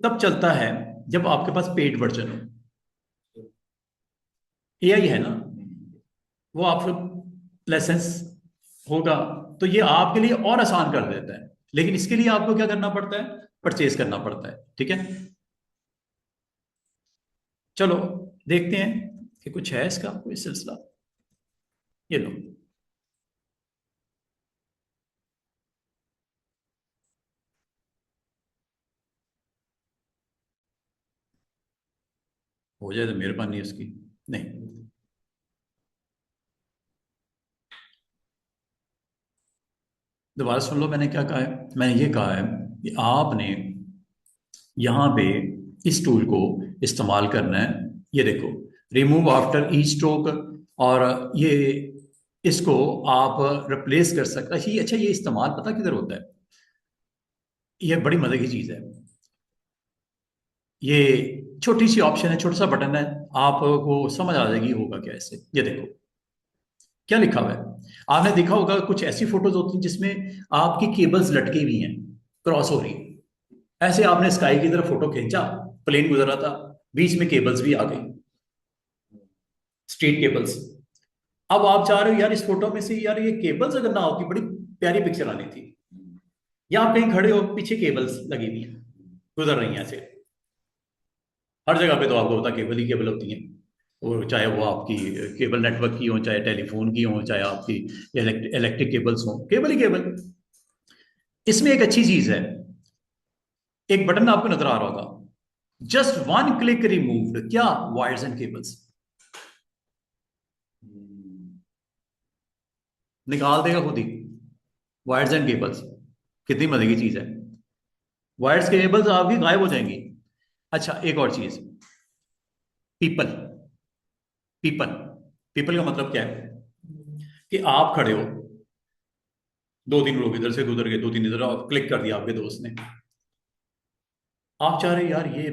A: तब चलता है जब आपके पास पेड वर्जन हो। एआई है ना, वो आप लाइसेंस होगा तो ये आपके लिए और आसान कर देता है, लेकिन इसके लिए आपको क्या करना पड़ता है? परचेज करना पड़ता है। ठीक है, चलो देखते हैं कि कुछ है इसका कोई सिलसिला। ये लो, हो जाए तो मेहरबानी उसकी। नहीं, दोबारा सुन लो, मैंने क्या कहा है? मैंने ये कहा है कि आपने यहाँ पे इस टूल को इस्तेमाल करना है। ये देखो, रिमूव आफ्टर ई स्ट्रोक, और ये इसको आप रिप्लेस कर सकते हैं। अच्छा, ये इस्तेमाल पता किधर होता है? ये बड़ी मजे की चीज है। ये छोटी सी ऑप्शन है, छोटा सा बटन है, आपको समझ आ जाएगी होगा क्या इससे। ये देखो क्या लिखा हुआ है। आपने देखा होगा कुछ ऐसी फोटोज होती हैं जिसमें आपकी केबल्स लटकी हुई हैं, क्रॉस हो रही है। ऐसे आपने स्काई की तरफ फोटो खींचा, प्लेन गुजर रहा था, बीच में केबल्स भी आ गई, स्ट्रीट केबल्स। अब आप चाह रहे हो यार इस फोटो में से यार ये केबल्स अगर ना होती बड़ी प्यारी पिक्चर आनी थी। या आप कहीं खड़े हो, पीछे केबल्स लगी हुई हैं, गुजर रही हैं ऐसे। हर जगह पे तो आपको पता केबल ही केबल होती हैं, और चाहे वो आपकी केबल नेटवर्क की हो, चाहे टेलीफोन की हो, चाहे आपकी इलेक्ट्रिक केबल्स हो, केबल ही केबल। इसमें एक अच्छी चीज है, एक बटन आपको नजर आ रहा होगा, जस्ट वन क्लिक रिमूव्ड, क्या? वायर्स एंड केबल्स निकाल देगा खुद ही, वायर्स एंड केबल्स। कितनी मजे की चीज है, वायर्स केबल्स आपकी गायब हो जाएंगी। अच्छा, एक और चीज, पीपल। पीपल, पीपल का मतलब क्या है? कि आप खड़े हो, दो तीन लोग इधर से गुजर गए, दो तीन इधर, क्लिक कर दिया आपके दोस्त ने, आप चाह रहे यार ये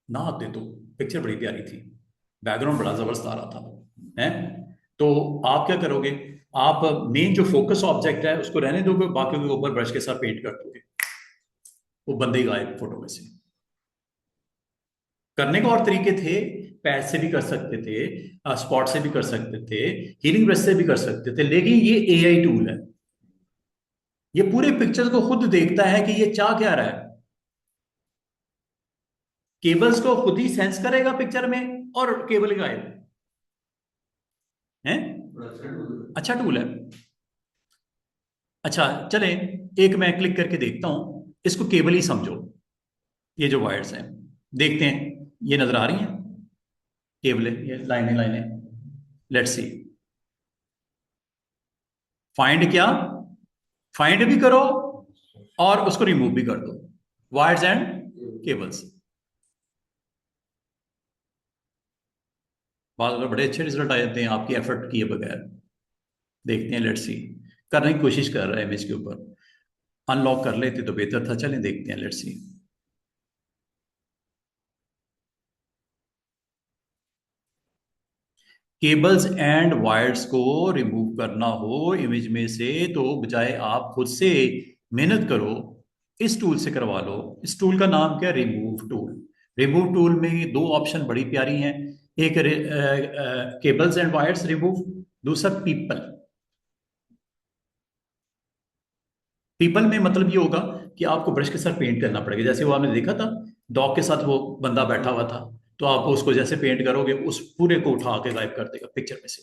A: ना आप दे दो, पिक्चर बड़ी प्यारी थी, बैकग्राउंड बड़ा जबरदस्त आ रहा था, है? तो आप क्या करोगे? आप मेन जो फोकस ऑब्जेक्ट है उसको रहने दोगे, बाकी के ऊपर ब्रश के साथ पेंट कर दोगे, वो बंदे ही गायब फोटो में से। करने का और तरीके थे, पैच से भी कर सकते थे, स्पॉट से भी कर सकते थे, हीलिंग ब्रश से भी कर सकते थे, लेकिन ये एआई टूल है, ये पूरे पिक्चर को खुद देखता है कि ये चाह क्या रहा है, केबल्स को खुद ही सेंस करेगा पिक्चर में, और केबल गायब है। अच्छा टूल है। अच्छा चले, एक मैं क्लिक करके देखता हूं, इसको केबल ही समझो। ये जो वायर्स हैं, देखते हैं, ये नजर आ रही हैं केबलें, ये लाइनें लाइनें। लेट्स सी, फाइंड क्या? फाइंड भी करो और उसको रिमूव भी कर दो, वायर्स एंड केबल्स। बाद में बड़े अच्छे रिजल्ट आ जाते हैं आपकी एफर्ट किए बगैर। देखते हैं, लेट्स सी। करने की कोशिश कर रहा है इमेज के ऊपर, अनलॉक कर लेते तो बेहतर था। चलें देखते हैं, let's see. Cables and wires को रिमूव करना हो इमेज में से, तो बजाय आप खुद से मेहनत करो, इस टूल से करवा लो। इस टूल का नाम क्या है? Remove tool. रिमूव टूल में दो ऑप्शन बड़ी प्यारी हैं। एक केबल्स एंड वायर्स रिमूव, दूसरा पीपल। पीपल में मतलब ये होगा कि आपको ब्रश के साथ पेंट करना पड़ेगा। जैसे वो आपने देखा था, डॉग के साथ वो बंदा बैठा हुआ था, तो आप उसको जैसे पेंट करोगे उस पूरे को उठा के गायब कर देगा पिक्चर में से।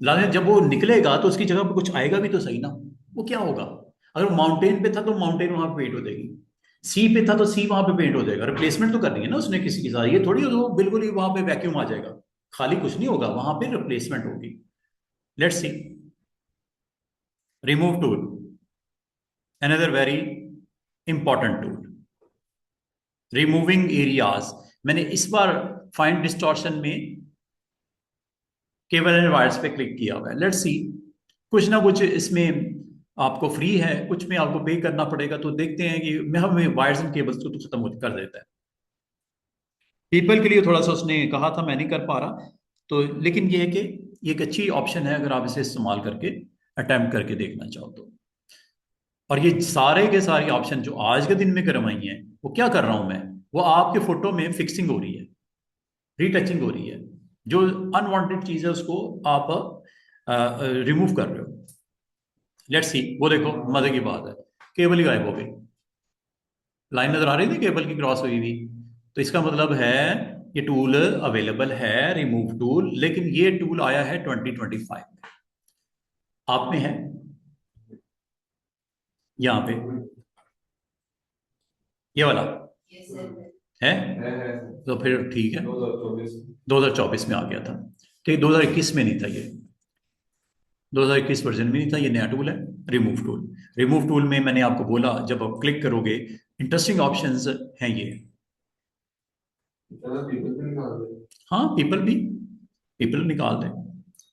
A: लाने जब वो निकलेगा तो उसकी जगह पर कुछ आएगा भी तो सही ना। वो क्या होगा? अगर माउंटेन पे था तो माउंटेन वहां पे पेंट हो जाएगी, सी पे था तो सी वहां पे पेंट हो जाएगा। रिप्लेसमेंट तो करनी है ना उसने किसी के साथ, ये थोड़ी वो बिल्कुल ही वहां पे वैक्यूम आ जाएगा, खाली कुछ नहीं होगा, वहां पे रिप्लेसमेंट होगी। Let's see. Remove tool, another very important tool, removing areas. मैंने इस बार फाइंड डिस्टॉर्शन में केबल एंड वायर्स पे क्लिक किया हुआ है। Let's see. कुछ ना कुछ इसमें आपको फ्री है, कुछ में आपको पे करना पड़ेगा, तो देखते हैं कि मैं हमें वायर्स एंड केबल्स को तो खत्म कर देता है। पीपल के लिए थोड़ा सा उसने कहा था, मैं नहीं कर पा रहा, तो लेकिन ये है कि ये एक अच्छी ऑप्शन है अगर आप इसे इस्तेमाल करके अटेम्प्ट करके देखना चाहो तो। और ये सारे के सारे ऑप्शन जो आज के दिन में करवाई हैं, वो क्या कर रहा हूं मैं, वो आपके फोटो में फिक्सिंग हो रही है, रीटचिंग हो रही है। जो अनवांटेड चीज है उसको आप रिमूव कर रहे हो। Let's see. वो देखो, मजे की बात है, केबल ही गायब हो गई। लाइन नजर आ रही थी केबल की क्रॉस हुई हुई। तो इसका मतलब है ये टूल अवेलेबल है, रिमूव टूल, लेकिन ये टूल आया है 2025 में। आप में है यहाँ पे ये वाला है? तो फिर ठीक है, 2024 में आ गया था। ठीक, 2021 में नहीं था ये, 2021 वर्जन में नहीं था। ये नया टूल है, रिमूव टूल। रिमूव टूल में मैंने आपको बोला, जब आप क्लिक करोगे इंटरेस्टिंग ऑप्शंस हैं ये। हाँ, पीपल निकाल दें।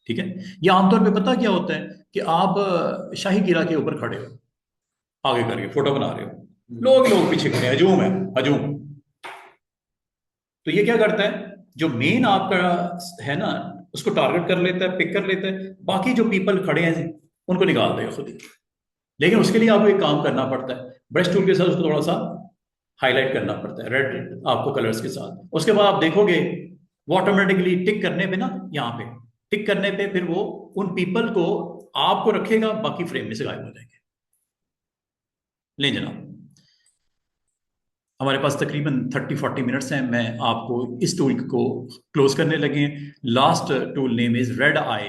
A: ठीक है। ये आमतौर पे पता क्या होता है कि आप शाही गिरा के ऊपर खड़े हो, आगे करके फोटो बना रहे हो, लोग पीछे खड़े हैं, हजूम है, हजूम। तो ये क्या करता है, जो मेन आपका है ना, उसको टारगेट कर लेता है, पिक कर लेता है, बाकी जो पीपल खड़े हैं उनको निकाल देगा खुद ही। लेकिन उसके लिए आपको एक काम करना पड़ता है, ब्रश टूल के साथ उसको थोड़ा सा हाईलाइट करना पड़ता है, रेड आपको कलर्स के साथ। उसके बाद आप देखोगे वो ऑटोमेटिकली टिक करने पे ना, यहाँ पे टिक करने पे फिर वो उन पीपल को आपको रखेगा, बाकी फ्रेम में से गायब हो जाएंगे। ले जनाब, हमारे पास तकरीबन 30-40 मिनट्स हैं, मैं आपको इस टूल को क्लोज करने लगे हैं। Last tool name is red eye.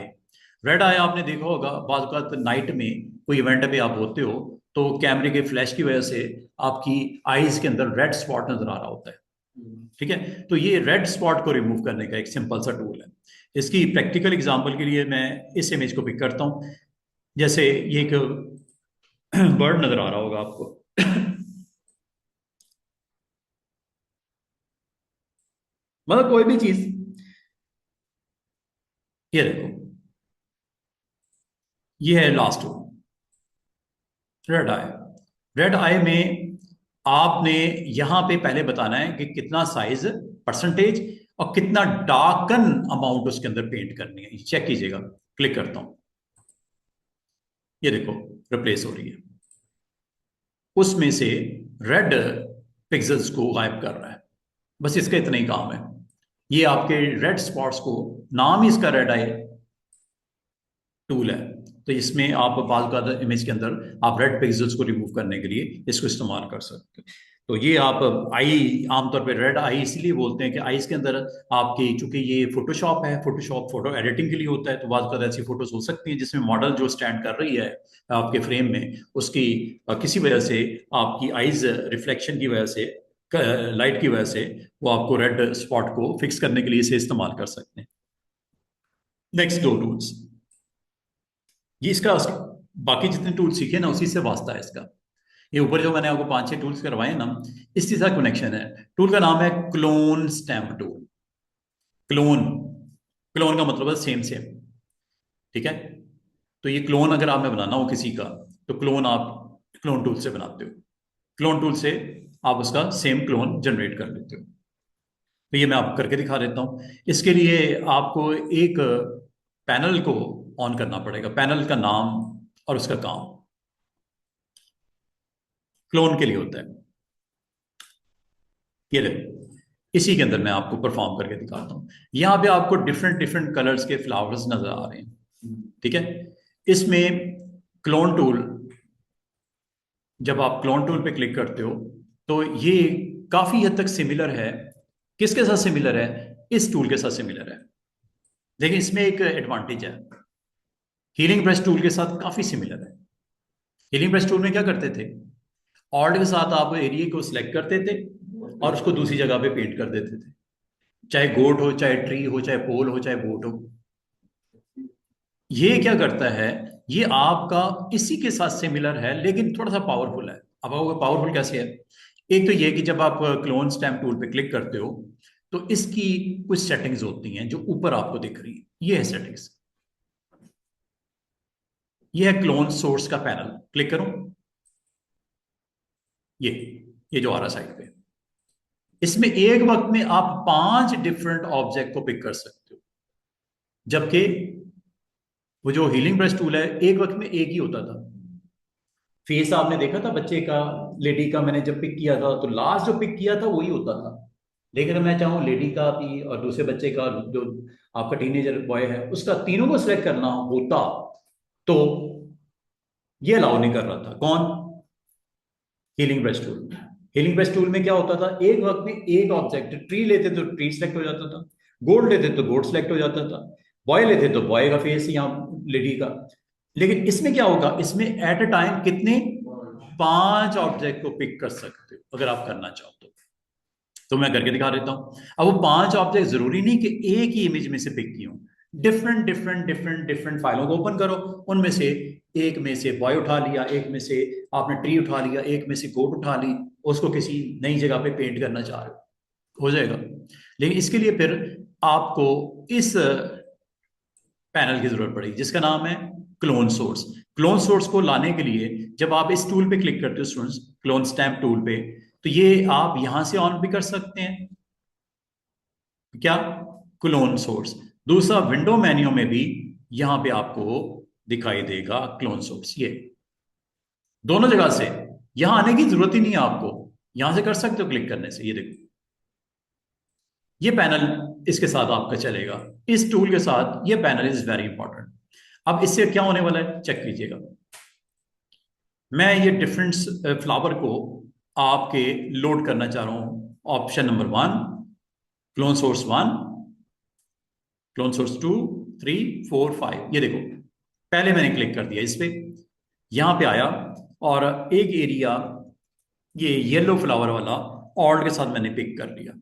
A: Red eye आपने देखा होगा, बाज़ औक़ात नाइट में कोई इवेंट पे आप होते हो तो कैमरे के फ्लैश की वजह से आपकी आईज के अंदर रेड स्पॉट नजर आ रहा होता है। ठीक है, तो ये रेड स्पॉट को रिमूव करने का एक सिंपल सा टूल है। इसकी प्रैक्टिकल एग्जांपल के लिए मैं इस इमेज को पिक करता हूँ। जैसे ये एक बर्ड नजर आ रहा होगा आपको मतलब कोई भी चीज, ये देखो, ये है लास्ट रेड आई। रेड आई में आपने यहां पे पहले बताना है कि कितना साइज, परसेंटेज, और कितना डार्कन अमाउंट उसके अंदर पेंट करनी है। चेक कीजिएगा, क्लिक करता हूं, ये देखो रिप्लेस हो रही है, उसमें से रेड पिक्सल्स को गायब कर रहा है। बस इसका इतना ही काम है। ये आपके रेड स्पॉट्स को, नाम ही इसका रेड आई टूल है, तो इसमें आप बाल का इमेज के अंदर आप रेड पिक्सल्स को रिमूव करने के लिए इसको इस्तेमाल कर सकते हैं। तो ये आप आई, आमतौर पे रेड आई इसीलिए बोलते हैं कि आईज के अंदर आपकी, चूंकि ये फोटोशॉप है, फोटोशॉप फोटो एडिटिंग के लिए होता है, तो बात का ऐसी फोटोज हो सकती हैं जिसमें मॉडल जो स्टैंड कर रही है आपके फ्रेम में, उसकी किसी वजह से आपकी आईज रिफ्लेक्शन की वजह से, लाइट की वजह से, वो आपको रेड स्पॉट को फिक्स करने के लिए इसे इस्तेमाल कर सकते हैं। नेक्स्ट दो टूल्स, ये इसका बाकी जितने टूल सीखे ना उसी से वास्ता है इसका। ये ऊपर जो मैंने आपको 5-6 टूल्स करवाए ना, इसी से कनेक्शन है। टूल का नाम है clone stamp tool. Clone, clone का मतलब है सेम सेम। ठीक है, तो ये क्लोन अगर आपने बनाना हो किसी का, तो क्लोन आप क्लोन टूल से बनाते हो। क्लोन टूल से आप उसका सेम क्लोन जनरेट कर लेते हो। तो ये मैं आपको करके दिखा देता हूँ। इसके लिए आपको एक पैनल को ऑन करना पड़ेगा, पैनल का नाम और उसका काम क्लोन के लिए होता है। ये देखो, इसी के अंदर मैं आपको परफॉर्म करके दिखाता हूँ। यहाँ पे आपको डिफरेंट डिफरेंट कलर्स के फ्लावर्स नजर आ रहे हैं, ठीक है। इसमें क्लोन टूल, जब आप क्लोन टूल पे क्लिक करते हो तो ये काफी हद तक सिमिलर है। किसके साथ सिमिलर है? इस टूल के साथ सिमिलर है। देखिए इसमें एक एडवांटेज है, हीलिंग ब्रश टूल के साथ काफी सिमिलर है। हीलिंग ब्रश टूल में क्या करते थे, ऑल्ट के साथ आप एरिया को सिलेक्ट करते थे और उसको दूसरी जगह पे पेंट कर देते थे, चाहे गोट हो, चाहे ट्री हो, चाहे पोल हो, चाहे बोट हो। ये क्या करता है, ये आपका इसी के साथ सिमिलर है लेकिन थोड़ा सा पावरफुल है। अब आपको पावरफुल कैसे है? एक तो ये कि जब आप क्लोन स्टैम्प टूल पे क्लिक करते हो तो इसकी कुछ सेटिंग्स होती हैं जो ऊपर आपको दिख रही है। ये है सेटिंग्स, ये है क्लोन सोर्स का पैनल। क्लिक करूं, ये जो आ रहा साइड पे, इसमें एक वक्त में आप 5 डिफरेंट ऑब्जेक्ट को पिक कर सकते हो, जबकि वो जो हीलिंग ब्रश टूल है एक वक्त में एक ही होता था। फेस आपने देखा था बच्चे का, लेडी का मैंने जब पिक किया था तो लास्ट जो पिक किया था वही होता था। लेकिन मैं चाहूँ लेडी का भी और दूसरे बच्चे का, जो आपका टीनेजर बॉय है उसका, तीनों को सिलेक्ट करना होता तो ये अलाउ नहीं कर रहा था। कौन? Healing brush tool. Healing brush tool में क्या होता था, एक वक्त में एक ऑब्जेक्ट, ट्री लेते तो ट्री सिलेक्ट हो जाता था, गोल्ड लेते तो गोल्ड सिलेक्ट हो जाता था, बॉय लेते तो बॉय का फेस या लेडी का। लेकिन इसमें क्या होगा, इसमें एट अ टाइम कितने, 5 ऑब्जेक्ट को पिक कर सकते हो अगर आप करना चाहो तो मैं करके दिखा देता हूं। अब वो 5 ऑब्जेक्ट जरूरी नहीं कि एक ही इमेज में से पिक की हो, डिफरेंट डिफरेंट डिफरेंट डिफरेंट फाइलों को ओपन करो, उनमें से एक में से बॉय उठा लिया, एक में से आपने ट्री उठा लिया, एक में से गोट उठा ली, उसको किसी नई जगह पे पेंट करना चाह रहे हो जाएगा। लेकिन इसके लिए फिर आपको इस पैनल की जरूरत पड़ेगी जिसका नाम है क्लोन सोर्स। क्लोन सोर्स को लाने के लिए जब आप इस टूल पे क्लिक करते हो स्टूडेंट्स, क्लोन स्टैम्प टूल पे, तो ये आप यहां से ऑन भी कर सकते हैं। क्या? Clone source. दूसरा, विंडो मेन्यू में भी यहां पे आपको दिखाई देगा क्लोन सोर्स। ये दोनों जगह से यहां आने की जरूरत ही नहीं है आपको, यहां से कर सकते हो क्लिक करने से। ये देखो, ये पैनल इसके साथ आपका चलेगा, इस टूल के साथ ये पैनल इज वेरी इंपॉर्टेंट। अब इससे क्या होने वाला है चेक कीजिएगा। मैं ये डिफरेंट फ्लावर को आपके लोड करना चाह रहा हूं। Option number 1, clone source 1, clone source 2, 3, 4, 5। ये देखो, पहले मैंने क्लिक कर दिया इस पे, यहां पे आया और एक एरिया ये येलो फ्लावर वाला ऑल्ट के साथ मैंने पिक कर लिया।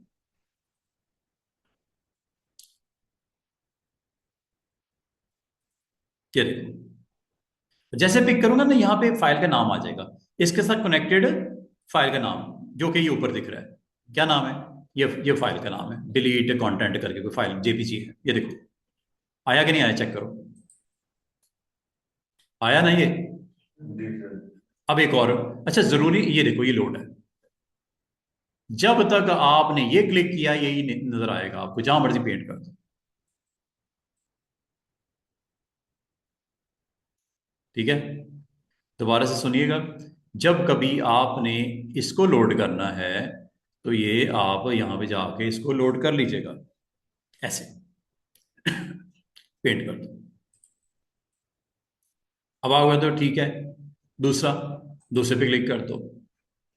A: ये देखो, जैसे पिक करूंगा ना यहां पे फाइल का नाम आ जाएगा, इसके साथ कनेक्टेड फाइल का नाम जो कि ये ऊपर दिख रहा है। क्या नाम है? ये फाइल का नाम है डिलीट कंटेंट करके कोई फाइल जेपीजी है। ये देखो, आया कि नहीं आया चेक करो। आया ना ये? अब एक और, अच्छा जरूरी, ये देखो ये लोड है। जब तक आपने ये क्लिक किया यही नजर आएगा आपको, जहां मर्जी पेंट कर दो। ठीक है, दोबारा से सुनिएगा। जब कभी आपने इसको लोड करना है तो ये आप यहां पे जाके इसको लोड कर लीजिएगा, ऐसे पेंट कर दो। अब आओगे तो ठीक है। दूसरा, दूसरे पे क्लिक कर दो,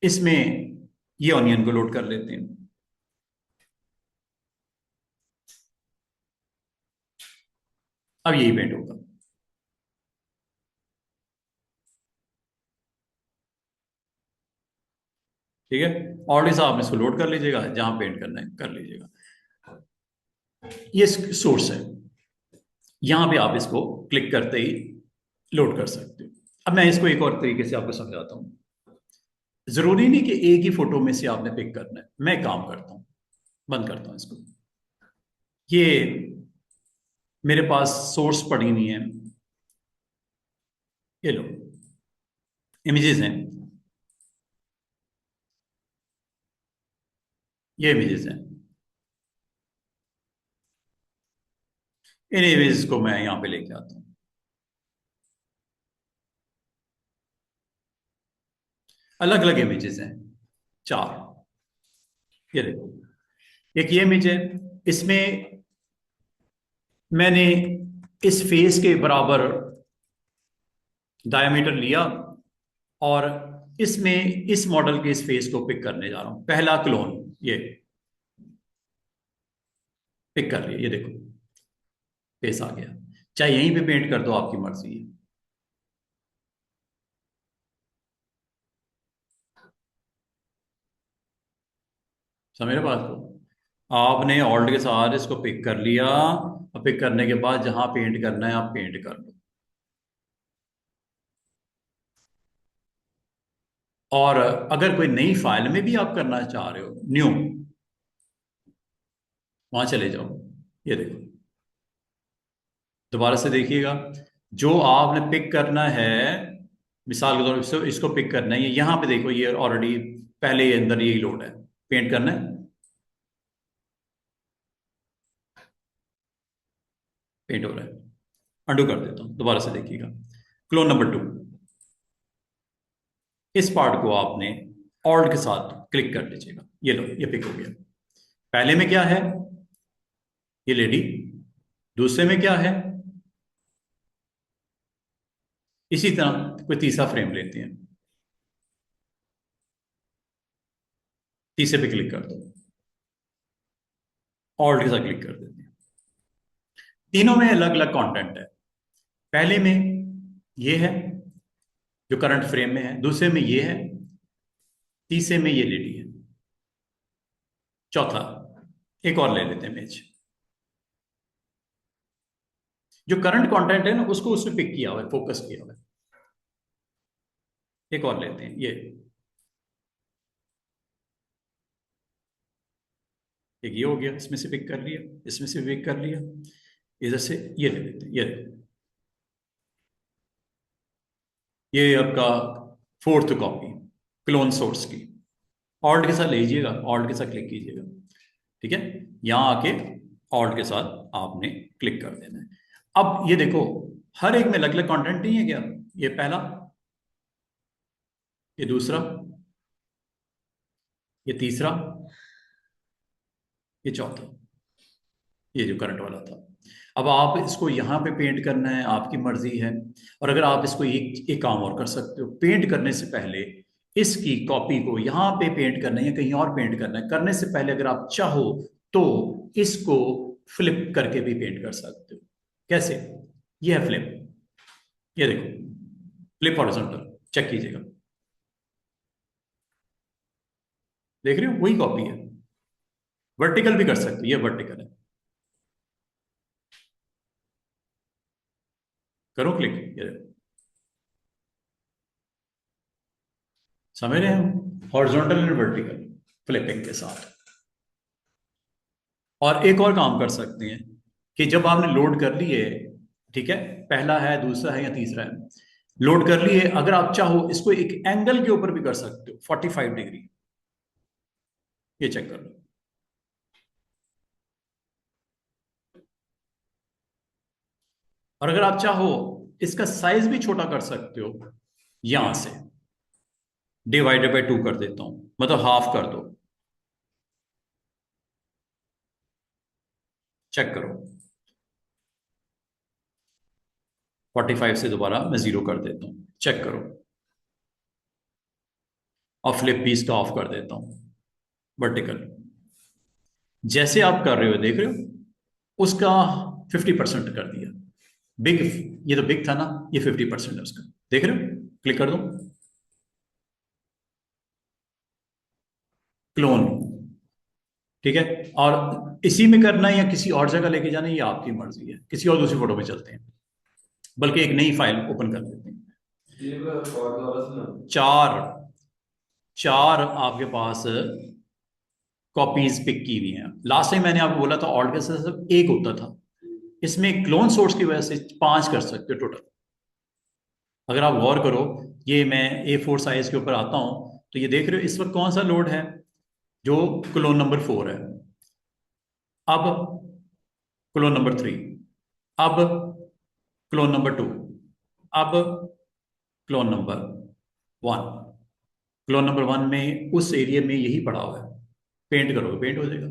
A: इसमें ये ऑनियन को लोड कर लेते हैं। अब यही पेंट होगा। ठीक है, ऑलरेडी साहब इसको लोड कर लीजिएगा, जहां पेंट करना है कर लीजिएगा। ये सोर्स है, यहां पे आप इसको क्लिक करते ही लोड कर सकते हो। अब मैं इसको एक और तरीके से आपको समझाता हूं। जरूरी नहीं कि एक ही फोटो में से आपने पिक करना है। मैं काम करता हूं, बंद करता हूं इसको। ये मेरे पास सोर्स पड़ी हुई है, ये लो इमेजेस हैं, ये इमेजेस हैं। इन इमेजेस को मैं यहां पे लेके आता हूं। अलग अलग इमेजेस हैं, चार। ये देखो, एक ये इमेज है, इसमें मैंने इस फेस के बराबर डायमीटर लिया और इसमें इस मॉडल के इस फेस को पिक करने जा रहा हूं। पहला क्लोन ये पिक कर लिया, ये देखो फेस आ गया। चाहे यहीं पे पेंट कर दो, आपकी मर्जी है। समझ रहे बात को? आपने ऑल्ट के साथ इसको पिक कर लिया और पिक करने के बाद जहां पेंट करना है आप पेंट कर लो। और अगर कोई नई फाइल में भी आप करना चाह रहे हो, न्यू, वहां चले जाओ। ये देखो, दोबारा से देखिएगा। जो आपने पिक करना है, मिसाल के तौर पर इसको पिक करना है, ये यहां पे देखो, ये ऑलरेडी पहले ही अंदर यही लोड है। पेंट करना है, पेंट हो रहा है। अंडू कर देता हूं, दोबारा से देखिएगा। क्लोन नंबर 2, इस पार्ट को आपने ऑल्ट के साथ क्लिक कर लीजिएगा। ये लो, ये पिक हो गया। पहले में क्या है? ये लेडी। दूसरे में क्या है? इसी तरह कोई तीसरा फ्रेम लेते हैं, तीसरे पे क्लिक कर दो, ऑल्ट के साथ क्लिक कर देते हैं। तीनों में अलग अलग कंटेंट है। पहले में ये है जो करंट फ्रेम में है, दूसरे में ये है, तीसरे में ये लेडी है, चौथा एक और ले लेते हैं इमेज। जो करंट कंटेंट है ना, उसको उसने पिक किया हुआ है, फोकस किया हुआ है। एक और लेते हैं, ये एक ये हो गया, इसमें से पिक कर लिया, इसमें से पिक कर लिया, इधर से ये ले लेते हैं। ये देखो, ये आपका फोर्थ कॉपी क्लोन सोर्स की। ऑल्ट के साथ लीजिएगा, ऑल्ट के साथ क्लिक कीजिएगा। ठीक है, यहां आके ऑल्ट के साथ आपने क्लिक कर देना है। अब ये देखो, हर एक में अलग अलग कंटेंट नहीं है क्या? ये पहला, ये दूसरा, ये तीसरा, ये चौथा, ये जो करंट वाला था। अब आप इसको यहां पे पेंट करना है, आपकी मर्जी है। और अगर आप इसको एक काम और कर सकते हो, पेंट करने से पहले इसकी कॉपी को यहां पे पेंट करना है या कहीं और पेंट करना है, करने से पहले अगर आप चाहो तो इसको फ्लिप करके भी पेंट कर सकते हो। कैसे? ये है फ्लिप, ये देखो, फ्लिप हॉरिजॉन्टल, चेक कीजिएगा। देख रहे हो, वही कॉपी है। वर्टिकल भी कर सकते हो, ये वर्टिकल है। करो क्लिक, ये देखो। समझ रहे हैं? हॉरिजॉन्टल एंड वर्टिकल फ्लिपिंग के साथ। और एक और काम कर सकते हैं कि जब आपने लोड कर लिए, ठीक है, पहला है, दूसरा है या तीसरा है, लोड कर लिए, अगर आप चाहो इसको एक एंगल के ऊपर भी कर सकते हो, 45 डिग्री। ये चेक कर लो। और अगर आप चाहो इसका साइज भी छोटा कर सकते हो, यहां से डिवाइडेड बाय 2 कर देता हूं, मतलब हाफ कर दो। चेक करो, 45 से दोबारा मैं 0 कर देता हूं, चेक करो। और फ्लिप पीस का ऑफ कर देता हूं, वर्टिकल। जैसे आप कर रहे हो, देख रहे हो, उसका 50% कर दिया। बिग, ये तो बिग था ना, ये 50% है उसका। देख रहे हो, क्लिक कर दो, क्लोन। ठीक है, और इसी में करना है या किसी और जगह लेके जाना है, ये आपकी मर्जी है। किसी और दूसरी फोटो में चलते हैं, बल्कि एक नई फाइल ओपन कर लेते हैं। चार, चार आपके पास कॉपीज पिक की हुई हैं। लास्ट टाइम मैंने आपको बोला था ऑल्ट के साथ सिर्फ एक होता था, इसमें क्लोन सोर्स की वजह से 5 कर सकते हो टोटल। अगर आप गौर करो, ये मैं A4 साइज के ऊपर आता हूं तो ये देख रहे हो इस वक्त कौन सा लोड है, जो क्लोन नंबर 4 है। अब क्लोन नंबर 3, अब क्लोन नंबर 2, अब क्लोन नंबर 1। क्लोन नंबर 1 में उस एरिया में यही पड़ा हुआ है, पेंट करोगे पेंट हो जाएगा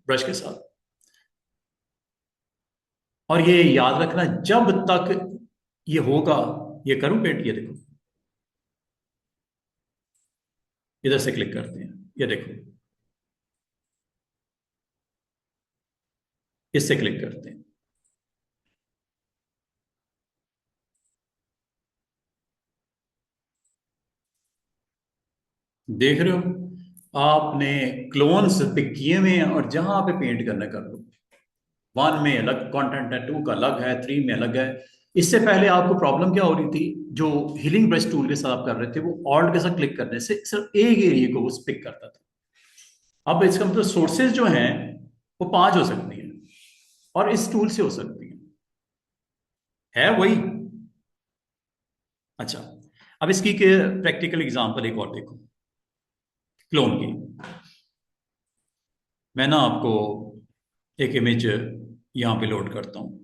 A: ब्रश के साथ। और ये याद रखना, जब तक ये होगा, ये करूं पेंट, ये देखो इधर से क्लिक करते हैं, ये देखो इससे क्लिक करते हैं, देख रहे हो आपने क्लोन्स पिक किए हुए हैं, और जहां पे पेंट करना कर लो। 1 में अलग कंटेंट है, 2 का अलग है, 3 में अलग है। इससे पहले आपको प्रॉब्लम क्या हो रही थी, जो हीलिंग ब्रश टूल के साथ आप कर रहे थे, वो ऑल्ट के साथ क्लिक करने से सिर्फ एक एरिया को वो पिक करता था। अब इसका मतलब सोर्सेज जो हैं वो 5 हो सकती हैं, और इस टूल से हो सकती हैं, है वही। अच्छा, अब इसकी प्रैक्टिकल एग्जांपल एक और देखो क्लोन की। मैं ना आपको एक इमेज यहाँ पे लोड करता हूँ,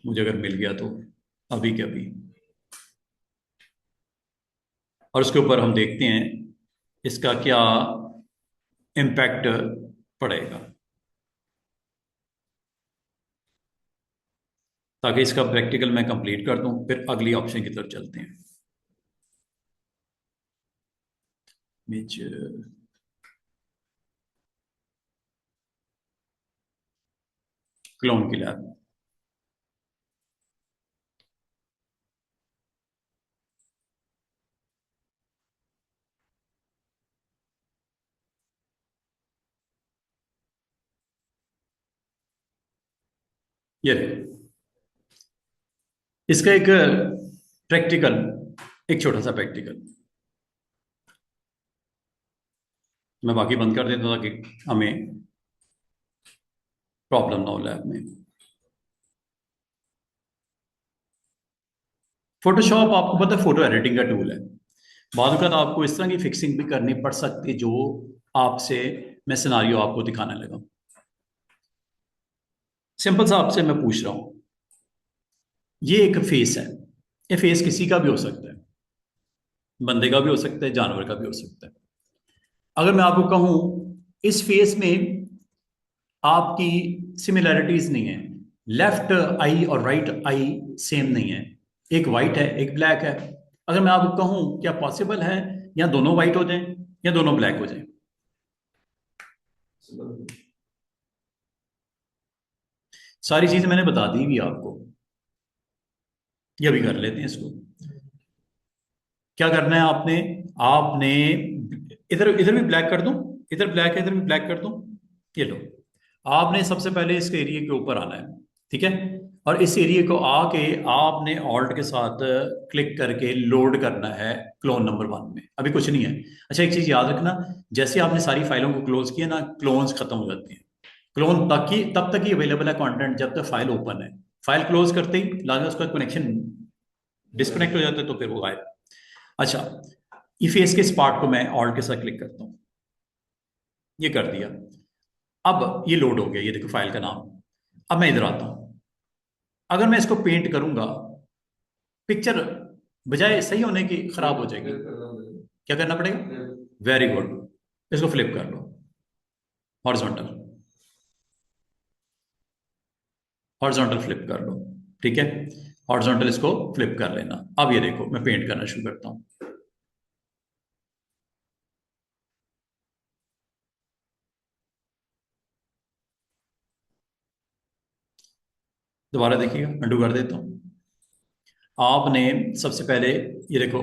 A: मुझे अगर मिल गया तो अभी के अभी, और उसके ऊपर हम देखते हैं इसका क्या इम्पैक्ट पड़ेगा, ताकि इसका प्रैक्टिकल मैं कंप्लीट कर दूं, फिर अगली ऑप्शन की तरफ चलते हैं। इमेज क्लोन की लैब, ये देखो इसका एक प्रैक्टिकल, एक छोटा सा प्रैक्टिकल, मैं बाकी बंद कर देता ताकि हमें प्रॉब्लम ना हो लैब में। फोटोशॉप आपको पता है फोटो एडिटिंग का टूल है। बाद वक़्त आपको इस तरह की फिक्सिंग भी करनी पड़ सकती है, जो आपसे मैं सिनारियो आपको दिखाने लगा। सिंपल सा आपसे मैं पूछ रहा हूँ, ये एक फेस है, ये फेस किसी का भी हो सकता है, बंदे का भी हो सकता है, जानवर का भी हो सकता है। अगर मैं आपको कहूँ इस फेस में आपकी सिमिलैरिटीज नहीं है, लेफ्ट आई और राइट आई सेम नहीं है, एक वाइट है एक ब्लैक है। अगर मैं आपको कहूँ क्या पॉसिबल है या दोनों वाइट हो जाएं या दोनों ब्लैक हो जाएं? सारी चीजें मैंने बता दी भी आपको, ये भी कर लेते हैं इसको। क्या करना है आपने, आपने इधर इधर भी ब्लैक कर दूं, इधर ब्लैक है इधर भी ब्लैक कर दूं, ये लो। आपने सबसे पहले इस एरिया के ऊपर आना है, ठीक है, और इस एरिया को आके आपने ऑल्ट के साथ क्लिक करके लोड करना है क्लोन नंबर 1 में। अभी कुछ नहीं है। अच्छा, एक चीज याद रखना, जैसे आपने सारी फाइलों को क्लोज किया ना, क्लोन्स खत्म हो जाते हैं। क्लोन तब तक ही अवेलेबल है कंटेंट जब तक फाइल ओपन है। फाइल क्लोज करते ही लाजमी उसका कनेक्शन डिस्कनेक्ट हो जाता है, तो फिर वो गायब। अच्छा, ये फेस के इस पार्ट को मैं ऑल्ट के साथ क्लिक करता हूँ, ये कर दिया। अब ये लोड हो गया, ये देखो फाइल का नाम। अब मैं इधर आता हूँ, अगर मैं इसको पेंट करूंगा, पिक्चर बजाय सही होने की खराब हो जाएगी। क्या करना पड़ेगा? वेरी गुड, इसको फ्लिप कर लो, हॉरिजॉन्टल, हॉरिजॉन्टल फ्लिप कर लो, ठीक है। हॉरिजॉन्टल इसको फ्लिप कर लेना। अब ये देखो मैं पेंट करना शुरू करता हूँ। दोबारा देखिएगा, अंडू कर देता हूँ। आपने सबसे पहले ये देखो,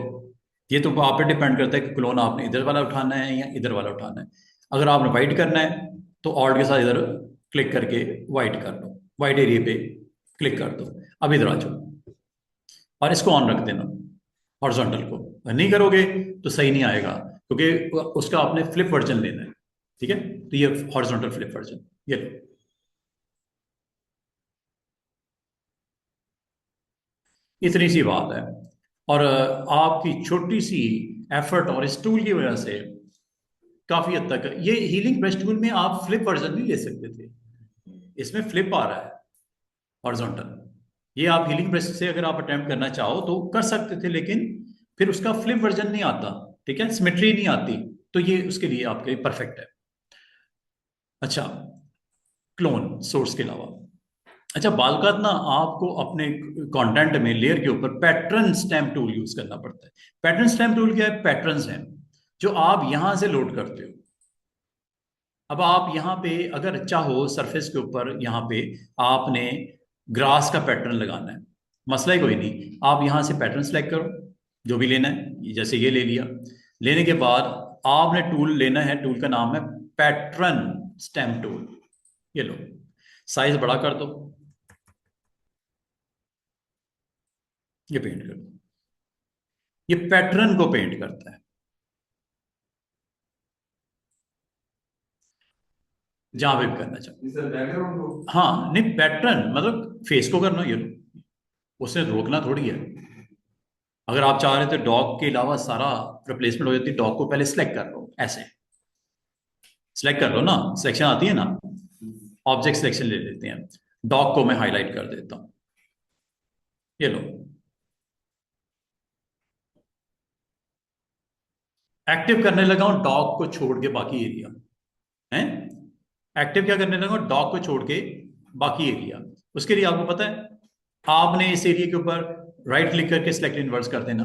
A: ये तो आप पे डिपेंड करता है कि क्लोन आपने इधर वाला उठाना है या इधर वाला उठाना है। अगर आपने वाइट करना है तो ऑल्ट के साथ इधर क्लिक करके वाइट कर लो, वाइट एरिया पे क्लिक कर दो। अब इधर आ जाओ और इसको ऑन रख देना, हॉरिजॉन्टल को। अगर नहीं करोगे तो सही नहीं आएगा, क्योंकि उसका आपने फ्लिप वर्जन लेना है, ठीक है। तो ये हॉरिजॉन्टल फ्लिप वर्जन, ये लो। इतनी सी बात है। और आपकी छोटी सी एफर्ट और इस टूल की वजह से काफी हद तक ये हीलिंग ब्रश टूल में आप फ्लिप वर्जन नहीं ले सकते थे, इसमें फ्लिप आ रहा है हॉरिजॉन्टल। ये आप हीलिंग ब्रश से अगर आप अटेम्प्ट करना चाहो तो कर सकते थे, लेकिन फिर उसका फ्लिप वर्जन नहीं आता, ठीक है, सिमेट्री नहीं आती, तो ये उसके लिए आपके परफेक्ट है। अच्छा, क्लोन सोर्स के अलावा, अच्छा बाल का ना आपको अपने कंटेंट में लेयर के ऊपर पैटर्न स्टैम्प टूल यूज करना पड़ता है। पैटर्न स्टैम्प टूल क्या है? पैटर्न्स हैं जो आप यहां से लोड करते हो। अब आप यहाँ पे अगर चाहो सरफेस के ऊपर यहाँ पे आपने ग्रास का पैटर्न लगाना है, मसला ही कोई नहीं, आप यहाँ से पैटर्न सेलेक्ट करो जो भी लेना है, जैसे ये ले लिया। लेने के बाद आपने टूल लेना है, टूल का नाम है पैटर्न स्टैम्प टूल। ये लो, साइज बड़ा कर दो, ये पेंट कर दो, ये पैटर्न को पेंट करता है जहां पे भी करना चाहो। हाँ नहीं, पैटर्न मतलब फेस को करना, ये लो, उसने रोकना थोड़ी है। अगर आप चाह रहे थे डॉग के अलावा सारा रिप्लेसमेंट हो जाती, डॉग को पहले सिलेक्ट कर लो, ऐसे सिलेक्ट कर लो ना, सिलेक्शन आती है ना, ऑब्जेक्ट सिलेक्शन ले लेते हैं। डॉग को मैं हाईलाइट कर देता हूं, ये लो। एक्टिव करने लगा हूं डॉग को छोड़ के बाकी एरिया है। एक्टिव क्या करने लगा हूं? डॉग को छोड़ के बाकी एरिया। उसके लिए आपको पता है, आपने इस एरिया के ऊपर राइट क्लिक करके सिलेक्ट इनवर्स कर देना।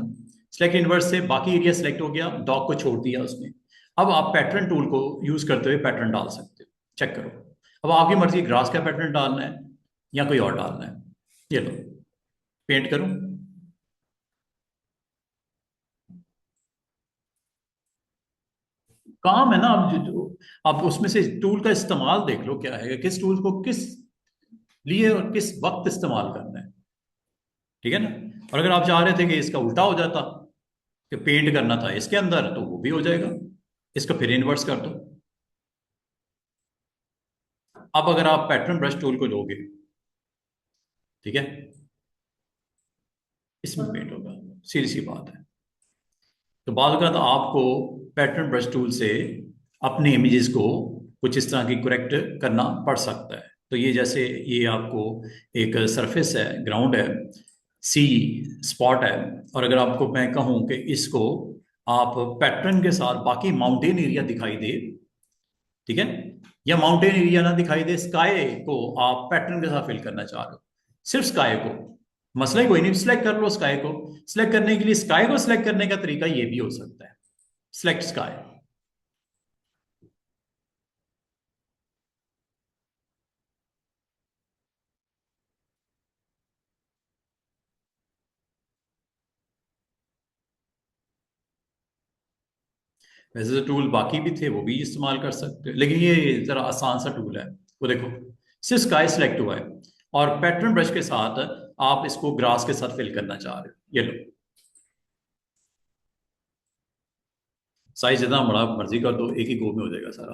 A: सिलेक्ट इनवर्स से बाकी एरिया सिलेक्ट हो गया, डॉग को छोड़ दिया उसने। अब आप पैटर्न टूल को यूज करते हुए पैटर्न डाल सकते हो, चेक करो। अब आपकी मर्जी, ग्रास का पैटर्न डालना है या कोई और डालना है। ये लो, पेंट करूं, काम है ना। आप उसमें से टूल का इस्तेमाल देख लो क्या है, किस टूल को किस लिए और किस वक्त इस्तेमाल करना है, ठीक है ना। और अगर आप चाह रहे थे कि इसका उल्टा हो जाता, कि पेंट करना था इसके अंदर, तो वो भी हो जाएगा, इसको फिर इन्वर्स कर दो। अब अगर आप पैटर्न ब्रश टूल को लोगे, ठीक है, इसमें पेंट होगा, सीधी सी बात है। तो बात का तो आपको पैटर्न ब्रश टूल से अपने इमेजेस को कुछ इस तरह की करेक्ट करना पड़ सकता है। तो ये जैसे ये आपको एक सरफेस है, ग्राउंड है, सी स्पॉट है, और अगर आपको मैं कहूं कि इसको आप पैटर्न के साथ बाकी माउंटेन एरिया दिखाई दे, ठीक है, या माउंटेन एरिया ना दिखाई दे, स्काई को आप पैटर्न के साथ फिल करना चाह रहे हो, सिर्फ स्काई को, मसला ही कोई नहीं, सिलेक्ट कर लो स्काई को। सिलेक्ट करने के लिए स्काई को सिलेक्ट करने का तरीका ये भी हो सकता है, सिलेक्ट स्काई। वैसे तो टूल बाकी भी थे, वो भी इस्तेमाल कर सकते हो, लेकिन ये जरा आसान सा टूल है। वो देखो, सिर्फ स्काई सिलेक्ट हुआ है, और पैटर्न ब्रश के साथ आप इसको ग्रास के साथ फिल करना चाह रहे हो, ये लो। साइज जितना बड़ा मर्जी कर दो, एक ही गो में हो जाएगा सारा।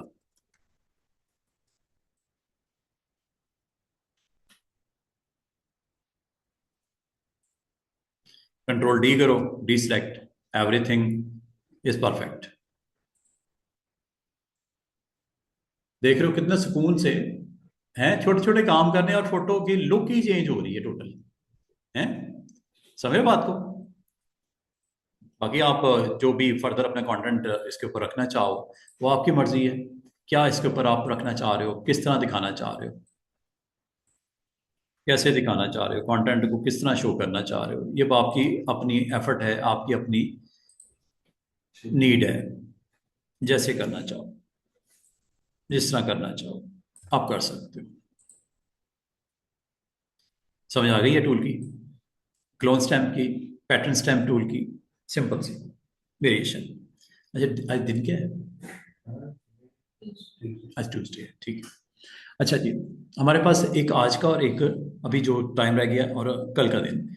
A: कंट्रोल डी करो, D select, everything is perfect. देख रहे हो कितना सुकून से हैं छोटे छोटे काम करने, और फोटो की लुक ही चेंज हो रही है टोटल, हैं, समझे बात को। बाकी आप जो भी फर्दर अपना कंटेंट इसके ऊपर रखना चाहो, वो आपकी मर्जी है, क्या इसके ऊपर आप रखना चाह रहे हो, किस तरह दिखाना चाह रहे हो, कैसे दिखाना चाह रहे हो, कंटेंट को किस तरह शो करना चाह रहे हो, ये आपकी अपनी एफर्ट है, आपकी अपनी नीड है। जैसे करना चाहो, जिस तरह करना चाहो, आप कर सकते हो। समझ आ गई है टूल की, क्लोन स्टैम्प की, पैटर्न स्टैम्प टूल की, सिंपल सी वेरिएशन। अच्छा, आज दिन क्या है? आज ट्यूसडे है, ठीक है। अच्छा जी, हमारे पास एक आज का और एक अभी जो टाइम रह गया, और कल का दिन।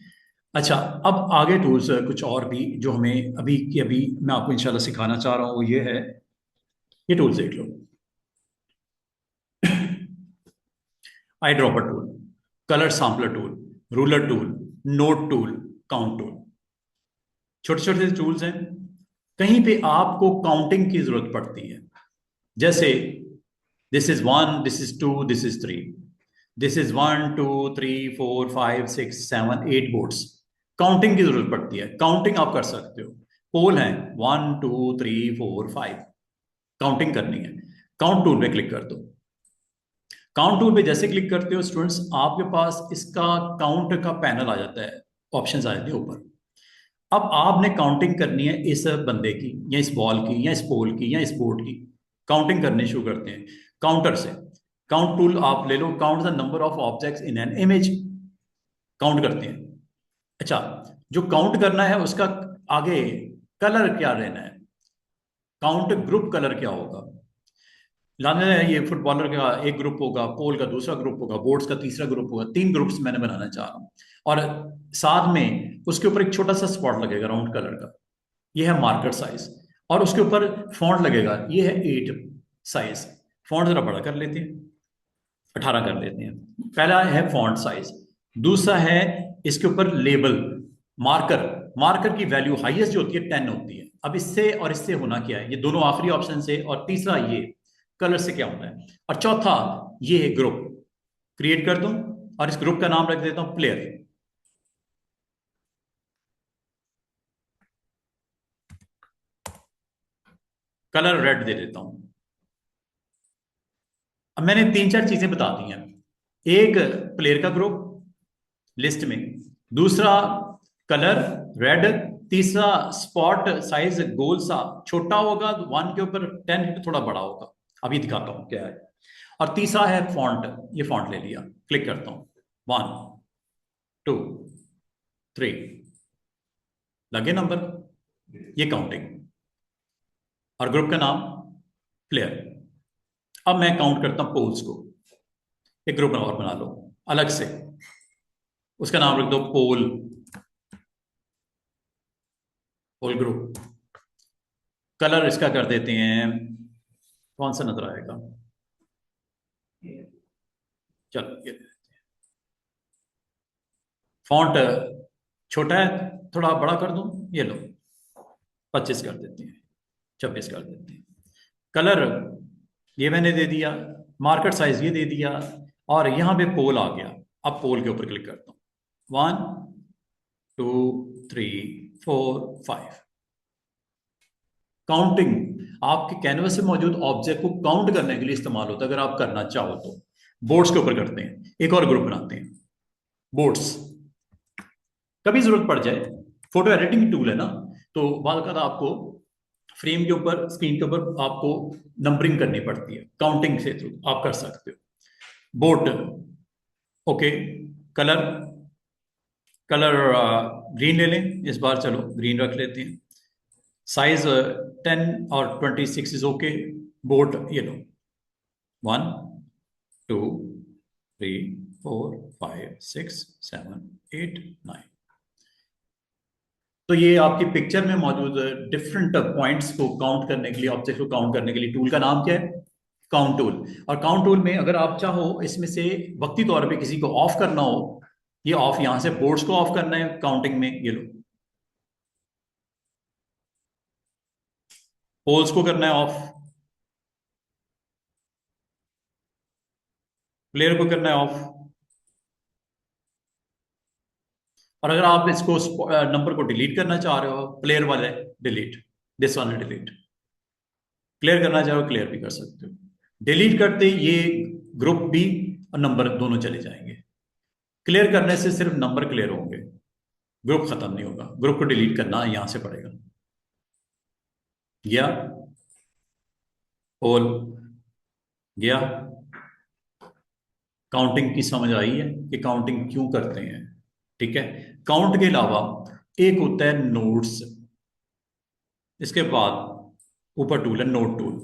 A: अच्छा, अब आगे टूल्स कुछ और भी जो हमें अभी की अभी मैं आपको इंशाल्लाह सिखाना चाह रहा हूँ, वो ये है, ये टूल्स देख लो। Eyedropper tool, colour sampler tool, ruler tool, note tool, count tool. छोटे छोटे से टूल्स हैं। कहीं पे आपको काउंटिंग की जरूरत पड़ती है, जैसे this is 1, this is 2, this is 3, this is 1 2 3 4 5 6 7 8 boards. Counting की जरूरत पड़ती है, काउंटिंग आप कर सकते हो। पोल है 1 2 3 4 5, काउंटिंग करनी है, काउंट टूल पे क्लिक कर दो। काउंट टूल पे जैसे क्लिक करते हो स्टूडेंट्स, आपके पास इसका काउंट का पैनल आ जाता है, ऑप्शंस आ जाते हैं ऊपर। अब आपने काउंटिंग करनी है इस बंदे की या इस बॉल की या इस पोल की या इस बोर्ड की। काउंटिंग करनी शुरू करते हैं काउंटर से। काउंट टूल आप ले लो, count the number of objects in an image, count करते हैं। अच्छा, जो काउंट करना है उसका आगे कलर क्या रहना है, काउंट ग्रुप कलर क्या होगा। लाने ये फुटबॉलर का एक ग्रुप होगा, पोल का दूसरा ग्रुप होगा, बोर्ड्स का तीसरा ग्रुप होगा, 3 ग्रुप्स मैंने बनाना चाह रहा हूँ। और साथ में उसके ऊपर एक छोटा सा स्पॉट लगेगा राउंड कलर का, ये है मार्कर साइज। और उसके ऊपर फॉन्ट लगेगा, ये है 8 साइज। फॉन्ट जरा बड़ा कर लेते हैं, 18 कर लेते हैं। पहला है फॉन्ट साइज, दूसरा है इसके ऊपर लेबल मार्कर। मार्कर की वैल्यू हाईएस्ट जो होती है 10 होती है। अब इससे और इससे होना क्या है, ये दोनों आखिरी ऑप्शन से, और तीसरा ये कलर से क्या होता है, और चौथा ये ग्रुप क्रिएट कर दूं और इस ग्रुप का नाम रख देता हूं प्लेयर। कलर रेड दे देता हूं। अब मैंने 3-4 चीजें बता दी हैं। एक प्लेयर का ग्रुप लिस्ट में, दूसरा कलर रेड, तीसरा स्पॉट साइज गोल सा छोटा होगा 1 के ऊपर, 10 के थोड़ा बड़ा होगा, अभी दिखाता हूं क्या है। और तीसरा है फॉन्ट, ये फॉन्ट ले लिया, क्लिक करता हूं, 1 2 3, लगे नंबर, ये काउंटिंग, और ग्रुप का नाम प्लेयर। अब मैं काउंट करता हूं पोल्स को, एक ग्रुप और बना लो अलग से, उसका नाम रख दो पोल, पोल ग्रुप। कलर इसका कर देते हैं, कौन सा नजर आएगा, चलो ये फॉन्ट छोटा है, थोड़ा बड़ा कर दूं, ये लो 25 कर देते हैं, 26 कर देते हैं। कलर ये मैंने दे दिया, मार्कर साइज ये दे दिया, और यहां पे पोल आ गया। अब पोल के ऊपर क्लिक करता हूं, 1 2 3 4 5। काउंटिंग आपके कैनवस में मौजूद ऑब्जेक्ट को काउंट करने के लिए इस्तेमाल होता है, अगर आप करना चाहो तो। बोर्ड्स के ऊपर करते हैं, एक और ग्रुप बनाते हैं बोर्ड्स, कभी जरूरत पड़ जाए, फोटो एडिटिंग टूल है ना, तो बाद आपको फ्रेम के ऊपर, स्क्रीन के ऊपर आपको नंबरिंग करनी पड़ती है, काउंटिंग से थ्रू आप कर सकते हो। Board okay, colour colour green ले लें इस बार, चलो ग्रीन रख लेते हैं। साइज 10 और 26 इज ओके। बोर्ड ये लो, 1 2 3 4 5 6 7 8 9। तो ये आपकी पिक्चर में मौजूद डिफरेंट पॉइंट्स को काउंट करने के लिए, ऑब्जेक्ट को काउंट करने के लिए टूल का नाम क्या है, काउंट टूल। और काउंट टूल में अगर आप चाहो इसमें से वक्ती तौर पे किसी को ऑफ करना हो, ये ऑफ, यहां से बोर्ड्स को ऑफ करना है काउंटिंग में, ये लो। पोल्स को करना है ऑफ, प्लेयर को करना है ऑफ। और अगर आप इसको नंबर को डिलीट करना चाह रहे हो, प्लेयर वाले delete, this one delete. Clear करना चाहो क्लियर भी कर सकते हो। डिलीट करते ये ग्रुप भी और नंबर दोनों चले जाएंगे। क्लियर करने से सिर्फ नंबर क्लियर होंगे, ग्रुप खत्म नहीं होगा। ग्रुप को डिलीट करना यहां से पड़ेगा। गया होल, गया। काउंटिंग की समझ आई है कि काउंटिंग क्यों करते हैं, ठीक है। काउंट के अलावा एक होता है नोट्स, इसके बाद ऊपर टूल है नोट टूल।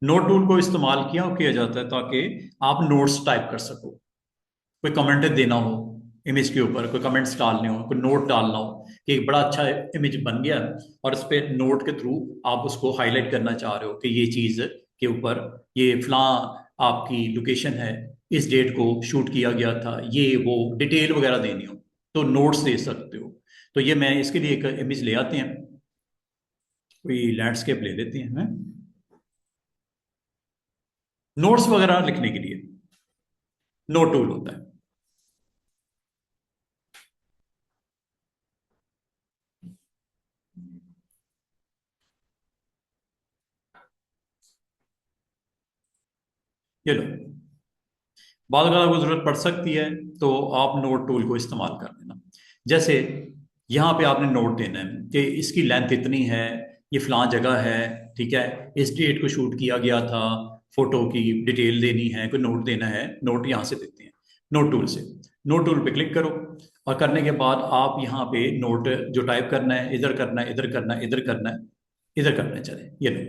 A: नोट टूल को इस्तेमाल किया जाता है ताकि आप नोट्स टाइप कर सको, कोई कमेंट देना हो इमेज के ऊपर, कोई कमेंट्स डालने हो, कोई नोट डालना हो कि एक बड़ा अच्छा इमेज बन गया और इस पे नोट के थ्रू आप उसको हाईलाइट करना चाह रहे हो कि ये चीज के ऊपर, ये फलां आपकी लोकेशन है, इस डेट को शूट किया गया था, ये वो डिटेल वगैरह देनी हो तो नोट्स दे सकते हो। तो ये मैं इसके लिए एक इमेज ले आते हैं, कोई लैंडस्केप ले लेते हैं, नोट्स वगैरह लिखने के लिए नोट टूल होता है। ये लो, बाद अगर आपको जरूरत पड़ सकती है तो आप नोट टूल को इस्तेमाल कर लेना। जैसे यहाँ पे आपने नोट देना है कि इसकी लेंथ इतनी है, ये फलां जगह है, ठीक है, इस डेट को शूट किया गया था, फोटो की डिटेल देनी है, कोई नोट देना है, नोट यहाँ से देते हैं नोट टूल से। नोट टूल पे क्लिक करो और करने के बाद आप यहाँ पे नोट जो टाइप करना है, इधर करना है, इधर करना है, इधर करना है, इधर करना है, चले ये लो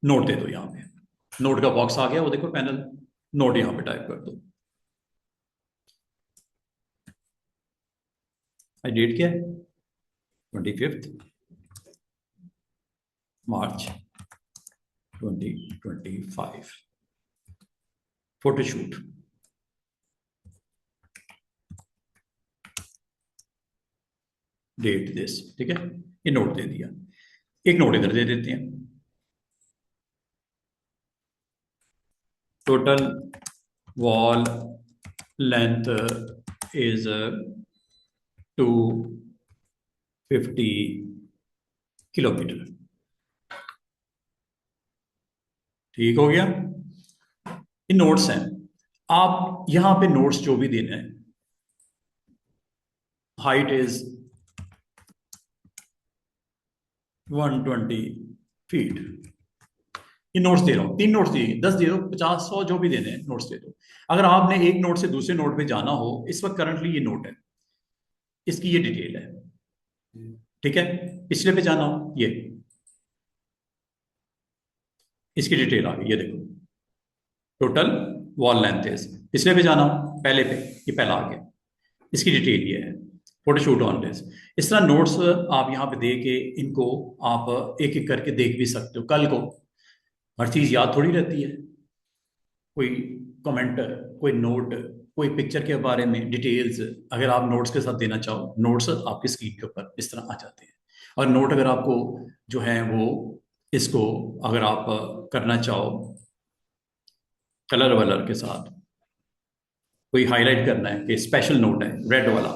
A: नोट दे दो। यहाँ पे नोट का बॉक्स आ गया, वो देखो पैनल, नोट यहाँ पे टाइप कर दो। आज डेट क्या है? 25 मार्च 2025, फोटोशूट। डेट दिस, ठीक है, ये नोट दे दिया। एक नोट इधर दे देते हैं, total wall length is 250 kilometre. ठीक हो गया। ये नोट्स हैं, आप यहां पे नोट्स जो भी देने हैं, हाइट इज 120 फीट, ये नोट्स दे रहा हूं, 3 नोट्स दिए, 10 दे दो, 50, 100 जो भी देने हैं नोट्स दे दो। अगर आपने एक नोट से दूसरे नोट पे जाना हो, इस वक्त करंटली ये नोट है, इसकी ये डिटेल है, ठीक है, पिछले पे जाना हो ये इसकी डिटेल आ गई, ये देखो टोटल वॉल लेंथ इज, पिछले पे जाना हो पहले पे, ये पहला आ गया, इसकी डिटेल ये है, फोटोशूट ऑन दिस। इस तरह नोट्स आप यहाँ पे दे के इनको आप एक एक करके देख भी सकते हो। कल को हर चीज याद थोड़ी रहती है, कोई कमेंट, कोई नोट, कोई पिक्चर के बारे में डिटेल्स अगर आप नोट्स के साथ देना चाहो, नोट्स आपकी स्क्रीन के ऊपर इस तरह आ जाते हैं। और नोट अगर आपको जो है वो इसको अगर आप करना चाहो कलर वलर के साथ, कोई हाईलाइट करना है कि स्पेशल नोट है रेड वाला,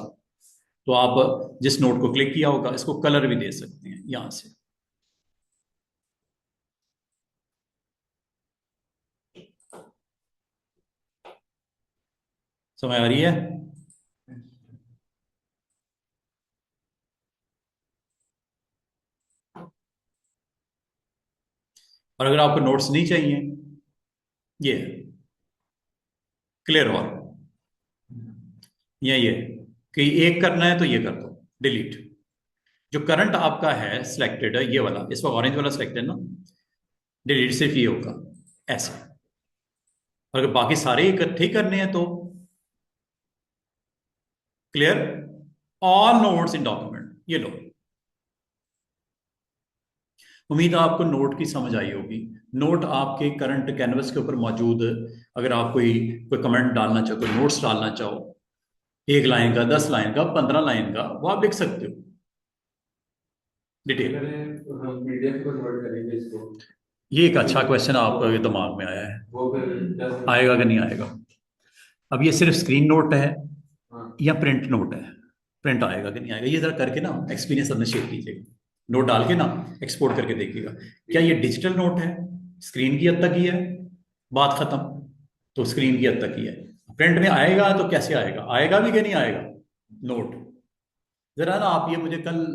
A: तो आप जिस नोट को क्लिक किया होगा इसको कलर भी दे सकते हैं यहां से। समझ आ रही है? और अगर आपको नोट्स नहीं चाहिए, ये क्लियर वॉल, ये कि एक करना है तो ये कर दो डिलीट। जो करंट आपका है सिलेक्टेड है ये वाला, इस वक्त ऑरेंज वाला सिलेक्टेड ना, डिलीट सिर्फ ये होगा ऐसे। और अगर बाकी सारे इकट्ठे करने हैं तो क्लियर ऑल नोट्स इन डॉक्यूमेंट, ये लो। उम्मीद है आपको नोट की समझ आई होगी। नोट आपके करंट कैनवस के ऊपर मौजूद, अगर आप कोई कोई कमेंट डालना चाहो, कोई नोट्स डालना चाहो, 1 लाइन का, 10 लाइन का, 15 लाइन का, वो आप लिख सकते हो डिटेल।
B: हम पीडीएफ कन्वर्ट करेंगे इसको,
A: ये एक अच्छा क्वेश्चन आपके दिमाग में आया है,
B: वो फिर
A: आएगा कि नहीं आएगा? अब ये सिर्फ स्क्रीन नोट है
B: हाँ।
A: या प्रिंट नोट है? प्रिंट आएगा कि नहीं आएगा, ये जरा करके ना एक्सपीरियंस अपने शेयर कीजिएगा, नोट डाल के ना एक्सपोर्ट करके देखिएगा। क्या ये डिजिटल नोट है, स्क्रीन की हद तक ही है, बात खत्म, तो स्क्रीन की हद तक ही है। प्रिंट में आएगा तो कैसे आएगा, आएगा भी कि नहीं आएगा नोट? जरा ना आप ये मुझे कल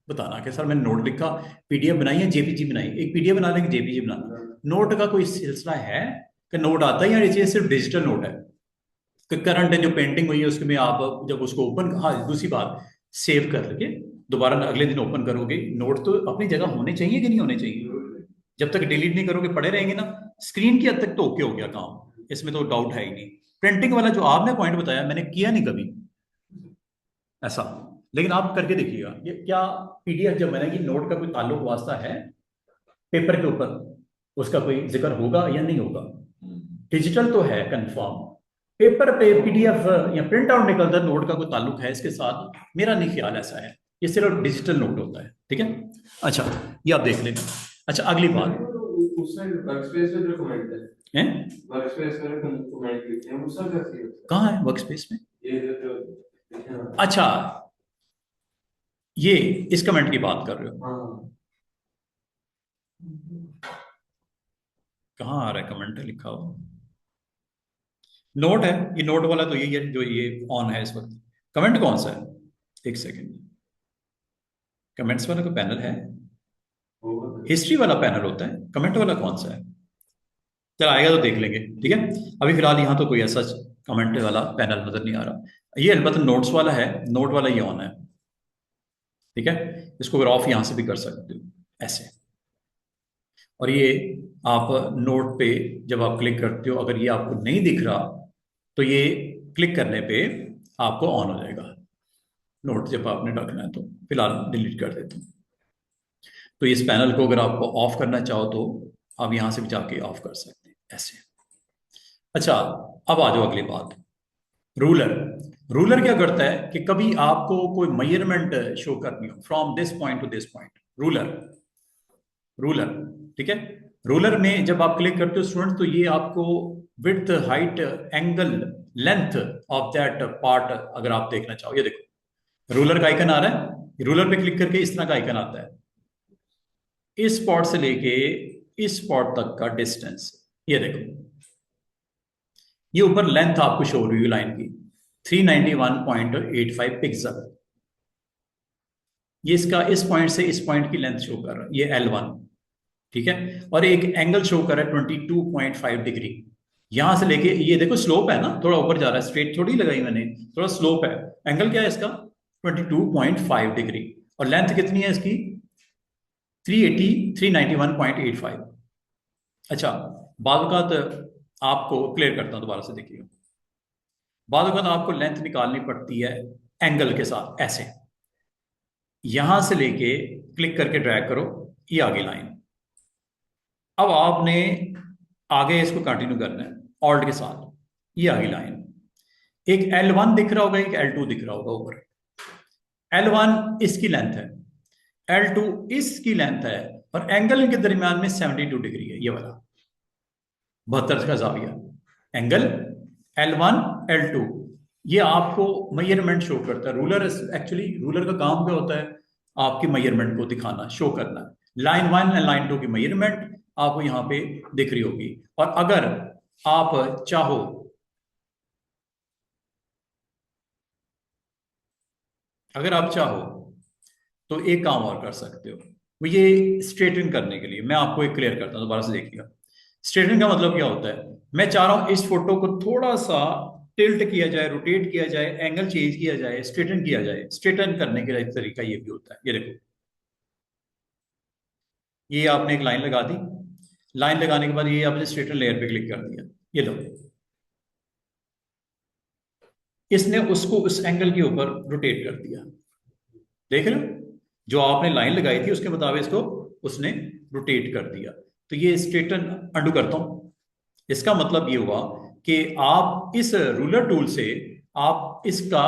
A: बताना कि सर मैंने नोट लिखा, पीडीएफ बनाई है, जेपीजी बनाई, एक पीडीएफ बना लेंगे, जेपीजी बनाना। नोट का कोई सिलसिला है कि नोट आता है या ये चीज सिर्फ डिजिटल नोट है? करंट जो पेंटिंग हुई है उसके में आप जब उसको ओपन, हाँ दूसरी बात, सेव करके दोबारा अगले दिन ओपन करोगे, नोट तो अपनी जगह होने चाहिए कि नहीं होने चाहिए? जब तक डिलीट नहीं करोगे पड़े रहेंगे ना, स्क्रीन की हद तक तो ओके हो गया काम, इसमें तो डाउट है ही नहीं। प्रिंटिंग वाला जो आपने पॉइंट बताया मैंने किया नहीं कभी ऐसा, लेकिन आप करके देखिएगा। ये क्या पीडीएफ जब मैंने, ये नोट का कोई ताल्लुक वास्ता है पेपर के ऊपर, उसका कोई जिक्र होगा या नहीं होगा? डिजिटल तो है कंफर्म, पेपर पे पीडीएफ या प्रिंट आउट निकलता नोट का कोई ताल्लुक है इसके साथ? मेरा नहीं ख्याल ऐसा है। ये सिर्फ डिजिटल नोट होता है, ठीक है। अच्छा, ये आप देख लेना। अच्छा, अगली बात
B: उस साइड वर्कस्पेस पे जो कमेंट है,
A: है,
B: वर्कस्पेस पे कमेंट लिखते हैं उसका कैसे होता
A: कहाँ है वर्क स्पेस में?
B: है? ये जो लिखे हैं।
A: अच्छा, ये इस कमेंट की बात कर रहे हो?
B: हाँ।
A: कहाँ आ रहा है कमेंट लिखा हुआ? नोट है, ये नोट वाला तो यही है जो ये ऑन है इस वक्त। कमेंट कौन सा है? एक सेकेंड, कमेंट्स वाला का पैनल है,
B: होगा।
A: हिस्ट्री वाला पैनल होता है, कमेंट वाला कौन सा है? चल आएगा तो देख लेंगे, ठीक है। अभी फिलहाल यहाँ तो कोई ऐसा कमेंट वाला पैनल नजर नहीं आ रहा। ये अलबत्ता नोट्स वाला है, नोट वाला ये ऑन है, ठीक है। इसको अगर ऑफ यहाँ से भी कर सकते हो ऐसे। और ये आप नोट पे जब आप क्लिक करते हो, अगर ये आपको नहीं दिख रहा तो ये क्लिक करने पे आपको ऑन हो जाएगा नोट, जब आपने रखना है तो। फिलहाल डिलीट कर देता हूँ। तो इस पैनल को अगर आपको ऑफ करना चाहो तो आप यहां से भी जाके ऑफ कर सकते हैं ऐसे। अच्छा, अब आ जाओ अगली बात, रूलर। रूलर क्या करता है कि कभी आपको कोई मेजरमेंट शो करनी हो from this point two this point, ruler, ruler, ठीक है। रूलर में जब आप क्लिक करते हो स्टूडेंट, तो ये आपको width, height, angle, length of that part अगर आप देखना चाहो, ये देखो रूलर का आइकन आ रहा है। रूलर पे क्लिक करके इस तरह का आइकन आता है, इस स्पॉट से लेके इस स्पॉट तक का डिस्टेंस, ये देखो। ये ऊपर लेंथ आपको शो हो रही है लाइन की 391.85 पिक्सल। ये इसका इस पॉइंट से इस पॉइंट की लेंथ शो कर रहा है, ये L1, ठीक है। और एक एंगल शो कर रहा है 22.5 डिग्री। यहां से लेके ये देखो स्लोप है ना, थोड़ा ऊपर जा रहा है, स्ट्रेट थोड़ी लगाई मैंने, थोड़ा स्लोप है। एंगल क्या है इसका? 22.5 डिग्री। और लेंथ कितनी है इसकी? 391.85। अच्छा, बाद वक़्त आपको क्लियर करता हूं, दोबारा से देखिए। बाद वक़्त आपको लेंथ निकालनी पड़ती है एंगल के साथ ऐसे, यहां से लेके क्लिक करके ड्रैग करो, ये आगे लाइन। अब आपने आगे इसको कंटिन्यू करना है ऑल्ट के साथ, ये आगे लाइन। एक L1 दिख रहा होगा, एक L2 दिख रहा होगा ऊपर। L1 इसकी लेंथ है, L2 इसकी लेंथ है, और एंगल इनके दरमियान में 72 डिग्री है, ये वाला 72 का जाविया एंगल L1 L2। ये आपको मेजरमेंट शो करता है। रूलर एक्चुअली, रूलर का काम क्या होता है? आपकी मेजरमेंट को दिखाना, शो करना। लाइन 1 एंड लाइन 2 की मेजरमेंट आपको यहाँ पे दिख रही होगी। और अगर आप चाहो, अगर आप चाहो तो एक काम और कर सकते हो, वो ये स्ट्रेटन करने के लिए मैं आपको एक क्लियर करता हूँ, दोबारा से देखिएगा। स्ट्रेटन का मतलब क्या होता है? मैं चाह रहा हूं इस फोटो को थोड़ा सा टिल्ट किया जाए, रोटेट किया जाए, एंगल चेंज किया जाए, स्ट्रेटन किया जाए। स्ट्रेटन करने का एक तरीका ये भी होता है, ये देखो। ये आपने एक लाइन लगा दी, लाइन लगाने के बाद ये आपने स्ट्रेटन लेयर पे क्लिक कर दिया, ये लो, इसने उसको उस एंगल के ऊपर रोटेट कर दिया। देख रहे हो, जो आपने लाइन लगाई थी उसके मुताबिक इसको उसने रोटेट कर दिया। तो ये स्ट्रेटन अंडू करता हूं। इसका मतलब ये हुआ कि आप इस रूलर टूल से आप इसका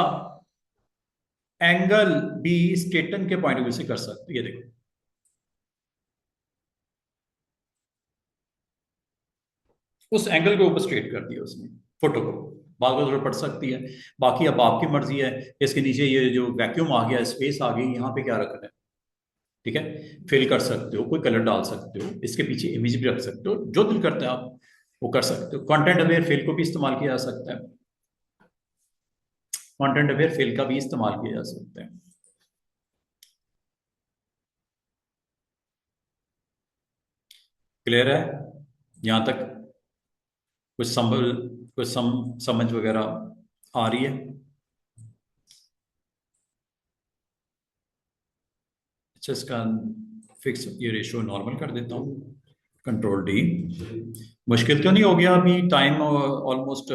A: एंगल भी स्ट्रेटन के पॉइंट ऑफ व्यू से कर सकते हो, ये देखो। उस एंगल के ऊपर स्ट्रेट कर दिया उसने फोटो को। बात को जरूरत पड़ सकती है, बाकी अब आपकी मर्जी है। इसके नीचे ये जो वैक्यूम आ गया, स्पेस आ गई, यहाँ पे क्या रखना है, ठीक है। फिल कर सकते हो, कोई कलर डाल सकते हो, इसके पीछे इमेज भी रख सकते हो, जो दिल करता है आप वो कर सकते हो। कंटेंट अवेयर फिल को भी इस्तेमाल किया जा सकता है, कंटेंट अवेयर फिल का भी इस्तेमाल किया जा सकता है। क्लियर है यहां तक? कुछ संभल, कुछ समझ वगैरह आ रही है? अच्छा, इसका फिक्स ये रेशियो नॉर्मल कर देता हूँ, कंट्रोल डी। मुश्किल क्यों नहीं हो गया अभी? टाइम ऑलमोस्ट,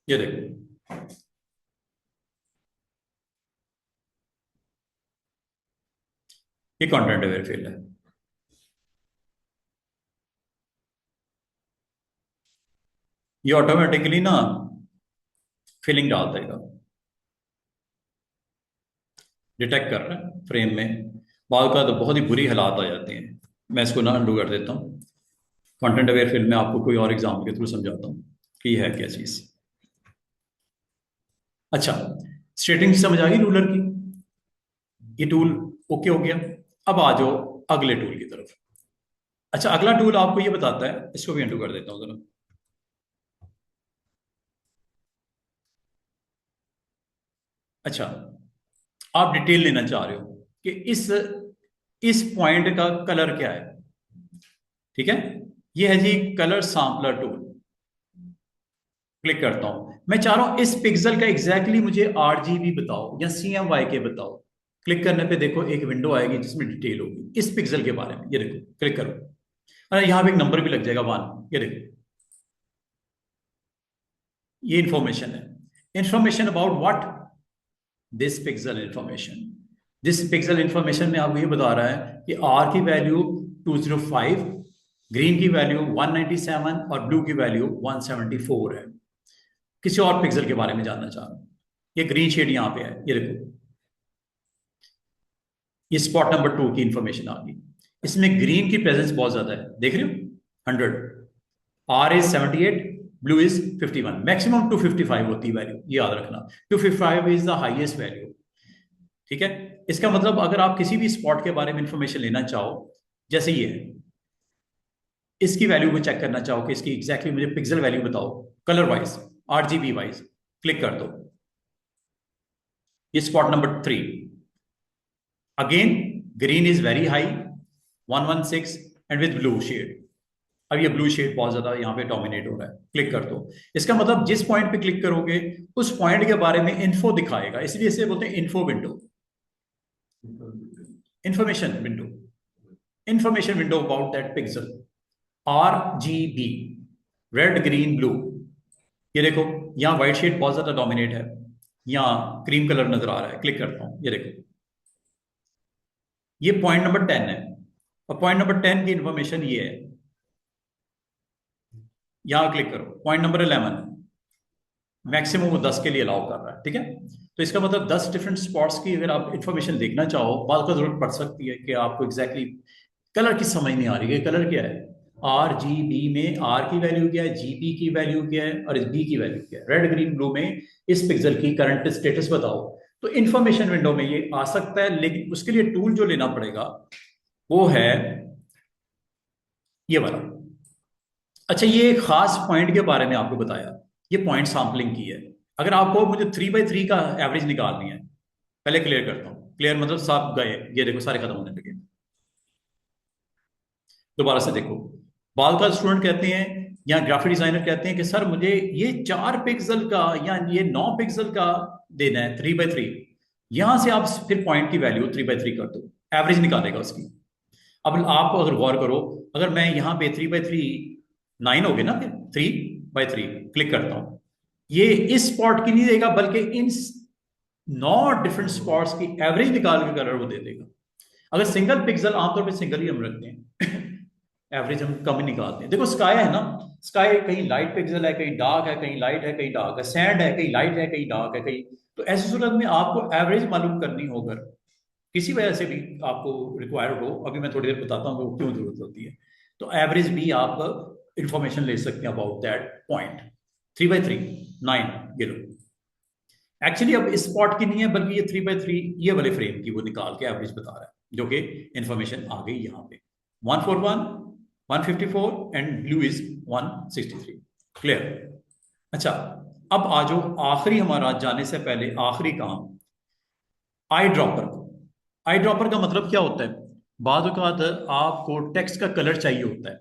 A: ये देखो ये कंटेंट अवेयर फिल है। ये ऑटोमेटिकली ना फिलिंग डाल देगा। डिटेक्ट कर रहा है फ्रेम में। बाद का तो बहुत ही बुरी हालात आ जाते हैं। मैं इसको ना अनडू कर देता हूँ। कंटेंट अवेयर फिल्म में आपको कोई और एग्जाम्पल के थ्रू समझाता हूँ कि है क्या चीज़। अच्छा, स्ट्रेटिंग समझ आ गई रूलर की, ये टूल ओके हो गया। अब आ जाओ अगले टूल की तरफ। अच्छा, अगला टूल आपको ये बताता है, इसको भी अनडू कर देता हूँ जरा। अच्छा, आप डिटेल लेना चाह रहे हो कि इस पॉइंट का कलर क्या है, ठीक है। ये है जी कलर सैंपलर टूल। क्लिक करता हूं, मैं चाह रहा हूं इस पिक्सल का एग्जैक्टली मुझे आरजीबी बताओ या CMYK बताओ। क्लिक करने पे देखो एक विंडो आएगी जिसमें डिटेल होगी इस पिक्सल के बारे में। ये देखो, क्लिक करो, अरे यहां पे एक नंबर भी लग जाएगा 1। ये देखो, ये इंफॉर्मेशन है। Information about what? This pixel information. This pixel information में आपको ये बता रहा है कि आर की वैल्यू 205, ग्रीन की वैल्यू 197 और ब्लू की वैल्यू 174 है। किसी और पिक्सल के बारे में जानना चाह रहा हूं। ये ग्रीन शेड यहां पे है, ये देखो, ये स्पॉट नंबर 2 की इंफॉर्मेशन आ गई। इसमें ग्रीन की प्रेजेंस बहुत ज्यादा है, देख रहे हो 100, R is 78, blue is 51, maximum 255 होती है वैल्यू, ये याद रखना। 255 इज द हाईएस्ट वैल्यू, ठीक है। इसका मतलब अगर आप किसी भी स्पॉट के बारे में इंफॉर्मेशन लेना चाहो, जैसे ये है, इसकी वैल्यू को चेक करना चाहो कि इसकी एग्जैक्टली मुझे पिक्सल वैल्यू बताओ colour wise, RGB wise, click कर दो। ये spot number 3, again green is very high 116 and with blue shade. अब ये ब्लू शेड बहुत ज्यादा यहाँ पे डोमिनेट हो रहा है, क्लिक कर दो। इसका मतलब जिस पॉइंट पे क्लिक करोगे उस पॉइंट के बारे में इन्फो दिखाएगा, इसलिए इसे बोलते हैं info window, information window, information window about that pixel. RGB, red green blue. ये देखो यहाँ व्हाइट शेड बहुत ज्यादा डोमिनेट है, यहाँ क्रीम कलर नजर आ रहा है, क्लिक करता हूं, ये देखो, ये पॉइंट नंबर 10 है। और पॉइंट नंबर 10 की इंफॉर्मेशन ये है, यहां क्लिक करो, पॉइंट नंबर 11, मैक्सिमम वो 10 के लिए अलाउ कर रहा है, ठीक है। तो इसका मतलब 10 डिफरेंट स्पॉट्स की अगर आप इंफॉर्मेशन देखना चाहो, बात का जरूरत पड़ सकती है कि आपको एग्जैक्टली कलर की समझ नहीं आ रही है, कलर क्या है, RGB में R की वैल्यू क्या है, GB की वैल्यू क्या है और इस B की वैल्यू क्या है, रेड ग्रीन ब्लू में इस पिक्सल की करंट स्टेटस बताओ। तो इंफॉर्मेशन विंडो में ये आ सकता है, लेकिन उसके लिए टूल जो लेना पड़ेगा वो है ये वाला। अच्छा, ये एक खास पॉइंट के बारे में आपको बताया, ये पॉइंट सैंपलिंग की है। अगर आपको मुझे 3x3 का एवरेज निकालनी है, पहले क्लियर करता हूं, क्लियर मतलब सब गए, ये देखो सारे खत्म होने लगे। दोबारा से देखो, बाल का स्टूडेंट कहते हैं या ग्राफिक डिजाइनर कहते हैं कि सर मुझे ये 4 पिक्सल का या ये 9 पिक्सल का देना है 3x3। यहां से आप फिर पॉइंट की वैल्यू 3x3 कर दो, एवरेज निकालेगा उसकी। अब आप अगर गौर करो, अगर मैं यहाँ पे 3x3 9 हो गए ना, फिर 3x3 क्लिक करता हूं, ये इस स्पॉट की नहीं देगा बल्कि इन 9 डिफरेंट स्पॉट्स की एवरेज निकाल के कलर वो दे देगा। अगर सिंगल पिक्सल, आमतौर पे सिंगल ही हम रखते हैं एवरेज हम कम ही निकालते हैं। देखो स्काई है ना, स्काई कहीं लाइट पिक्सल है, कहीं डार्क है, कहीं लाइट है, कहीं डार्क है, सैंड है, कहीं लाइट है, कहीं डार्क है, कहीं। तो ऐसी सूरत में आपको एवरेज मालूम करनी होकर किसी वजह से भी आपको रिक्वायर्ड हो, अभी मैं थोड़ी देर बताता हूँ वो क्यों जरूरत होती है, तो एवरेज भी आप इंफॉर्मेशन ले सकते हैं अबाउट दैट पॉइंट। 3x3 9, ये लो, एक्चुअली अब स्पॉट की नहीं है बल्कि ये 3x3 ये वाले फ्रेम की वो निकाल के एवरेज बता रहा है, जो कि इंफॉर्मेशन आ गई यहाँ पे 141 154 एंड ब्लू इज 163। क्लियर? अच्छा, अब आ जाओ आखिरी, हमारा जाने से पहले आखिरी काम, आई ड्रॉपर। आई ड्रॉपर का मतलब क्या होता है, बाद औक़ात आपको टेक्स्ट का कलर चाहिए होता है,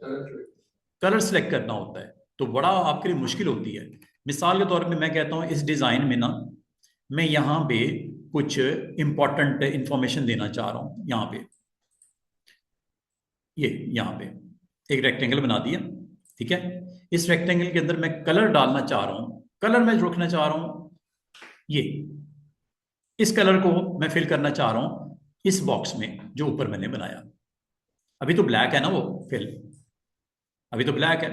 A: कलर सेलेक्ट करना होता है, तो बड़ा आपके लिए मुश्किल होती है। मिसाल के तौर पे मैं कहता हूं इस डिजाइन में ना मैं यहाँ पे कुछ इंपॉर्टेंट इंफॉर्मेशन देना चाह रहा हूं। यहाँ पे ये यहाँ पे एक रेक्टेंगल बना दिया, ठीक है। इस रेक्टेंगल के अंदर मैं कलर डालना चाह रहा हूं, कलर मैं रखना चाह रहा हूं ये, इस कलर को मैं फिल करना चाह रहा हूं इस बॉक्स में जो ऊपर मैंने बनाया। अभी तो ब्लैक है ना वो फिल, अभी तो ब्लैक है।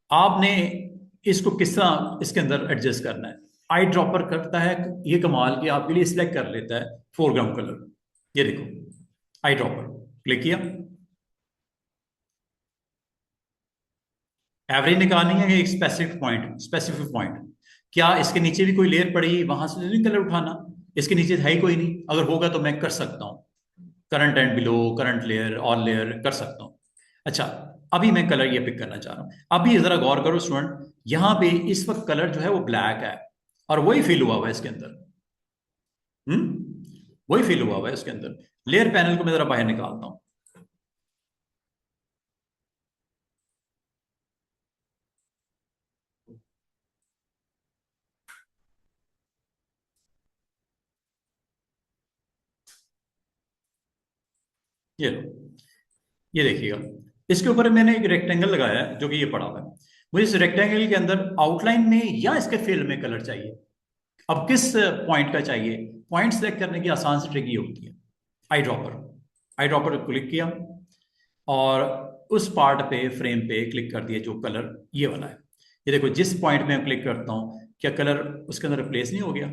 A: आपने इसको किस तरह इसके अंदर एडजस्ट करना है, आई ड्रॉपर करता है ये कमाल कि आपके लिए सिलेक्ट कर लेता है फोरग्राउंड कलर। ये देखो आई ड्रॉपर क्लिक किया, एवरेज निकालनी है एक स्पेसिफिक पॉइंट। क्या इसके नीचे भी कोई लेयर पड़ी, वहां से नहीं कलर उठाना, इसके नीचे है ही कोई नहीं, अगर होगा तो मैं कर सकता हूँ current and below, current layer, all layer कर सकता हूँ। अच्छा, अभी मैं कलर ये पिक करना चाह रहा हूँ। अभी जरा गौर करो स्टूडेंट, यहाँ पे इस वक्त कलर जो है वो ब्लैक है और वही फील हुआ हुआ है इसके अंदर। वही फील हुआ हुआ है इसके अंदर। लेयर पैनल को मैं जरा बाहर निकालता हूँ। ये लो, ये देखिएगा, इसके ऊपर मैंने एक रेक्टेंगल लगाया है जो कि ये पड़ा हुआ है। मुझे इस रेक्टेंगल के अंदर आउटलाइन में या इसके फिल में कलर चाहिए। अब किस पॉइंट का चाहिए, पॉइंट सेलेक्ट करने की आसान से ट्रिक ये होती है, eye dropper. Eye dropper click किया और उस पार्ट पे, फ्रेम पे क्लिक कर दिया जो कलर ये वाला है। ये देखो, जिस पॉइंट में मैं क्लिक करता हूं क्या कलर उसके अंदर रिप्लेस नहीं हो गया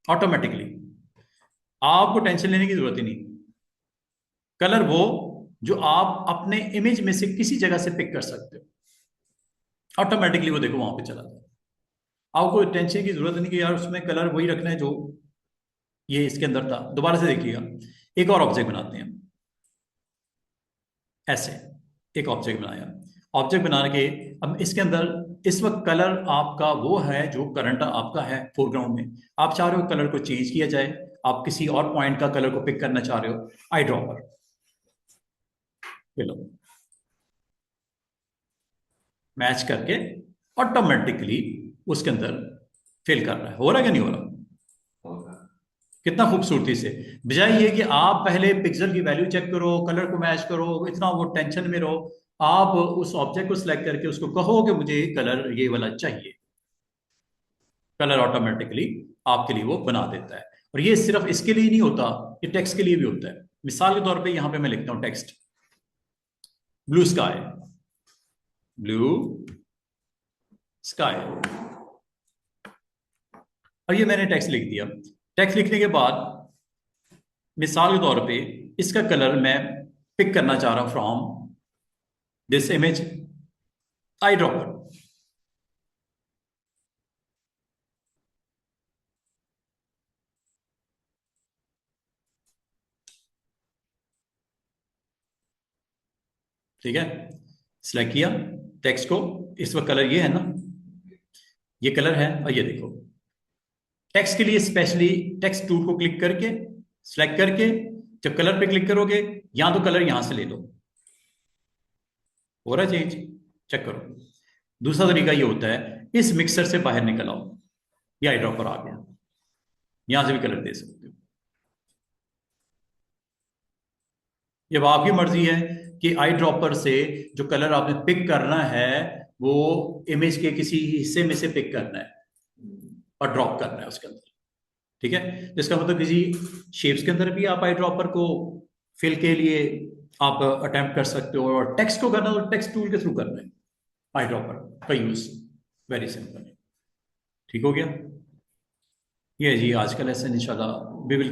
A: ऑटोमेटिकली। आपको टेंशन लेने की जरूरत ही नहीं। कलर वो जो आप अपने इमेज में से किसी जगह से पिक कर सकते हो, ऑटोमेटिकली वो देखो वहां पे चला जाए। आपको टेंशन की जरूरत नहीं कि यार उसमें कलर वही रखना है जो ये इसके अंदर था। दोबारा से देखिएगा, एक और ऑब्जेक्ट बनाते हैं। ऐसे एक ऑब्जेक्ट बनाया, ऑब्जेक्ट बना के अब इसके अंदर इस वक्त कलर आपका वो है जो करंट आपका है फोरग्राउंड में। आप चाह रहे हो कलर को चेंज किया जाए, आप किसी और पॉइंट का कलर को पिक करना चाह रहे हो, आई ड्रॉपर लो, मैच करके ऑटोमेटिकली उसके अंदर फिल कर रहा है। हो रहा है कि नहीं हो रहा? कितना खूबसूरती से, बजाय ये कि आप पहले पिक्सल की वैल्यू चेक करो, कलर को मैच करो, इतना वो टेंशन में रहो, आप उस ऑब्जेक्ट को सिलेक्ट करके उसको कहो कि मुझे कलर ये वाला चाहिए, कलर ऑटोमेटिकली आपके लिए वो बना देता है। और ये सिर्फ इसके लिए नहीं होता, ये टेक्स्ट के लिए भी होता है। मिसाल के तौर पे यहां पे मैं लिखता हूं text blue sky, blue sky. अब ये मैंने टेक्स्ट लिख दिया। टेक्स्ट लिखने के बाद मिसाल के तौर पे इसका कलर मैं पिक करना चाह रहा हूं from this image, eye dropper. ठीक है, सिलेक्ट किया टेक्स्ट को, इस वक्त कलर ये है ना, ये कलर है। और ये देखो, टेक्स्ट के लिए स्पेशली टेक्स्ट टूल को क्लिक करके सिलेक्ट करके जब कलर पे क्लिक करोगे, या तो कलर यहां से ले लो, हो रहा है चेंज, चेक करो। दूसरा तरीका ये होता है, इस मिक्सर से बाहर निकल आओ, ये आई ड्रॉपर आ गया, यहां से भी कलर दे सकते हो। ये अब आपकी मर्जी है कि आई ड्रॉपर से जो कलर आपने पिक करना है वो इमेज के किसी हिस्से में से पिक करना है और ड्रॉप करना है उसके अंदर। ठीक है, इसका मतलब किसी शेप्स के अंदर भी आप आई ड्रॉपर को फिल के लिए आप अटेम्प्ट कर सकते हो, और टेक्स्ट को करना तो टेक्स्ट टूल के थ्रू करना है, आई ड्रॉपर का यूज वेरी सिंपल। ठीक हो गया, ये है जी आज का लेसन। इंशाल्लाह वी विल